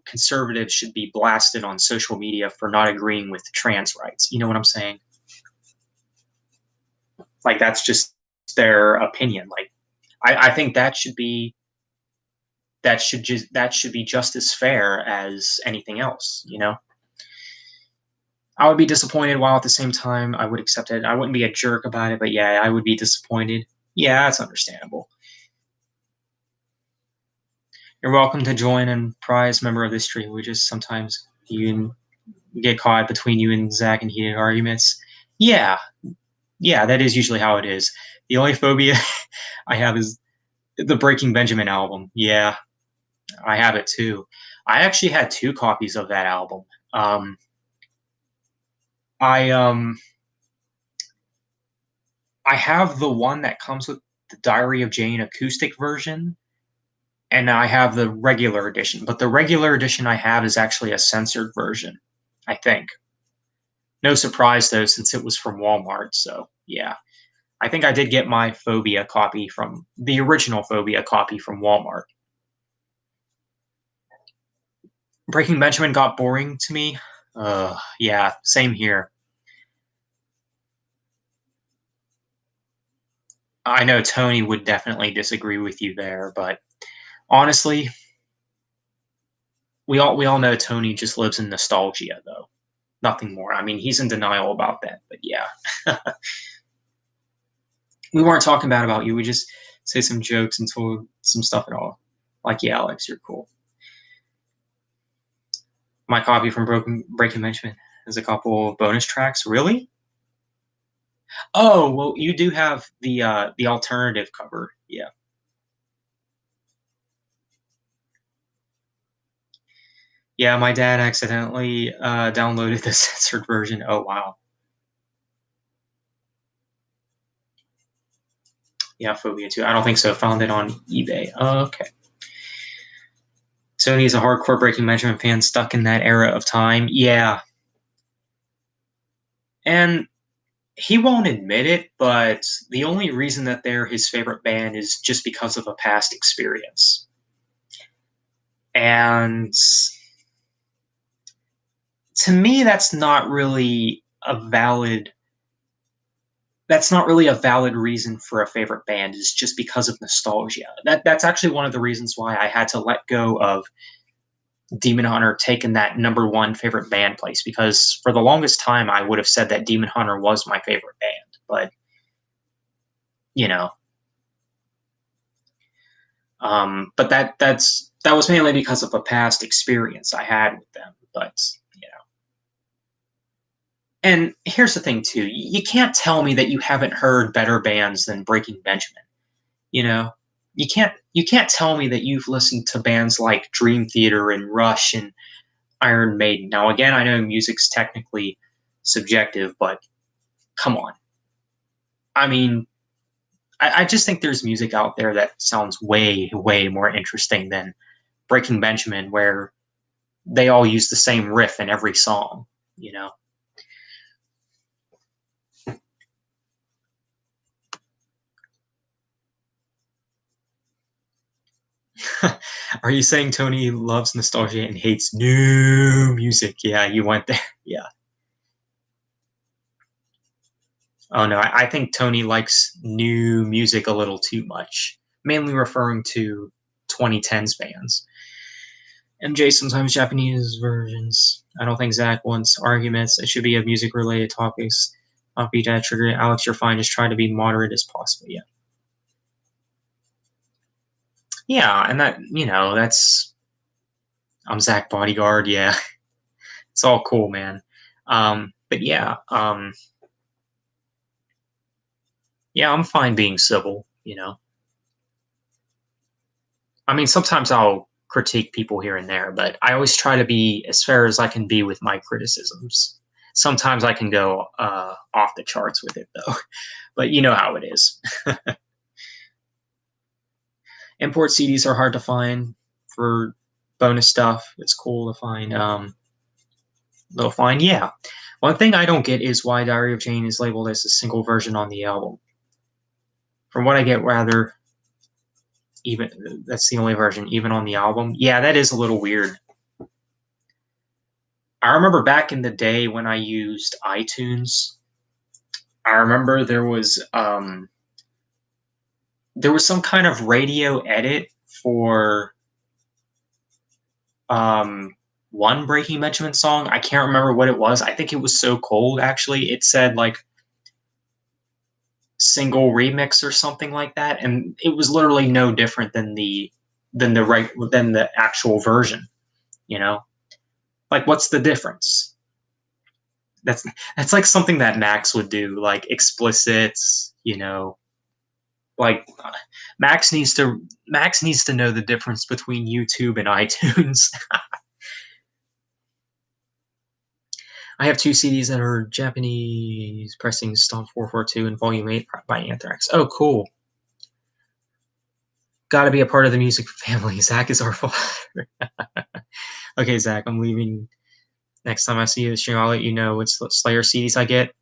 conservatives should be blasted on social media for not agreeing with trans rights. You know what I'm saying? Like, that's just their opinion. Like, I think that should be just as fair as anything else, you know. I would be disappointed, while at the same time I would accept it. I wouldn't be a jerk about it, but yeah, I would be disappointed. Yeah, that's understandable. You're welcome to join and prize member of this stream. We just sometimes you get caught between you and Zach in heated arguments. Yeah, that is usually how it is. The only phobia I have is the Breaking Benjamin album. Yeah, I have it too. I actually had 2 copies of that album. I have the one that comes with the Diary of Jane acoustic version, and I have the regular edition. But the regular edition I have is actually a censored version, I think. No surprise though, since it was from Walmart. So yeah, I think I did get my Phobia copy from the original Phobia copy from Walmart. Breaking Benjamin got boring to me. Yeah, same here. I know Tony would definitely disagree with you there, but honestly, we all know Tony just lives in nostalgia, though. Nothing more. I mean, he's in denial about that, but yeah. We weren't talking bad about you. We just say some jokes and told some stuff at all. Like, yeah, Alex, you're cool. My copy from Breaking Benjamin has a couple of bonus tracks. Really? Oh, well, you do have the alternative cover. Yeah. Yeah, my dad accidentally downloaded the censored version. Oh wow. Yeah, Phobia 2. I don't think so. Found it on eBay. Okay. Sony's a hardcore Breaking Benjamin fan stuck in that era of time. Yeah. And he won't admit it, but the only reason that they're his favorite band is just because of a past experience. And to me, that's not really a valid reason for a favorite band is just because of nostalgia. That's actually one of the reasons why I had to let go of Demon Hunter taking that number one favorite band place because for the longest time I would have said that Demon Hunter was my favorite band, but you know, but that was mainly because of a past experience I had with them. But you know, and here's the thing too: you can't tell me that you haven't heard better bands than Breaking Benjamin. You know, you can't tell me that you've listened to bands like Dream Theater and Rush and Iron Maiden. Now, again, I know music's technically subjective, but come on. I mean, I just think there's music out there that sounds way, way more interesting than Breaking Benjamin, where they all use the same riff in every song, you know? Are you saying Tony loves nostalgia and hates new music? Yeah, you went there. Yeah. Oh no, I think Tony likes new music a little too much, mainly referring to 2010s bands. MJ sometimes Japanese versions. I don't think Zach wants arguments. It should be a music related topics. Not be that trigger. Alex, you're fine. Just try to be moderate as possible. Yeah. Yeah, and that's I'm Zach Bodyguard. Yeah, it's all cool, man. But yeah, yeah, I'm fine being civil. I mean, sometimes I'll critique people here and there, but I always try to be as fair as I can be with my criticisms. Sometimes I can go off the charts with it, though. But you know how it is. Import CDs are hard to find for bonus stuff. It's cool to find. They'll find, yeah. One thing I don't get is why Diary of Jane is labeled as a single version on the album. From what I get, rather, even that's the only version, even on the album. Yeah, that is a little weird. I remember back in the day when I used iTunes. I remember there was some kind of radio edit for um, one Breaking Benjamin song. I can't remember what it was. I think it was So Cold. Actually, it said like single remix or something like that, and it was literally no different than the actual version. You know, like what's the difference? That's that's like something that Max would do, like explicits. Like Max needs to know the difference between YouTube and iTunes. I have two CDs that are Japanese pressings, Stomp 442 and Volume 8 by Anthrax. Oh, cool. Got to be a part of the music family. Zach is our father. Okay, Zach, I'm leaving. Next time I see you this stream, I'll let you know which Slayer CDs I get.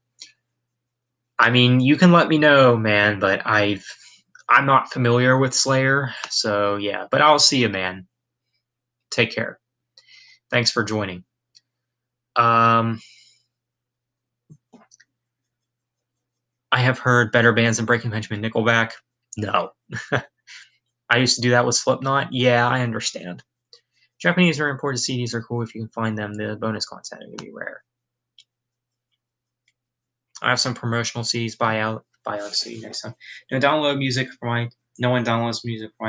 I mean, you can let me know, man, but I'm not familiar with Slayer, so yeah. But I'll see you, man. Take care. Thanks for joining. Um, I have heard better bands than Breaking Benjamin, Nickelback. No. I used to do that with Slipknot. Yeah, I understand. Japanese or imported CDs are cool if you can find them. The bonus content will be rare. I have some promotional CDs. Buy out. See you next time. No one downloads music from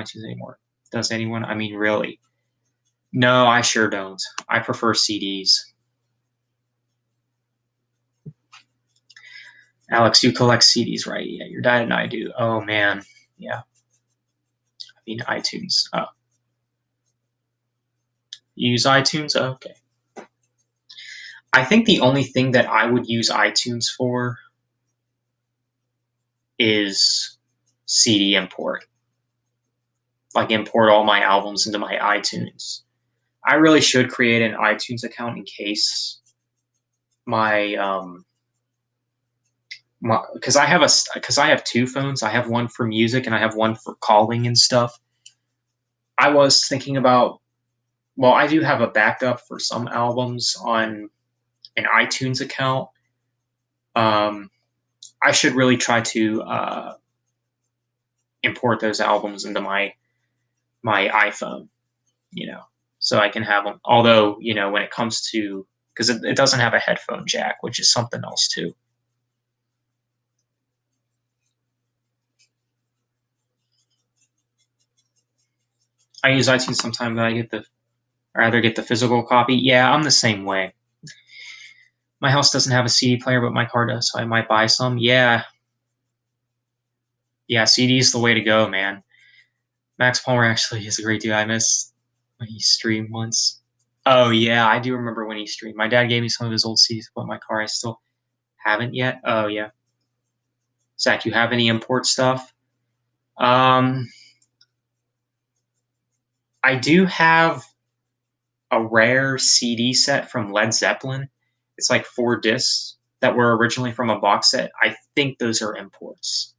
iTunes anymore. Does anyone? I mean, really? No, I sure don't. I prefer CDs. Alex, you collect CDs, right? Yeah, your dad and I do. Oh man, yeah. I mean iTunes. Oh, you use iTunes? Oh, okay. I think the only thing that I would use iTunes for is CD import. Like import all my albums into my iTunes. I really should create an iTunes account in case my because I have two phones. I have one for music and I have one for calling and stuff. I was thinking about, well, I do have a backup for some albums on an iTunes account. Um, I should really try to import those albums into my iPhone, you know, so I can have them. Although, when it comes to, because it doesn't have a headphone jack, which is something else too. I use iTunes sometimes, but I rather get the physical copy. Yeah, I'm the same way. My house doesn't have a CD player, but my car does, so I might buy some. Yeah, yeah, CD is the way to go, man. Max Palmer actually is a great dude. I miss when he streamed once. Oh yeah, I do remember when he streamed. My dad gave me some of his old CDs to put in my car. I still haven't yet. Oh yeah, Zach, you have any import stuff? Um, I do have a rare CD set from Led Zeppelin. It's like 4 discs that were originally from a box set. I think those are imports.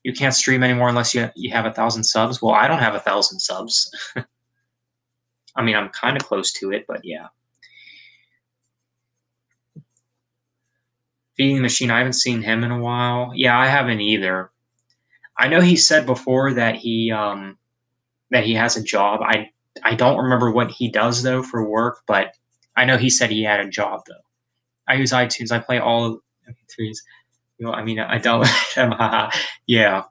You can't stream anymore unless you have 1,000 subs. Well, I don't have 1,000 subs. I mean, I'm kind of close to it, but yeah. Feeding the Machine, I haven't seen him in a while. Yeah, I haven't either. I know he said before that he has a job. I don't remember what he does though for work, but I know he said he had a job though. I use iTunes. I play all of MP3s. I mean, I don't. Yeah.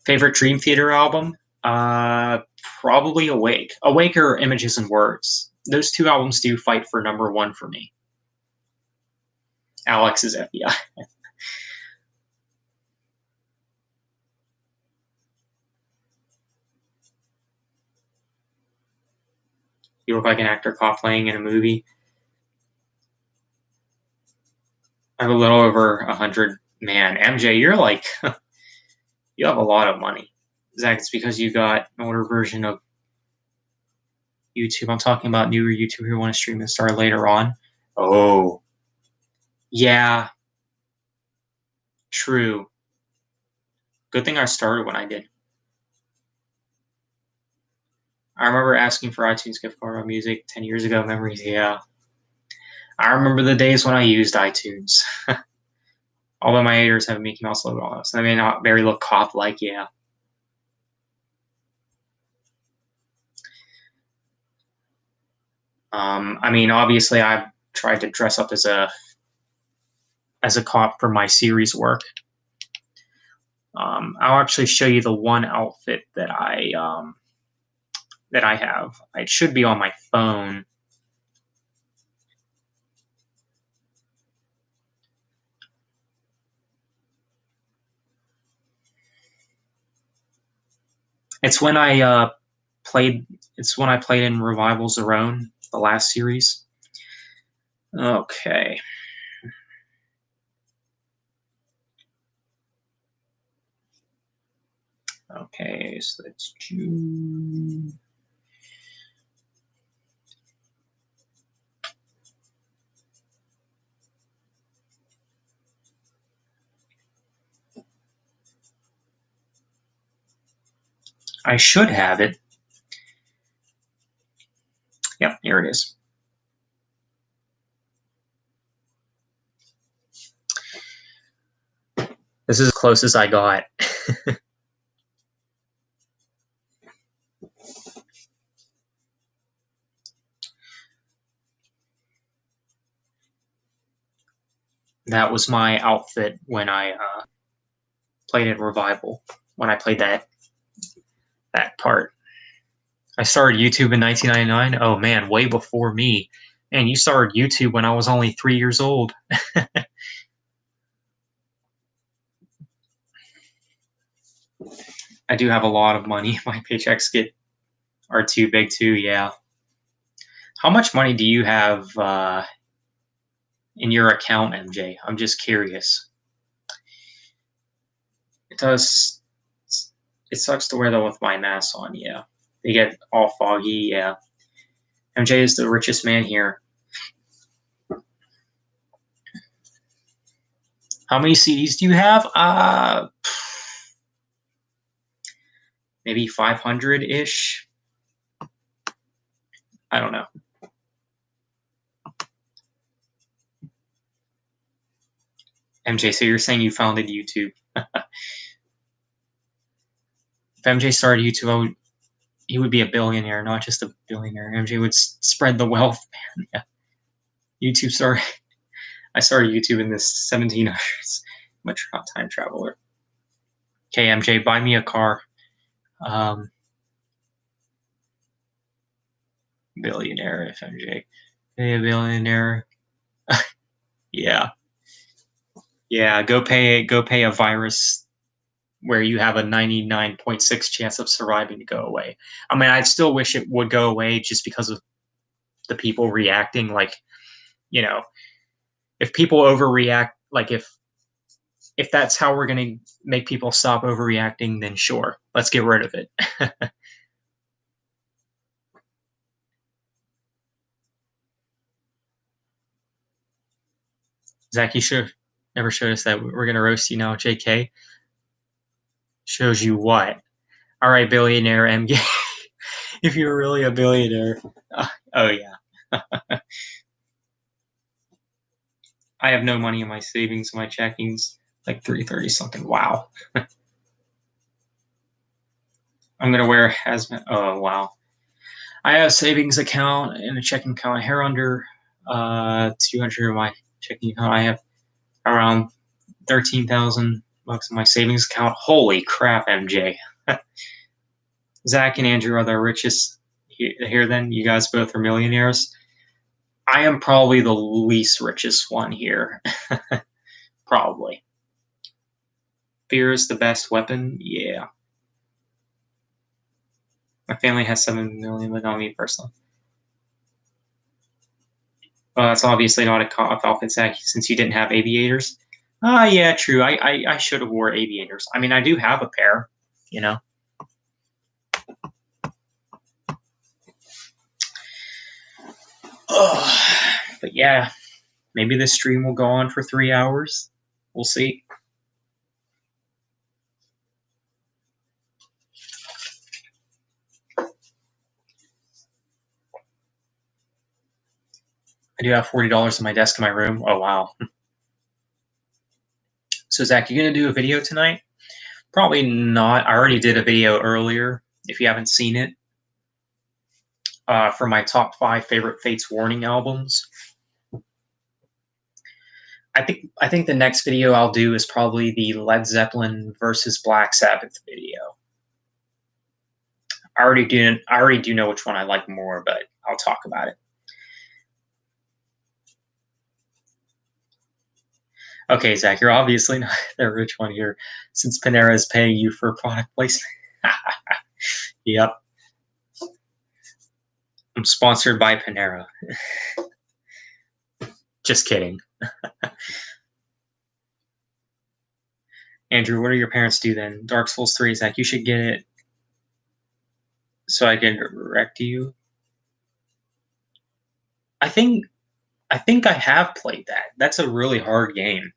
Favorite Dream Theater album? Uh, Probably Awake. Awake or Images and Words. Those two albums do fight for number one for me. Alex is FBI. You look like an actor caught playing in a movie. I have a little over 100. Man, MJ, you're like, you have a lot of money. Zach, it's because you got an older version of YouTube. I'm talking about newer YouTubers who want to stream and start later on. Oh, yeah, true. Good thing I started when I did. I remember asking for iTunes gift card on music 10 years ago. Memories, yeah. I remember the days when I used iTunes. Although my haters have Mickey Mouse logo on it, so they may not very look cop like, yeah. I mean, obviously, I've tried to dress up as a cop for my series work. I'll actually show you the one outfit that I have. It should be on my phone. It's when I played. It's when I played in Revival Zerone, the last series. Okay. Okay, so that's June. I should have it. Yep, here it is. This is as close as I got. That was my outfit when I played in Revival when I played that part. I started YouTube in 1999. Oh man, way before me. And you started YouTube when I was only 3 years old. I do have a lot of money. My paychecks are too big too. Yeah. How much money do you have in your account, MJ? I'm just curious. It does. It sucks to wear though with my mask on. Yeah, they get all foggy. Yeah, MJ is the richest man here. How many CDs do you have? Maybe 500 ish. I don't know. MJ, so you're saying you founded YouTube? If MJ started YouTube, he would be a billionaire, not just a billionaire. MJ would spread the wealth. Man. Yeah. YouTube started. I started YouTube in the 1700s. I'm a time traveler. Okay, MJ, buy me a car. Billionaire, if MJ. Hey, a billionaire. Yeah. Yeah, go pay a virus where you have a 99.6 chance of surviving to go away. I mean, I still wish it would go away just because of the people reacting. Like, you know, if people overreact, like if that's how we're going to make people stop overreacting, then sure, let's get rid of it. Zach, you should have never showed us that. We're going to roast you now, JK. Shows you what? All right, billionaire MJ. If you're really a billionaire. Oh, yeah. I have no money in my savings, my checkings, like 330 something. Wow. I'm going to wear hazmat. Oh, wow. I have a savings account and a checking account. Here under 200 in my checking account. I have around 13,000 bucks in my savings account. Holy crap, MJ. Zach and Andrew are the richest here then. You guys both are millionaires. I am probably the least richest one here. Probably. Fear is the best weapon? Yeah. My family has 7 million, but not me personally. Well, that's obviously not a Falcon sack since you didn't have aviators. Yeah, true. I should have wore aviators. I mean, I do have a pair, you know. But yeah, maybe this stream will go on for 3 hours. We'll see. I do have $40 in my desk in my room. Oh, wow. So, Zach, you going to do a video tonight? Probably not. I already did a video earlier, if you haven't seen it, for my top 5 favorite Fates Warning albums. I think the next video I'll do is probably the Led Zeppelin versus Black Sabbath video. I already do know which one I like more, but I'll talk about it. Okay, Zach, you're obviously not the rich one here, since Panera is paying you for product placement. Yep. I'm sponsored by Panera. Just kidding. Andrew, what do your parents do then? Dark Souls 3, Zach, you should get it so I can direct you. I think I have played that. That's a really hard game.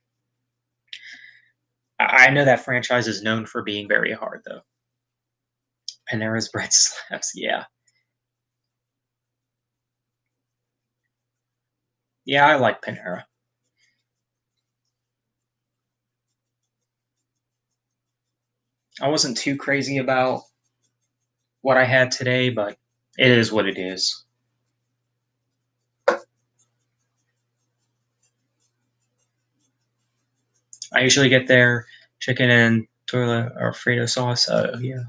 I know that franchise is known for being very hard, though. Panera's bread slaps, yeah. Yeah, I like Panera. I wasn't too crazy about what I had today, but it is what it is. I usually get there chicken and Toilet Alfredo sauce. Yeah.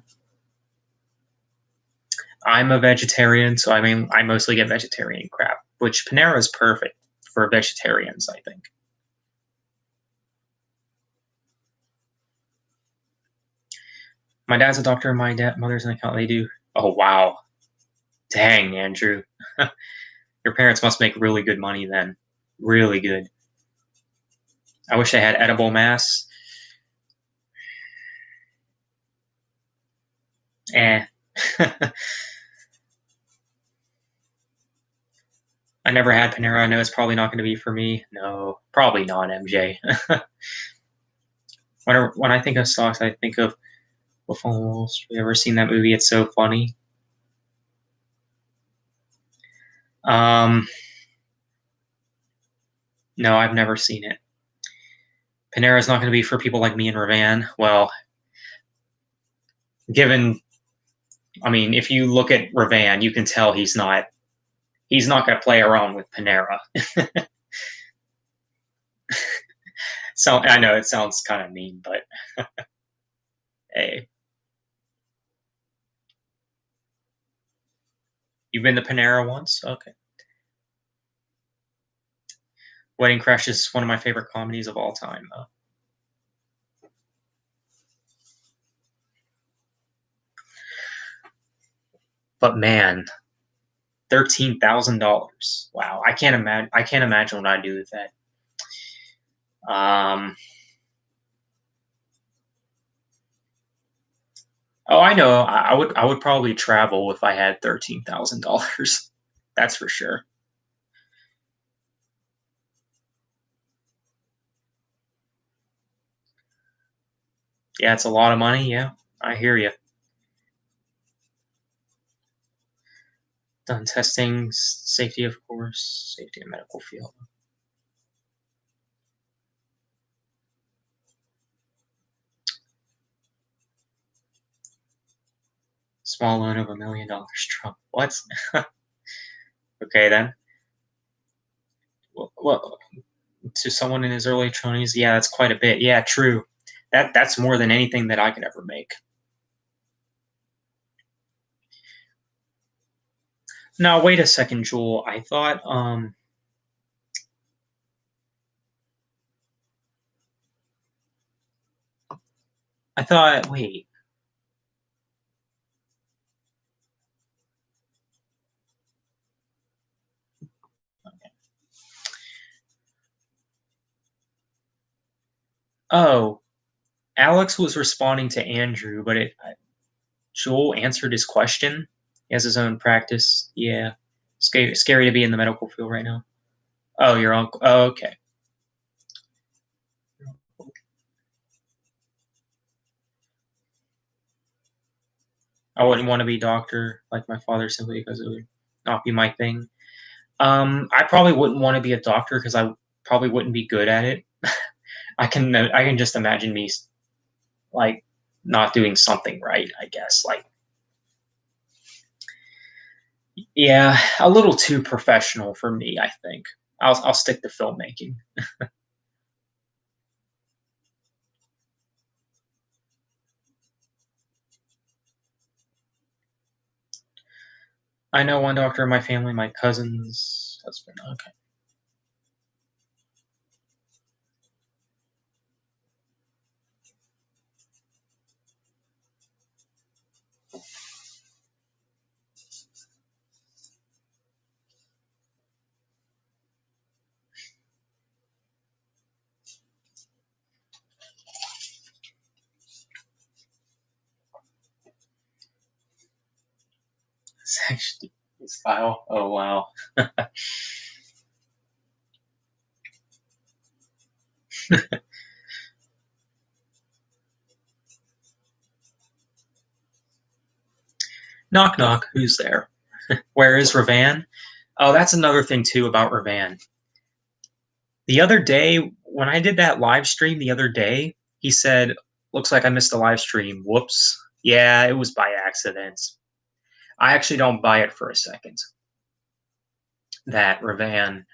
I'm a vegetarian, so I mean, I mostly get vegetarian crap, which Panera is perfect for vegetarians, I think. My dad's a doctor, my mother's an accountant. They do. Oh, wow. Dang, Andrew. Your parents must make really good money then. Really good. I wish I had edible mass. Eh. I never had Panera. I know it's probably not going to be for me. No, probably not, MJ. When I think of stocks, I think of Wolf on Wall Street. You ever seen that movie? It's so funny. Um, no, I've never seen it. Panera is not going to be for people like me and Ravan. Well, given, I mean, if you look at Ravan, you can tell he's not going to play around with Panera. So I know it sounds kind of mean, but hey, you've been to Panera once? Okay. Wedding Crash is one of my favorite comedies of all time. But man, $13,000. Wow, I can't imagine. I can't imagine what I'd do with that. Oh, I know. I would probably travel if I had $13,000. That's for sure. Yeah, it's a lot of money. Yeah, I hear you. Done testing, safety, of course, safety in medical field. Small loan of $1 million. Trump. What? Okay then. Well, to someone in his early 20s, yeah, that's quite a bit. Yeah, true. That's more than anything that I could ever make. Now, wait a second, Joel. Wait. Oh, Alex was responding to Andrew, but Joel answered his question. He has his own practice. Yeah, scary to be in the medical field right now. Oh, your uncle. Oh, okay. I wouldn't want to be a doctor like my father simply because it would not be my thing. I probably wouldn't want to be a doctor because I probably wouldn't be good at it. I can just imagine me like not doing something right. I guess like yeah, a little too professional for me. I think I'll stick to filmmaking. I know one doctor in my family, my cousin's husband. Okay. It's actually his file. Oh wow. Knock knock. Who's there? Where is Ravan? Oh, that's another thing too about Ravan. The other day, when I did that live stream the other day, he said, "Looks like I missed a live stream. Whoops." Yeah, it was by accident. I actually don't buy it for a second that Ravan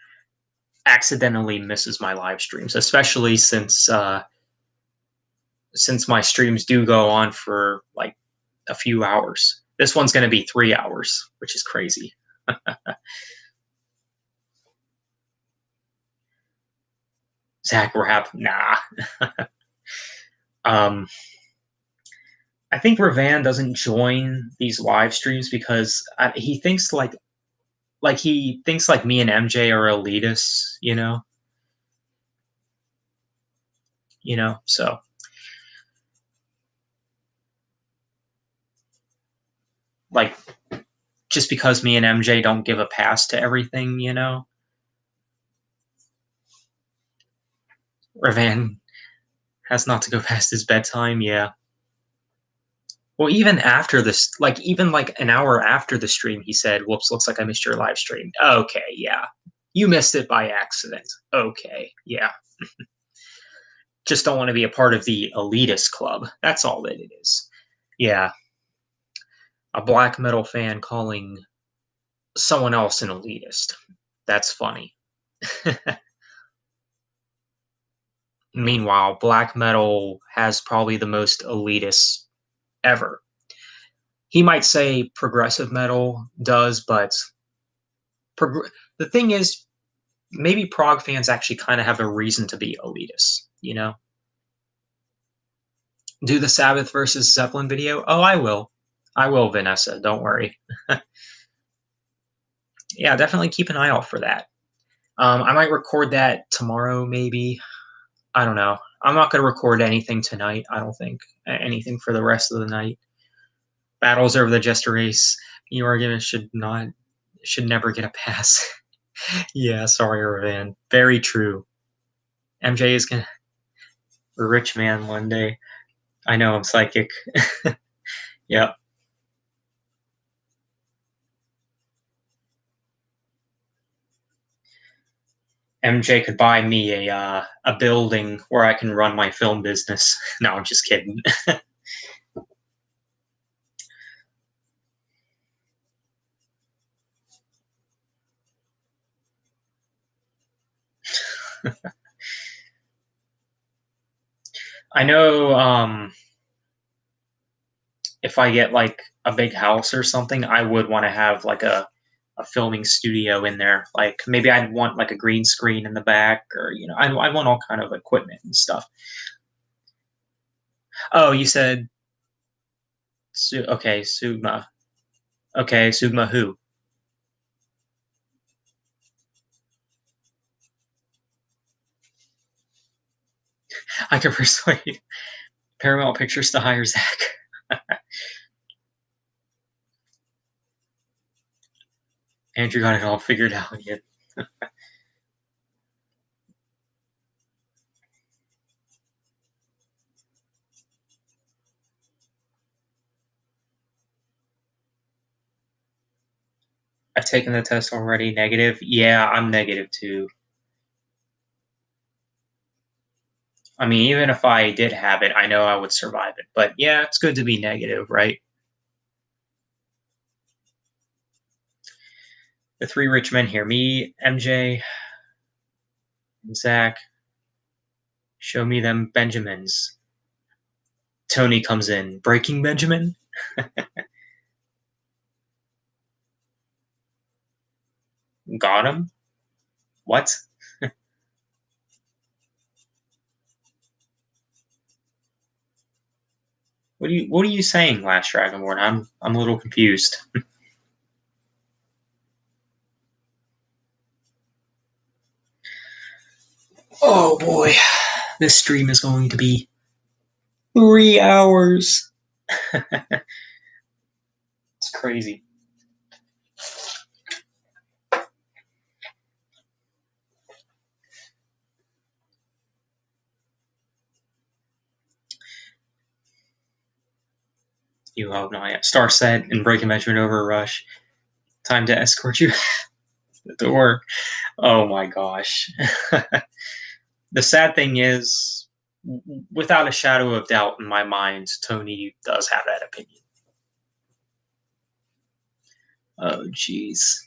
accidentally misses my live streams, especially since since my streams do go on for like a few hours. This one's going to be 3 hours, which is crazy. Zach, we're happy. Nah. um, I think Ravan doesn't join these live streams because he thinks he thinks like me and MJ are elitists, so like just because me and MJ don't give a pass to everything, Ravan has not to go past his bedtime, yeah. Well, even after this, like even like an hour after the stream, he said, "Whoops, looks like I missed your live stream." Okay, yeah, you missed it by accident. Okay, yeah, just don't want to be a part of the elitist club. That's all that it is. Yeah, a black metal fan calling someone else an elitist. That's funny. Meanwhile, black metal has probably the most elitist ever. He might say progressive metal does, but the thing is, maybe prog fans actually kind of have a reason to be elitist. Do the Sabbath versus Zeppelin video? Oh, I will. I will, Vanessa. Don't worry. Yeah, definitely keep an eye out for that. I might record that tomorrow, maybe. I don't know. I'm not going to record anything tonight, I don't think. Anything for the rest of the night. Battles over the Jester race. New argument should never get a pass. Yeah, sorry, Ravan. Very true. MJ is going to a rich man one day. I know I'm psychic. Yep. MJ could buy me a building where I can run my film business. No, I'm just kidding. I know if I get like a big house or something, I would want to have like a filming studio in there. Like maybe I'd want like a green screen in the back, or I'd want all kind of equipment and stuff. Oh, you said okay, Sugma. Okay, Sugma who? I could persuade Paramount Pictures to hire Zach. Andrew got it all figured out yet. I've taken the test already. Negative. Yeah, I'm negative too. I mean, even if I did have it, I know I would survive it. But yeah, it's good to be negative, right? The three rich men here, me, MJ, and Zach. Show me them Benjamins. Tony comes in. Breaking Benjamin? Got him? What? What are you saying, Last Dragonborn? I'm a little confused. Oh boy. This stream is going to be 3 hours. It's crazy. You hope not yet. Star set and Breaking Benjamin over Rush. Time to escort you the door. Oh my gosh. The sad thing is, without a shadow of doubt in my mind, Tony does have that opinion. Oh, jeez.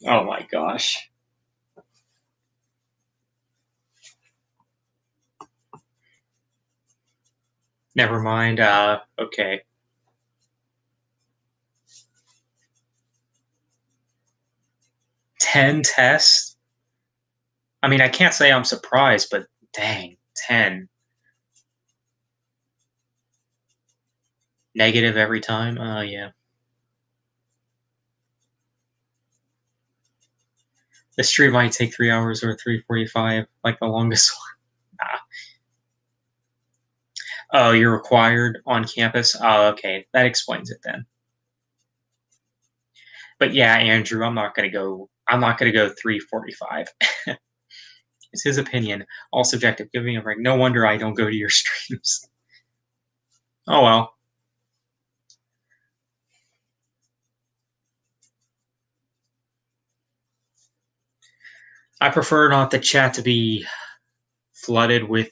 Oh my gosh. Never mind. Okay. 10 tests? I mean, I can't say I'm surprised, but dang, 10. Negative every time? Oh, yeah. The stream might take 3 hours or 3:45, like the longest one. Ah. Oh, you're required on campus? Oh, okay. That explains it then. But yeah, Andrew, I'm not gonna go 3:45. It's his opinion. All subjective. Give me a break. No wonder I don't go to your streams. Oh well. I prefer not the chat to be flooded with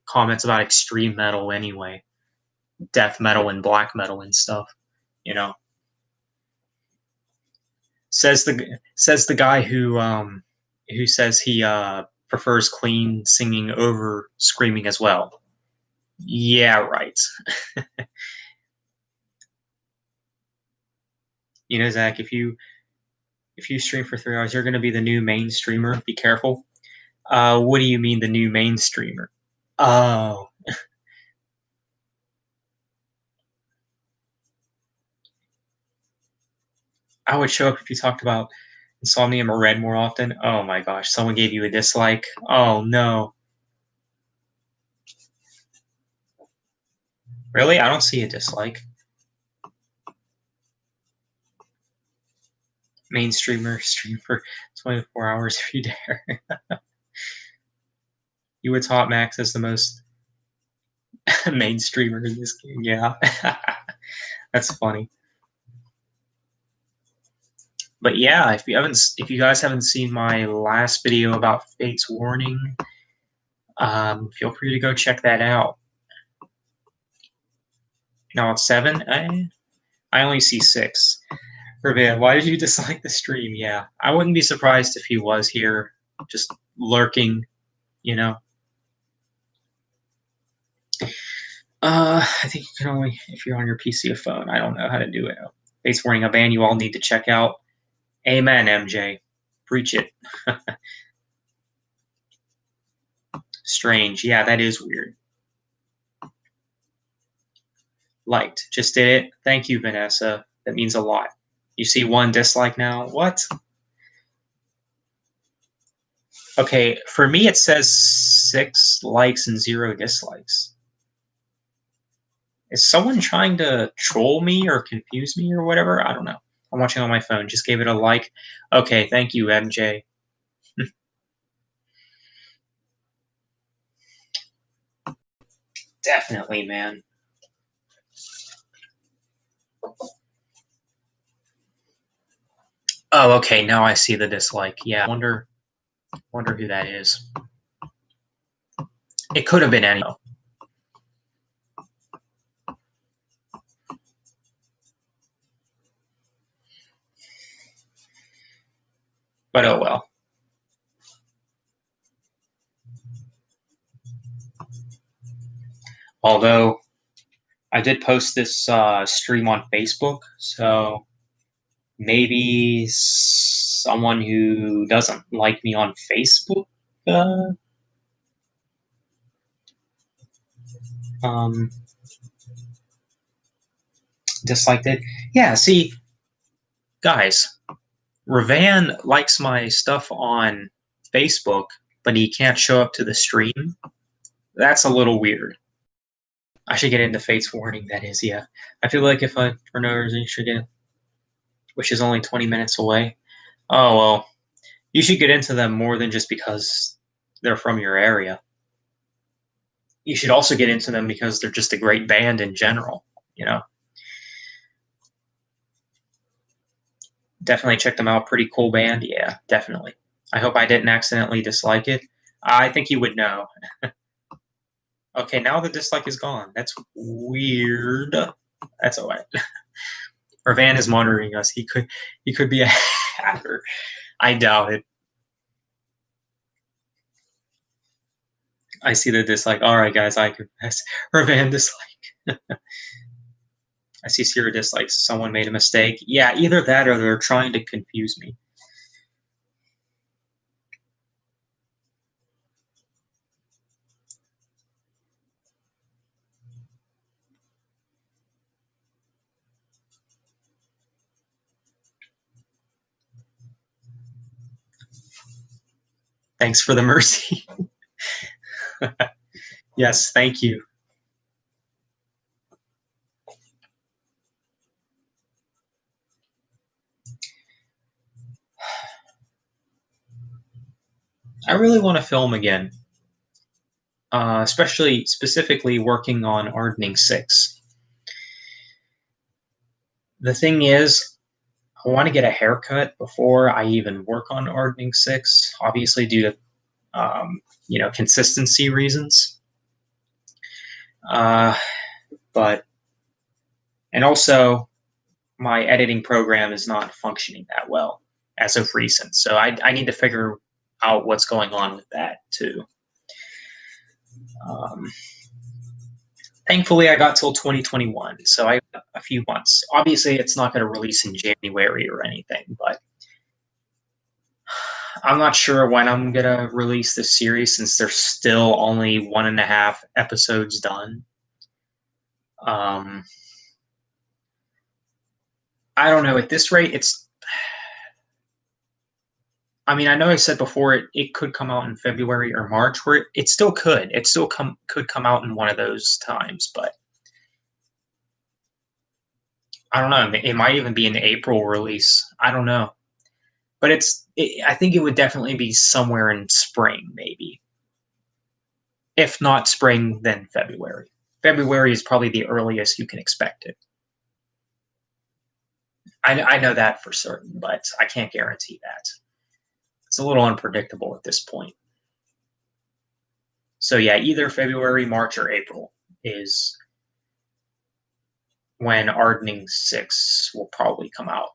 comments about extreme metal anyway. Death metal and black metal and stuff. You know. Says the guy who says he prefers Queen singing over screaming as well. Yeah, right. You know, Zach, if you stream for 3 hours, you're going to be the new main streamer. Be careful. What do you mean the new main streamer? Oh, I would show up if you talked about Insomnium or Red more often. Oh my gosh, someone gave you a dislike. Oh no. Really? I don't see a dislike. Main streamer, stream for 24 hours if you dare. You would top Max as the most main streamer in this game. Yeah. That's funny. But yeah, if you guys haven't seen my last video about Fate's Warning, feel free to go check that out. Now it's 7. I only see 6. Revere, why did you dislike the stream? Yeah, I wouldn't be surprised if he was here, just lurking. You know. I think you can only if you're on your PC or phone. I don't know how to do it. Fate's Warning, a band you all need to check out. Amen, MJ. Preach it. Strange. Yeah, that is weird. Liked. Just did it. Thank you, Vanessa. That means a lot. You see 1 dislike now? What? Okay, for me it says 6 likes and 0 dislikes. Is someone trying to troll me or confuse me or whatever? I don't know. I'm watching on my phone. Just gave it a like. Okay, thank you, MJ. Definitely, man. Oh, okay. Now I see the dislike. Yeah, wonder who that is. It could have been any. But oh well. Although I did post this stream on Facebook, so maybe someone who doesn't like me on Facebook disliked it. Yeah, see, guys, Ravan likes my stuff on Facebook, but he can't show up to the stream. That's a little weird. I should get into Fate's Warning, that is, yeah. I feel like if I, for no reason, should get, which is only 20 minutes away. Oh, well, you should get into them more than just because they're from your area. You should also get into them because they're just a great band in general, you know? Definitely check them out. Pretty cool band. Yeah, definitely. I hope I didn't accidentally dislike it. I think you would know. Okay, now the dislike is gone. That's weird. That's all right. Ravan is monitoring us. He could be a hacker. I doubt it. I see the dislike. All right, guys, I confess. Ravan dislike. I see Sierra dislikes. Someone made a mistake. Yeah, either that or they're trying to confuse me. Thanks for the mercy. Yes, thank you. I really want to film again, especially specifically working on Ardening 6. The thing is, I want to get a haircut before I even work on Ardening 6, obviously due to consistency reasons. Uh, but and also my editing program is not functioning that well as of recent, so I need to figure out what's going on with that too. Um, Thankfully, I got till 2021, so I have a few months. Obviously, it's not going to release in January or anything, but I'm not sure when I'm going to release this series since there's still only 1.5 episodes done. I don't know. At this rate, it's. I mean, I know I said before it could come out in February or March, where it still could. It still could come out in one of those times, but I don't know. It might even be an April release. I don't know, but I think it would definitely be somewhere in spring, maybe. If not spring, then February. February is probably the earliest you can expect it. I know that for certain, but I can't guarantee that. It's a little unpredictable at this point. So yeah, either February, March, or April is when Ardening 6 will probably come out.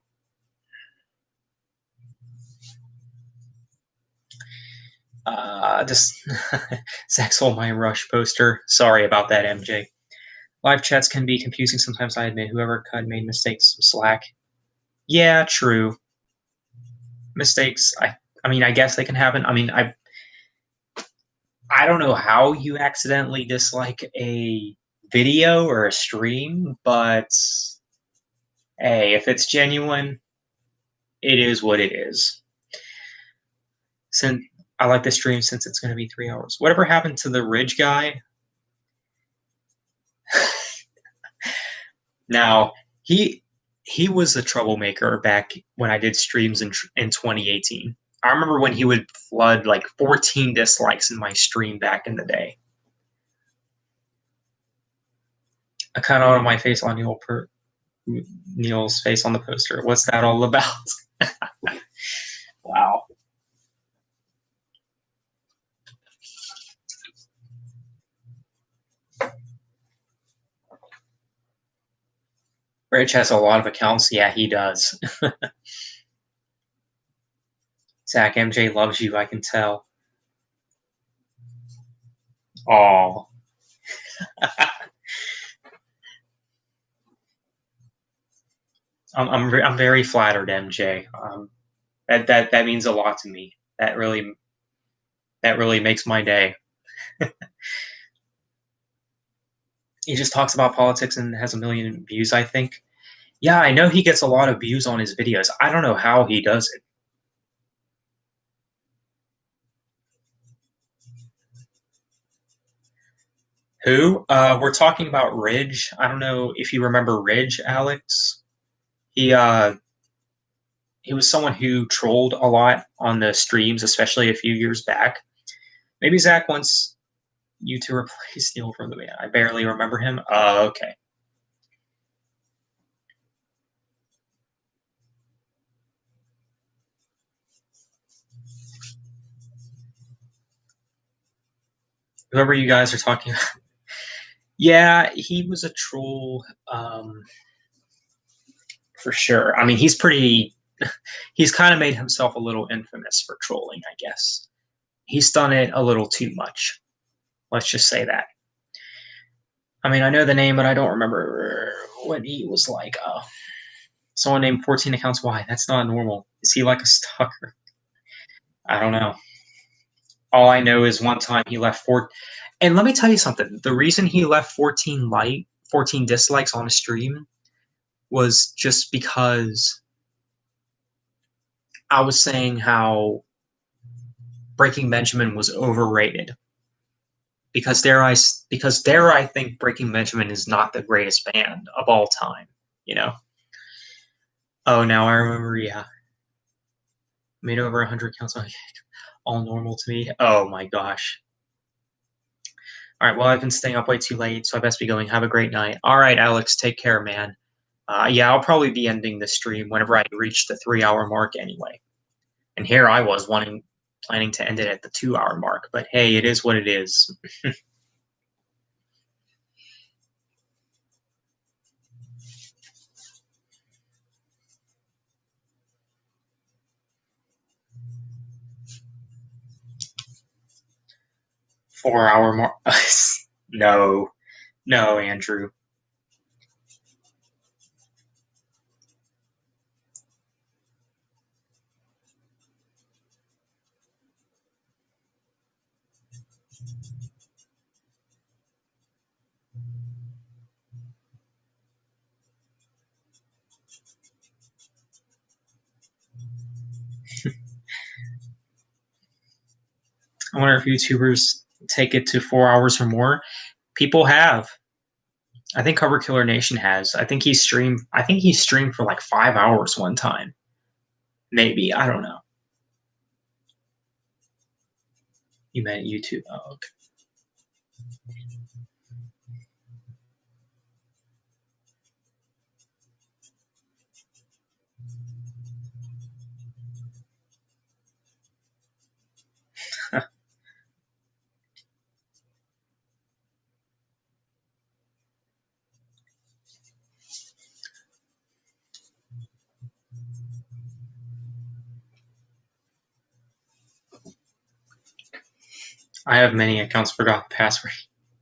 This Zexel My Rush poster. Sorry about that, MJ. Live chats can be confusing sometimes, I admit. Whoever cut made mistakes, Slack. Yeah, true. Mistakes, I mean, I guess they can happen. I mean, I don't know how you accidentally dislike a video or a stream, but hey, if it's genuine, it is what it is. Since I like the stream since it's going to be 3 hours. Whatever happened to the Ridge guy? Now he was a troublemaker back when I did streams in 2018. I remember when he would flood like 14 dislikes in my stream back in the day. I cut out of my face on Neil's face on the poster. What's that all about? Wow. Rich has a lot of accounts. Yeah, he does. Zach, MJ loves you. I can tell. Oh, I'm very flattered, MJ. That means a lot to me. That really makes my day. He just talks about politics and has a million views, I think. Yeah, I know he gets a lot of views on his videos. I don't know how he does it. Who? We're talking about Ridge. I don't know if you remember Ridge, Alex. He he was someone who trolled a lot on the streams, especially a few years back. Maybe Zach wants you to replace Neil from the band. I barely remember him. Okay. Whoever you guys are talking about. Yeah, he was a troll, for sure. I mean, he's pretty. He's kind of made himself a little infamous for trolling, I guess. He's done it a little too much. Let's just say that. I mean, I know the name, but I don't remember what he was like. Someone named 14 accounts. Why? That's not normal. Is he like a stalker? I don't know. All I know is one time he left four. And let me tell you something. The reason he left 14 dislikes on a stream was just because I was saying how Breaking Benjamin was overrated. Because dare I think Breaking Benjamin is not the greatest band of all time. You know. Oh, now I remember. Yeah, made over 100 counts on all normal to me. Oh my gosh. All right. Well, I've been staying up way too late, so I best be going. Have a great night. All right, Alex. Take care, man. Yeah, I'll probably be ending the stream whenever I reach the 3 hour mark anyway. And here I was planning to end it at the 2 hour mark, but hey, it is what it is. 4 hour mark. No, no, Andrew. I wonder if YouTubers take it to 4 hours or more. People have. I think Cover Killer Nation has. I think he streamed for like 5 hours one time. Maybe. I don't know. You meant YouTube. Oh, okay. I have many accounts, forgot the password.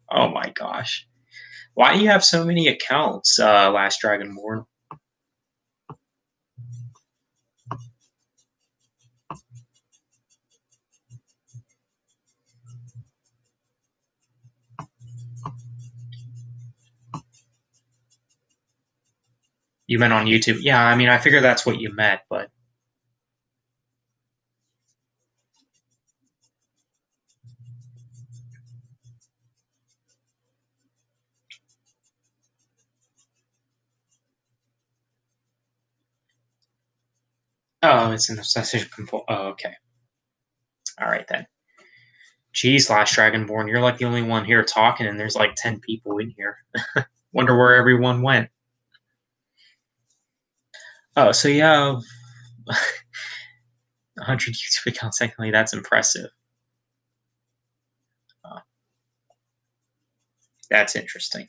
Oh my gosh. Why do you have so many accounts, Last Dragonborn? You meant on YouTube? Yeah, I mean, I figure that's what you meant, but oh, it's an obsessive compulsion. Oh, okay. All right then. Geez, Last Dragonborn, you're like the only one here talking, and there's like 10 people in here. Wonder where everyone went. Oh, so yeah, 100 YouTube accounts. Secondly, that's impressive. Uh, that's interesting.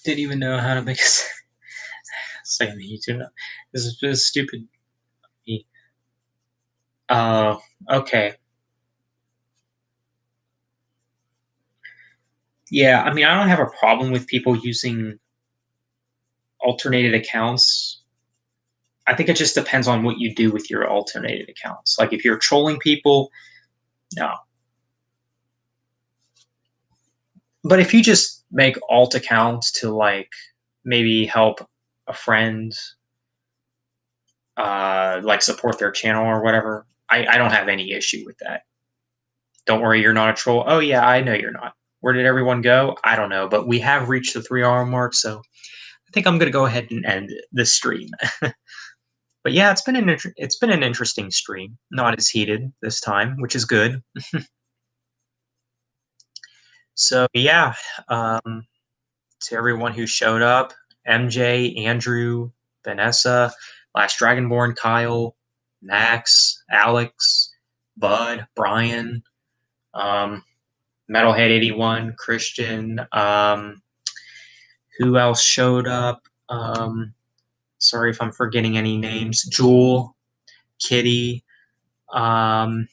Didn't even know how to make a say on YouTube. This is just stupid. Okay. Yeah, I mean, I don't have a problem with people using alternated accounts. I think it just depends on what you do with your alternated accounts. Like if you're trolling people, no. But if you just make alt accounts to like maybe help a friend, like support their channel or whatever, I don't have any issue with that. Don't worry, you're not a troll. Oh yeah, I know you're not. Where did everyone go? I don't know, but we have reached the 3 hour mark, so I think I'm gonna go ahead and end this stream. But yeah, it's been an interesting stream. Not as heated this time, which is good. So yeah, um, to everyone who showed up, MJ, Andrew, Vanessa, Last Dragonborn, Kyle, Max, Alex, Bud, Brian, um, Metalhead81, Christian. Who else showed up? Sorry if I'm forgetting any names. Jewel, Kitty, um,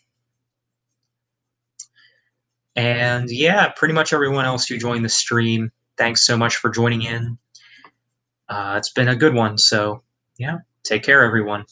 and yeah, pretty much everyone else who joined the stream. Thanks so much for joining in. It's been a good one. So yeah, take care, everyone.